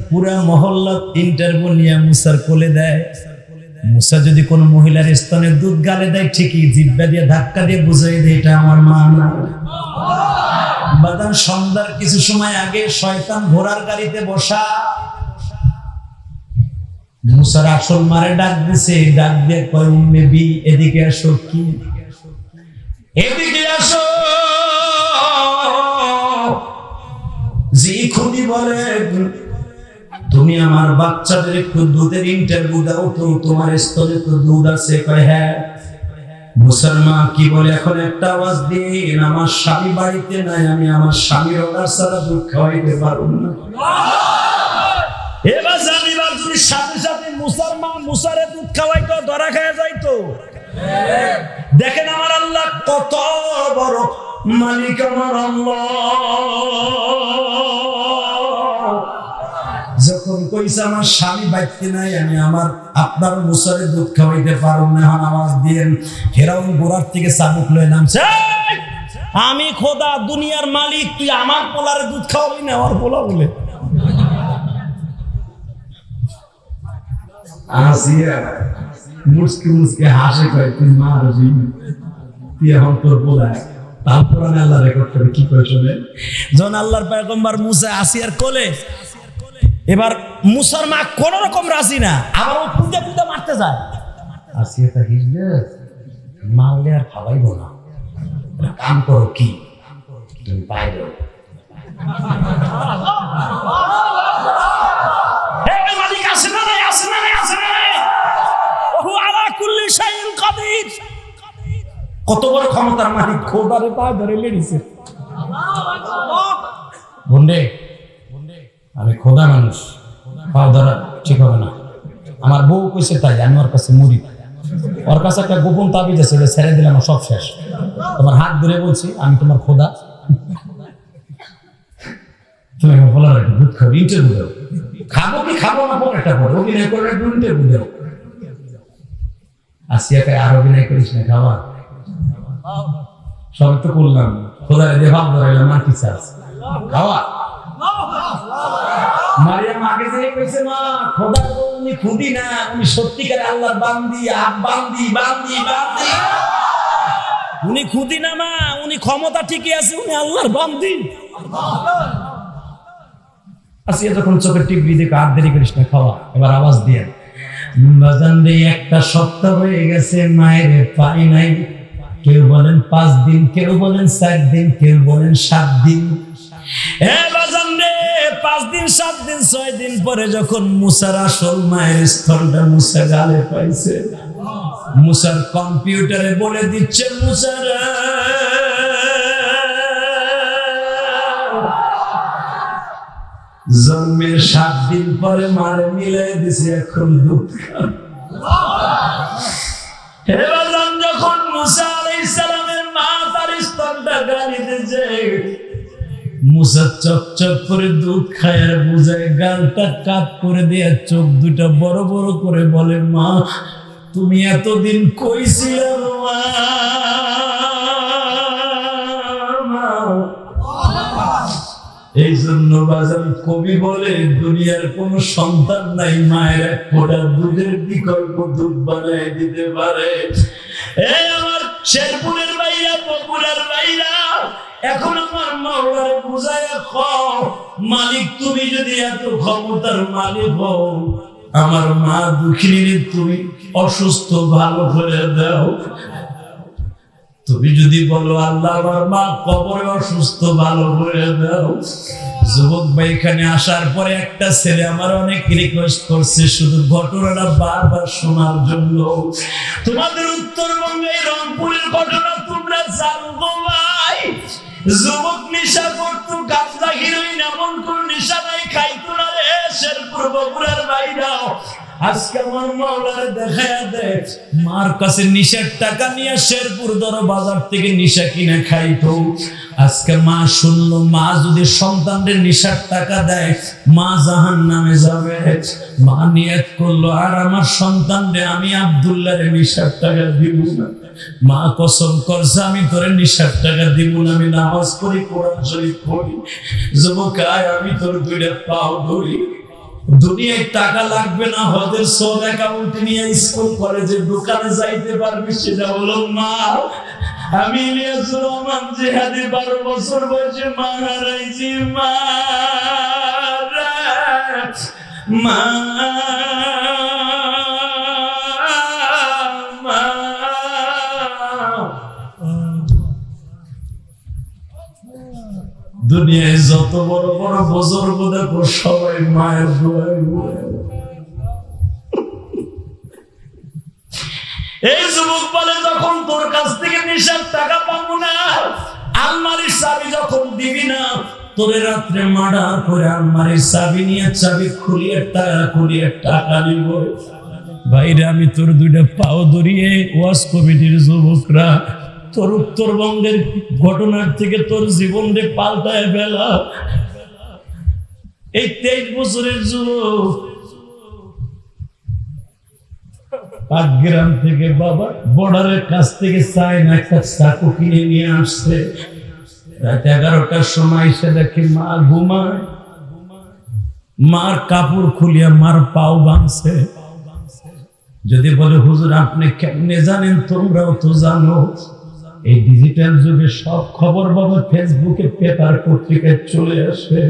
পুরা মহল্লা ইন্টারভিউ নিয়ে মুসার কোলে দেয়। মুসা যদি কোনো মহিলার স্তনে দুধ গালে দেয়, ঠিকই জিহ্বা দিয়ে ধাক্কা দিয়ে বুঝাই দেয় এটা আমার মা না। বাজান সন্ধ্যার কিছু সময় আগে শয়তান ঘোড়ার গাড়িতে বসা, মুসার আসল মারে ডাক দিছে, ডাক দিয়ে কয় উম্মে বি, এদিকে আসো। কি এদিকে আসো? জি খুদি বলে, তুমি আমার বাচ্চাদের একটু দুধের ইন্টারভিউ দাও তো, তোমার স্তনে তো দুধ আছে। কয় হ্যাঁ। মুসলমান কি বলে, এখন একটা আওয়াজ দিন, আমার স্বামী বাড়িতে নাই, আমি আমার স্বামীর অর্ডার ছাড়া দুধ খাওয়াইতে পারব না। এবার জানিবার যদি সাথে সাথে মুসলমান মুসারে দুধ খাওয়াইতো, ধরা খাওয়া যাইতো। দেখেন আমার আল্লাহ কত বড় মালিক। আমার আল্লাহ যখন কইছে আমার স্বামী বাইতে নাই, আমি আমার আপনার মুসারে দুধ খাওয়াইতে পারব না, এখন আওয়াজ দিয়েন। ফেরাউন গোড়ার থেকে চাবুক লয়ে নামছে, আমি খোদা দুনিয়ার মালিক, তুই আমার পোলারে দুধ খাওয়াবি না? আমার পোলা বলে আসিয়া মুসকে মুসকে হাসে, কয় তুই মার তুই এখন তোর পোলা। তারপর আল্লাহ রেকর্ড করে কি করে চলে, যখন আল্লাহর পয়গম্বর মুসা আসিয়ার কোলে, এবার মুসার মা কোন রকম রাজি না, আবার ও পুঁতে পুঁতে মারতে যায়। আসিয়া তা হিজলে মারলে আর খাওয়াইব না, কাম করো কি তুমি বাইরে। কত বড় ক্ষমতার মালিক, খোদারে পা ধরে লেড়িছে। বন্ধে আমি খোদা মানুষ, পা ধরা ঠিক হবে না। আমার বউ কইছে তাই আমি ওর কাছে মরি। ওর কাছে একটা গোপন তাবিজ আছে, ছেড়ে দিলে আমার সব শেষ। তোমার হাত ধরে বলছি আমি তোমার খোদা, তুমি আমার বলার একটা দুধ খাও, ইন্টারভিউ দাও। খাবো কি খাবো না পরে একটা পরে অভিনয় করে একটা ইন্টারভিউ দাও। আসিয়াকে আর অভিনয় করিস না, খাওয়া সব তো করলাম, খোদা দিয়ে ভাব ধরাইলাম, আর কি চাস খাওয়া। মারিয়াম আগে যে কইছে মা খোদা উনি খুদি না, উনি সত্যিকার আল্লাহর বান্দি, বান্দি বান্দি বান্দি। উনি খুদি না মা, উনি ক্ষমতা ঠিকই আছে, উনি আল্লাহর বান্দি। আসিয়া যখন চোখের টিভি দেখে আর দেরি করিস না, খাওয়া। এবার আওয়াজ দিয়ে বাজান রে, একটা সপ্তাহ হয়ে গেছে মায়ের পাই নাই। কেউ বলেন 5 দিন, কেউ বলেন 4 দিন, কেউ বলেন 7 দিন। বাজান রে 5 দিন 7 দিন 6 দিন পরে যখন মুসার আসল মায়ের স্থলটা মুসা গালে পাইছে, মুসার কম্পিউটারে বলে দিচ্ছে মুসার জন্মের 7 দিন পরে মারে মিলাই দিছে, এখন দুঃখ। যখন মুসা আলাইহিস সালামের মা তার স্তনটা গালি দিয়েছে, মুসা চকচক করে দুধ খায় আর বুঝায়, গালটা কাত করে দিয়ে চোখ দুটা বড় বড় করে বলে, মা তুমি এতদিন কই ছিলে মা? এই জন্য বাজার কবি বলে, দুনিয়ার কোন সন্তান নাই মায়ের এক ফোঁটা দুধের বিকল্প দুধ বানায় দিতে পারে। আমার শেরপুরের ভাইরা, বগুড়ার ভাইরা, এখন আমার মাওলারে বুঝায়া খাও, মালিক তুমি যদি এত ক্ষমতার মালিক হও, আমার মা দুঃখিনী তুমি অসুস্থ ভালো করে দাও। তুমি যদি বলো আল্লাহ আমার মা কবরে অসুস্থ ভালো করে দাও। যুবক ভাই এখানে আসার পরে একটা ছেলে আমার অনেক রিকোয়েস্ট করছে শুধু ঘটনাটা বারবার শোনার জন্য। তোমাদের উত্তরবঙ্গে রংপুরের ঘটনা তোমরা জানবো ভাই। যুবক নেশা করতো, গাঁজা হিরোইন এমন কোন নেশা নাই খাইতো না রে শেরপুর বগুড়ার ভাইরাও। আজকে আমার মাওলারে দেখায়া দেয়, মার কাছে নিশার টাকা নিয়ে শেরপুর দর বাজার থেকে নিশা কিনে খাইতো। আজকে মা শুনলো মা যদি সন্তানদের নিশার টাকা দেয় মা জাহান্নামে যাবে। মা নিয়ত করলো আর আমার সন্তানদের আমি আব্দুল্লাহরে নিশার টাকা দিব না। মা কসম করছে আমি তোরে নিশার টাকা দিব না, আমি নামাজ পড়ি, কোরআন শরীফ পড়ি। যুবক আয় আমি তোর 2টা পাও ধরি, দুনিয়ায় টাকা লাগবে না, হজের সব অ্যাকাউন্ট নিয়ে স্কুল কলেজের দোকানে যাইতে পারবি। সেটা হলো মা। আমি ইলিয়াসুর রহমান জিহাদি 12 বছর বয়সে মা হারাইছি। মা মা দুনিয়ায় যত বড় বড় বুজুর্গ দেখো সবাই মায়ের দোয়ায়। এই যুবক বলে যখন তোর কাছ থেকে নেশার টাকা পাবো না, আলমারির চাবি যখন দিবি না, তোরে রাত্রে মার্ডার করে আলমারির চাবি নিয়ে চাবি খুলিয়ে টাকা নিব। বাইরে আমি তোর 2টা পাও ধরিয়ে ওয়াজ কমিটির যুবকরা তোর উত্তরবঙ্গের ঘটনার থেকে তোর জীবনকে পাল্টায় ফেলা। এই 23 বছরের যুবক পাটগ্রাম থেকে বাবা বর্ডারের কাছ থেকে চায়না একটা চাকু কিনে নিয়ে আসছে। রাত 11টার সময় এসে দেখে মা ঘুমায়, মার কাপড় খুলিয়া মার পাও ভাঙছে। যদি বলে হুজুর আপনি কেমনে জানেন? তোমরাও তো জানো, এই ডিজিটাল যুগে সব খবর বাবা ফেসবুকে পেপার পত্রিকায় চলে আসে।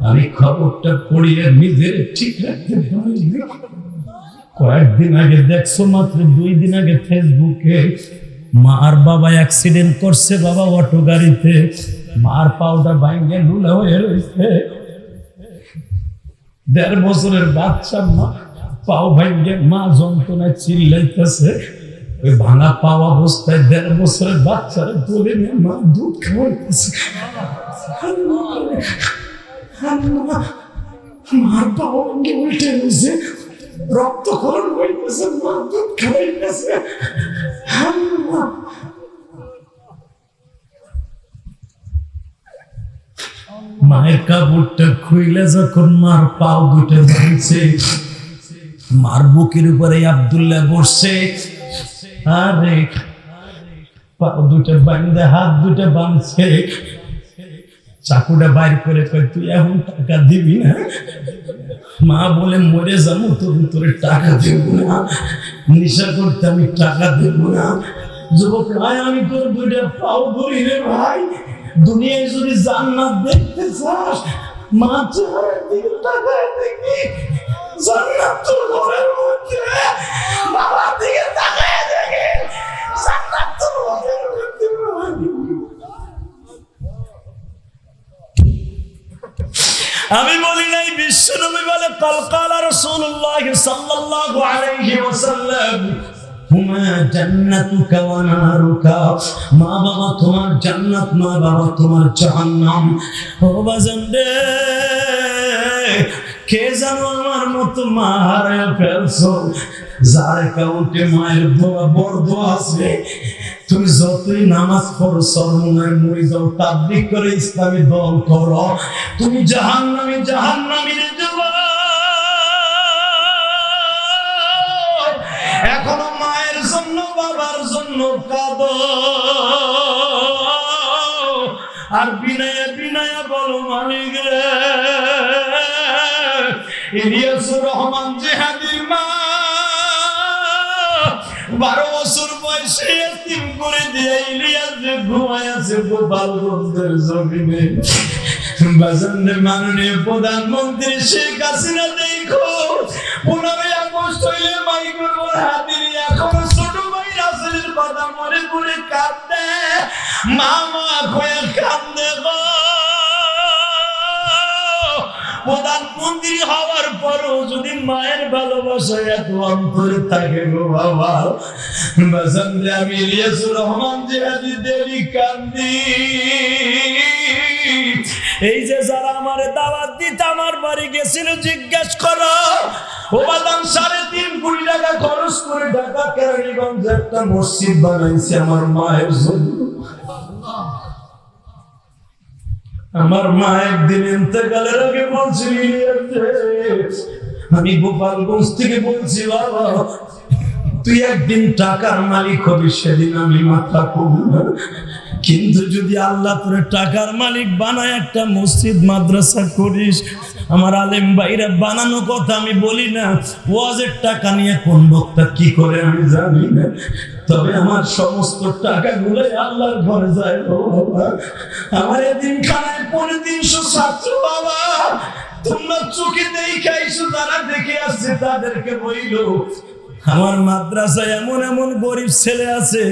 আমি খবরটা পড়িয়ে নিজের ঠিক রাখতে পারি। কয়েকদিন আগে দেখছো, মাত্র 2 দিন আগে ফেসবুকে মার বাবা অ্যাক্সিডেন্ট করছে বাবা অটো গাড়িতে, মার পাউডার ভাঙে লুলা হয়ে রয়েছে। 1.5 বছরের বাচ্চা মা পাও ভাঙে, মা যন্ত্রণায় চিল্লাইতেছে। ওই ভাঙা পাওয়া অবস্থায় 1.5 বছরের বাচ্চারা বলে নিয়ে মা দুধ খাওয়াইতেছে। মার পাওয়া উল্টে গেছে, রক্তক্ষরণ হইতেছে, মা দুধ খাওয়াইতেছে। মায়ের কাপড়টা খুইলে যখন মার পাও দুটো ভাঙছে, মার বুকের উপরে আব্দুল্লাহ বসছে, আরে পাও দুটো বাঁধে হাত দুটো বাঁধছে, চাকুটা বাইর করে কয় তুই এখন টাকা দিবি না? মা বলে মরে যাবো তবু তোর টাকা দেব না, নেশা করতে আমি টাকা দেব না। যুবক ভাই আমি তোর দুইটা পাও ধরি রে ভাই, দুনিয়ায় যদি জান্নাত দেখতে চাস মা চেহারার দিকে তাকায় দেখি, জান্নাত তোর ঘরের মধ্যে, বাবার দিকে তাকায় দেখি জান্নাত তোর ঘরের মধ্যে। আমি বলি নাই, বিশ্বনবী বলে কাল রাসূলুল্লাহ সাল্লাল্লাহু আলাইহি ওয়াসাল্লাম হুমা জান্নাতুকা ওয়া নারুকা, মা বাবা তোমার জান্নাত, মা বাবা তোমার জাহান্নাম। ও বাজান রে, কে জানো আমার মতো মা হারায় ফেলছো, যার অ্যাকাউন্টে মায়ের দোয়া বড় দোয়া আছে। তুমি যতই নামাজ পড়ো, সরমুনায় মরে যাও, তাবলীগ করে ইসলামী দল করো, তুমি জাহান্নামী রে যাবা। এখনো মায়ের জন্য বাবার জন্য কাঁদো, আর বিনয়া বলো মালিক রে। ইলিয়াসুর রহমান জিহাদির মা 12 বছর বয়সে এতিম করে দিয়ে ইলিয়াস যে ঘুমায় আছে গোপালগঞ্জের জমিনে। বাজারে মাননীয় প্রধানমন্ত্রী শেখ হাসিনা দেখো 15 আগস্ট হইলে মাইকের হাতির এখন ছোট ভাই রাসেলের কথা মনে করে কাঁদে, মামা হয়ে কান্দে গো। প্রধানমন্ত্রী হওয়ার পরও যদি মায়ের ভালোবাসা এত অন্তরে থাকে গো বাবা, বাজারে আমি ইলিয়াসুর রহমান জিহাদি দেরি কান্দি। এই যে যারা আমার দাওয়াত দিতে আমার বাড়ি গেছিল জিজ্ঞেস করো, ও বাদাম 3.5 কোটি টাকা খরচ করে ঢাকা কেরানীগঞ্জ একটা মসজিদ বানাইছে আমার মায়ের জন্য। আমার মা একদিন ইন্তেকালের আগে বলছিল, আমি গোপালগঞ্জ থেকে বলছি বাবা তুই একদিন টাকার মালিক হবি, সেদিন আমি মাথা কমু না, কিন্তু যদি আল্লাহ তোর টাকার মালিক বানায় একটা মসজিদ মাদ্রাসা করিস। আমার আলেম ভাইরা বানানো কথা আমি বলি না, ওয়াজের টাকা নিয়ে কোন বক্তা কি করে আমি জানি না, তবে আমার সমস্ত টাকাগুলো আল্লাহর ঘরে যায় বাবা। আমার এদিন খানায় 350 ছাত্র বাবা, তোমরা চোখে দেখাইছো, তারা দেখে আসছে, তাদেরকে বইলো আমার মাদ্রাসায় এমন এমন গরিব ছেলে আছে।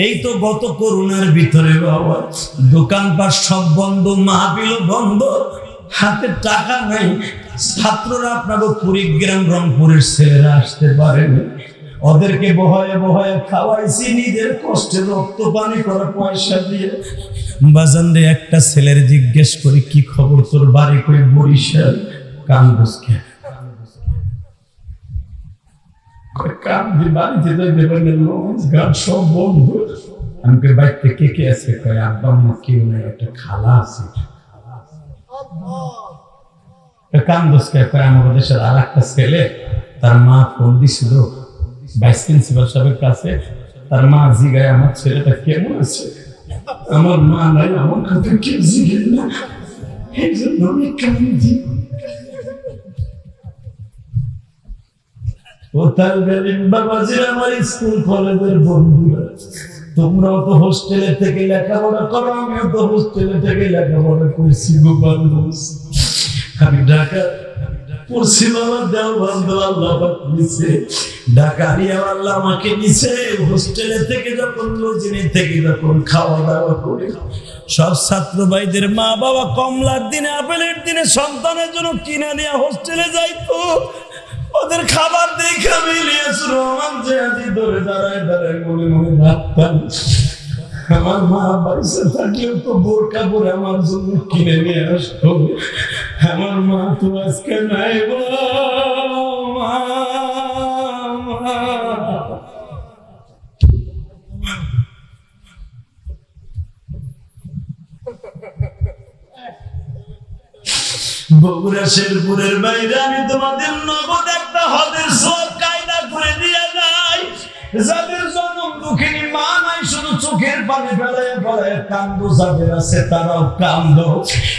এই তো গত করোনার ভিতরে বাবা দোকানপাট সব বন্ধ, মাহফিল বন্ধ, হাতে টাকা নাই, ছাত্ররা আপনাকে কুড়িগ্রাম রংপুরের ছেলেরা আসতে পারেনি, ওদেরকে বহায় বহায় খাওয়াইছি নিজের কষ্টে রক্ত পানি করা পয়সা দিয়ে। বাজারে একটা ছেলের জিজ্ঞেস করি কি খবর, তোর বাড়ি কই? বরিশাল। কান্দুসকে বাড়িতে সব বন্ধু। আমি বাড়িতে কে কে আছে? আব্বা আম্মা কেউ নেই, একটা খালা আছে। কান্দুসকে আমাদের দেশের আর একটা ছেলে, তার মা ফোন দিছিল ভাইস প্রিন্সিপাল সাহেবের কাছে, তার মা জিগায় আমার ছেলেটা কেমন আছে। আমার মা নাই, আমার কাছে কেউ জিগে না, এই জন্য আমি কান্দি। ও তার বাবাজির আমার স্কুল কলেজের বন্ধুরা, তোমরাও তো হোস্টেলে থেকে লেখাপড়া করো, আমিও তো হোস্টেলে থেকে লেখাপড়া করছি গোপালগঞ্জ। আমি ঢাকা পড়ছি বাবা, দেওবন্দ আল্লাহ নিছে, ঢাকা নিয়ে আল্লাহ আমাকে নিছে। হোস্টেলে থেকে যখন লজিনে থেকে যখন খাওয়া দাওয়া করে সব ছাত্র ভাইদের মা বাবা কমলার দিনে আপেলের দিনে সন্তানের জন্য কিনে নিয়ে হোস্টেলে যাইতো। ওদের খাবার দেখে আমি ইলিয়াস রহমান জিহাদি ধরে দাঁড়ায় দাঁড়ায় মনে মনে ভাবতাম, আমার মা বাইসে থাকলেও তো বোরকা পরে আমার জন্য কিনে নিয়ে আসতো। আমার মা তো আজকে নাই গো মা। বগুড়া শেরপুরের বাইরে আমি তোমাদের নগদ একটা হদের সব কায়দা করে দিয়ে যাই। যাদের জন্ম দুঃখিনী মা নাই, শুধু চোখের পানি ফেলায় ফেলায় কান্দো, যাদের আছে তারাও কান্দো।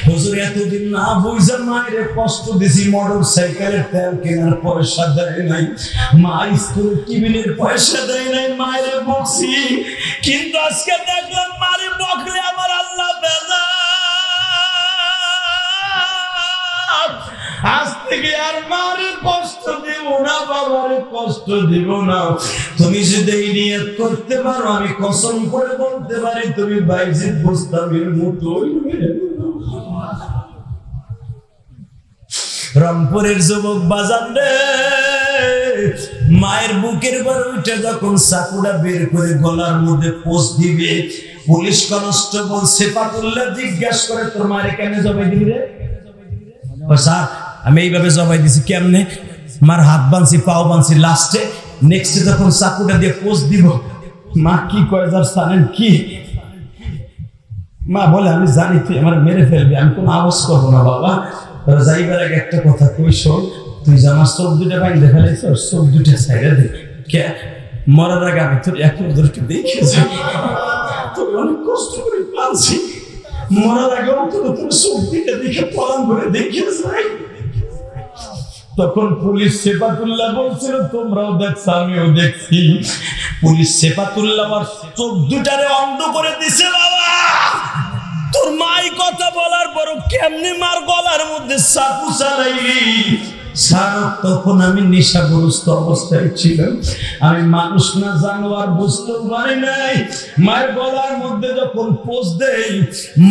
হুজুর এতদিন না বুঝা মায়ের কষ্ট দিছি, মোটর সাইকেলের তেল কেনার পয়সা দেয় নাই, মা স্কুলের টিফিনের পয়সা দেয় নাই, মায়ের বকছি। কিন্তু আজকে দেখলাম মারে বকলে আমার আল্লাহ বেজা। আজ থেকে আর মারে কষ্ট দিব না, বাবারে কষ্ট দিব না। তুমি যদি এই নিয়ত করতে পারো, আমি কসম করে বলতে পারি তুমি বাইজিদ বুস্তামির মতো। রংপুরের যুবক বাজান রে, মায়ের বুকের পর উঠে যখন চাকুটা বের করে গলার মধ্যে পোস্ট দিবে, পুলিশ কনস্টেবল সেফাতুল্লাহ জিজ্ঞাসা করে তোর মারে কেন জবাই দিবি রে? স্যার আমি এইভাবে জবাই দিছি। কেমনে? মার হাত বানছি, পাও বানছি, লাস্টে নেক্সটে যখন চাকুটা দিয়ে পোস্ট দিব, মা কি কয় যার জানেন কি? মা বলে আমি জানি তুই আমার মেরে ফেলবি, আমি কোনো আওয়াজ করবো না বাবা। যাইবার আগে একটা কথা কই শোন, তুই যে আমার চোখ দুটা বাইন্ধে ফেলেছ, চোখ দুটা সাইডে দে। কে? মরার আগে আমি তোর এক নজর একটু দেখে যাই, তোর অনেক কষ্ট করে পালছি, মরার আগে অন্তত তোর চোখ দুটা দেখে পরান করে দেখে যাই। তখন পুলিশ সেফাতুল্লাহ বলছিল তোমরাও দেখছো আমিও দেখছি। পুলিশ সেফাতুল্লাহ আমার চোখ দুটারে অন্ধ করে দিছে। বাবা তোর মাই কথা বলার পর কেমনি মার গলার মধ্যে চাকু চালাইলি? স্যার তখন আমি নেশাগ্রস্ত অবস্থায় ছিলাম, আমি মানুষ না জানোয়ার বুঝতেও পারি নাই। মায়ের গলার মধ্যে যখন পোস্ট দেই,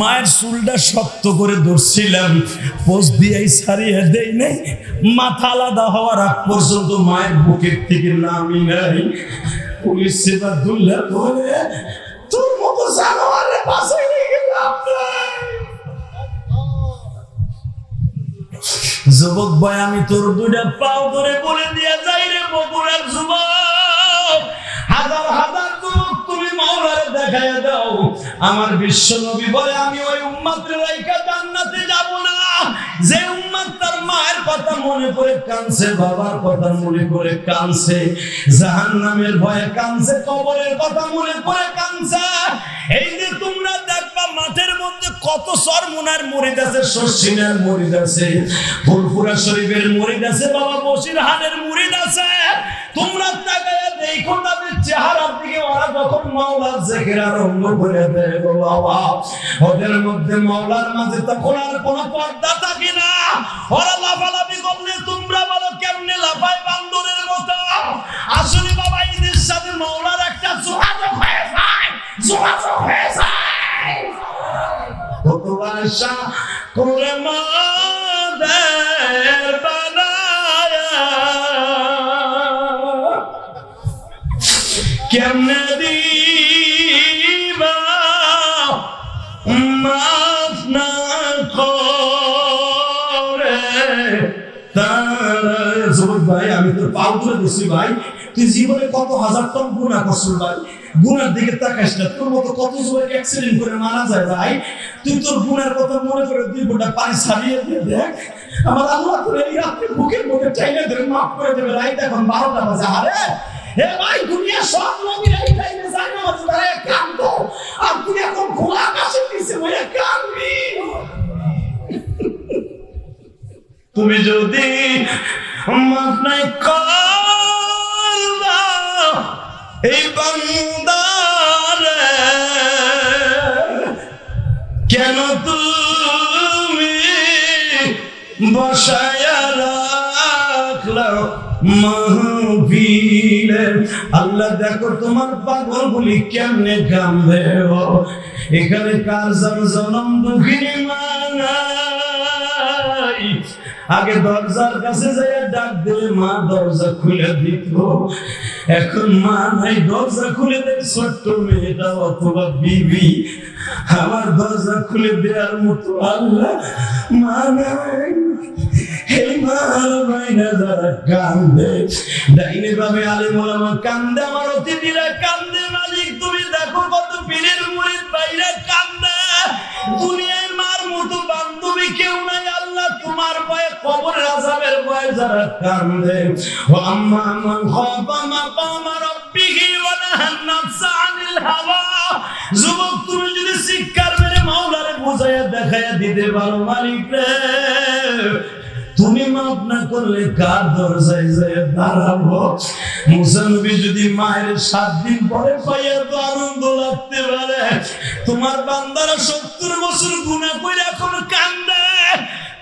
মায়ের চুলটা শক্ত করে ধরছিলাম, পোস্ট দিয়েই ছাড়িয়ে দেই নাই। মাথা আলাদা হওয়ার আগ পর্যন্ত মায়ের বুকের থেকে নামি নাই। পুলিশ সেফাতুল্লাহ বলে তোর মতো জানোয়ারের বাসায় রেখে লাভ নাই। যুবক ভাই আমি তোর দুইটা পাও ধরে বলে দিয়ে যাই রে বগুড়ার যুবক, হাজার হাজার যুবক তুমি মাওলারে দেখায় দাও। আমার বিশ্ব নবী বলে আমি ওই উম্মতের রাইখা জান্নাতে যাব না যে উম্মত তার মায়ের কথা মনে করে কাঁদছে, বাবার কথা মনে করে কাঁদছে, জাহান্নামের ভয়ে কাঁদছে, কবরের কথা মনে করে কাঁদছে। এই যে তোমরা দেখবা মাঠের মধ্যে কত সরমুনার মুরিদ আছে, শর্ষিনার মুরিদ আছে, ফুরফুরা শরীফের মুরিদ আছে, বাবা বসিরহাটের মুরিদ আছে। তোমরা তাকায়া দেখো তাদের চেহারার দিকে, ওরা যখন মাওলার জিকির আরম্ভ করে দেয় গো বাবা, ওদের মধ্যে মাওলার মাঝে তখন আর কোনো পর্দা থাকে না। ওরা লাফালাফি করলে তোমরা বলো কেমনে লাফায় বান্দরের মতো। আসলে বাবা এদের সাথে মাওলার একটা যোগাযোগ হয়ে যায়, যোগাযোগ হয়ে যায়। কত আশা করে মাদের বানায়া কেমনে দিবা মাফ না করে তারা। জোর ভাই আমি তোর পাও ধরে দিছি ভাই, তুই জীবনে কত হাজার টন গুনাহ করছিস ভাই, গুনার দিকে তাকাস না। তোর মতো কত যুবক অ্যাক্সিডেন্ট করে মারা যায় ভাই, তুই তোর গুনার কথা মনে করে 2 ঘন্টা পানি ছাড়িয়ে দিয়ে দেখ, আমার আল্লাহ তোর এই রাতে বুকের মধ্যে টাইনে ধরে মাফ করে দেবে। রাত এখন 12টা বাজে। আরে হে ভাই দুনিয়া সব নবীর এই টাইমে যায় না, তারা কাঁদতো, আর তুই এখন খোলা আকাশের নিচে বসে কাঁদবি। তুমি যদি মাফ নাই করবা এই বান্দারে, কেন তুমি বসায়া রাখলা মাহফিলে? আল্লাহ দেখো তোমার পাগল বলি কেমনে কান্দে। এখানে কার জনম দুঃখিনী মানাই, আগে দরজার কাছে যাইয়া ডাক দিলে মা দরজা খুলে দিত, এখন মা নাই, দরজা খুলে দেয় ছোট্ট মেয়েটা অথবা বিবি, আমার দরজা খুলে দেওয়ার মতো আল্লাহ মা নাই। এই মার মাইনা যারা কান্দে, ডাইনে ভাবে আলেম ওলামা কান্দে, আমার অতিথিরা কান্দে, মালিক তুমি দেখো কত পীরের মুরিদ ভাইরা কান্দে, দুনিয়ার মার মতো বান্ধবী কেউ নাই আল্লাহ, তোমার ভয়ে কবরের আযাবের ভয়ে যারা কান্দে। ও আম্মা মান খাফা মাকামা রাব্বিহি ওয়া নাহান নাফসা আনিল হাওয়া, যুবক তুমি যদি শিক্ষার মেরে মাওলারে বুঝাইয়া দেখাইয়া দিতে পারো মালিক রে, তুমি মাফ না করলে কার দরজায় যায় দাঁড়াবো? মুসা নবী যদি মায়ের 7 দিন পরে পাইয়া তো আনন্দ লাগতে পারে, তোমার বান্দারা 70 বছর গুনাহ করে এখন কান্দে,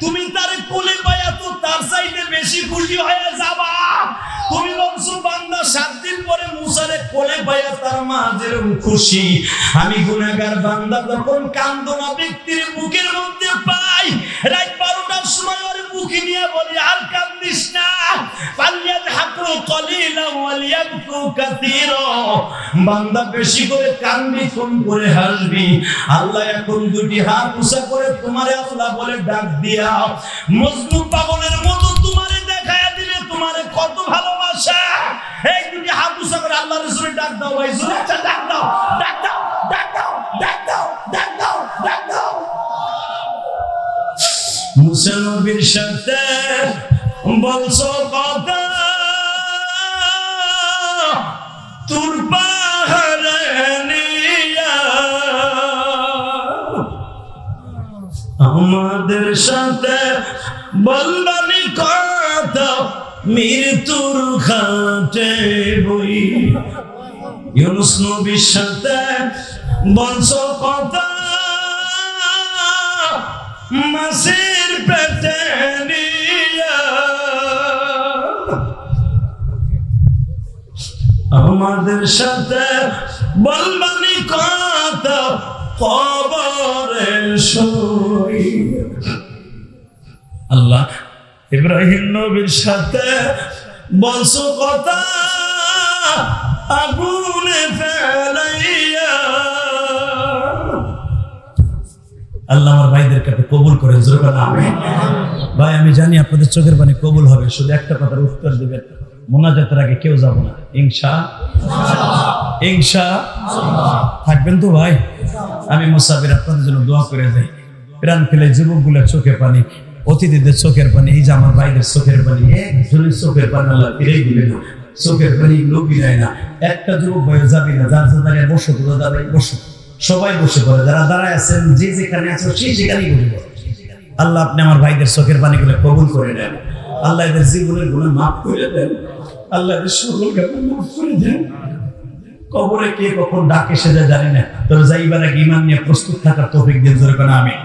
তুমি তার কোলে পাইয়া তো তার চাইতে বেশি খুশি হয়ে যাবা। তুমি বলছো বান্দা 7 দিন পরে মুসারে কোলে পাইয়া তার মা যেরকম খুশি, আমি গুনাহগার বান্দা যখন কান্দনা ব্যক্তির বুকের মধ্যে পাই, রাত 12টার সময় ওর বুকে নিয়ে বলি আর কান্দিস না, ফালইয়াযহাকু কলিলান ওয়ালিয়াবকু কাসীরা, বান্দা বেশি করে কান্দবি কম করে হাসবি। আল্লাহ এখন দুটি হাত উঁচা করে তোমারে আল্লাহ বলে ডাক দিয়া মজনু পাগলের মতো তোমারে দেখায়া দিলে তোমারে কত ভালোবাসা। এই দুটি হাত উঁচা করে আল্লাহর রাসূলের ডাক দাও, ভাই জোরে একটা ডাক দাও, ডাক দাও, ডাক দাও, ডাক দাও, ডাক দাও, ডাক দাও। মুসা নবীর সাথে বলছো কথা, তোর পাহাড়ে নিয়া আমাদের সাথে বলবানি কথা, মৃত্যুর খাটে বই। ইউনূস নবীর সাথে বলছো কথা, মাছের পেটে নিয়া আমাদের সাথে বলবানি কথা, কবরে শুই। আল্লাহ ইব্রাহিম নবীর সাথে বলছো কথা, আগুনে ফেলাইয়া। আল্লাহ আমার ভাইদের কাছে কবুল করেন, জোরে বলেন আমিন। ভাই আমি জানি আপনাদের চোখের পানি কবুল হবে, শুধু একটা কথার উত্তর দিবেন, মোনাজাতের আগে কেউ যাব না, ইনশাআল্লাহ থাকবেন তো ভাই? আমি মুসাফির আপনাদের জন্য দোয়া করে যাই, প্রাণ ফেলে যুবকগুলোর চোখের পানি, অতিথিদের চোখের পানি, এই যে আমার ভাইদের চোখের পানি, একজনের চোখের পানি আল্লাহ ফিরেই দিবে না, চোখের পানি লোভী নেয় না। একটা যুবক ভাই যাবে না, যার যা দাঁড়িয়ে বসো, তোরা দাঁড়াই বসো, সবাই বসে পড়ে, যারা দাঁড়ায় আছেন যে যেখানে আছো সেই সেখানেই বসে পড়ে। আল্লাহ আপনি আমার ভাইদের চোখের পানিগুলো কবুল করে নেন, আল্লাহ এদের জীবনের গুনাহ মাফ করে দেন, আল্লাহ এদের সকলকে মাফ করে দেন। কবরে কে কখন ডাকে সেটা জানি না, তবে যাইবার আগে ঈমান নিয়ে প্রস্তুত থাকার তৌফিক দিন, জোরে বলেন আমিন।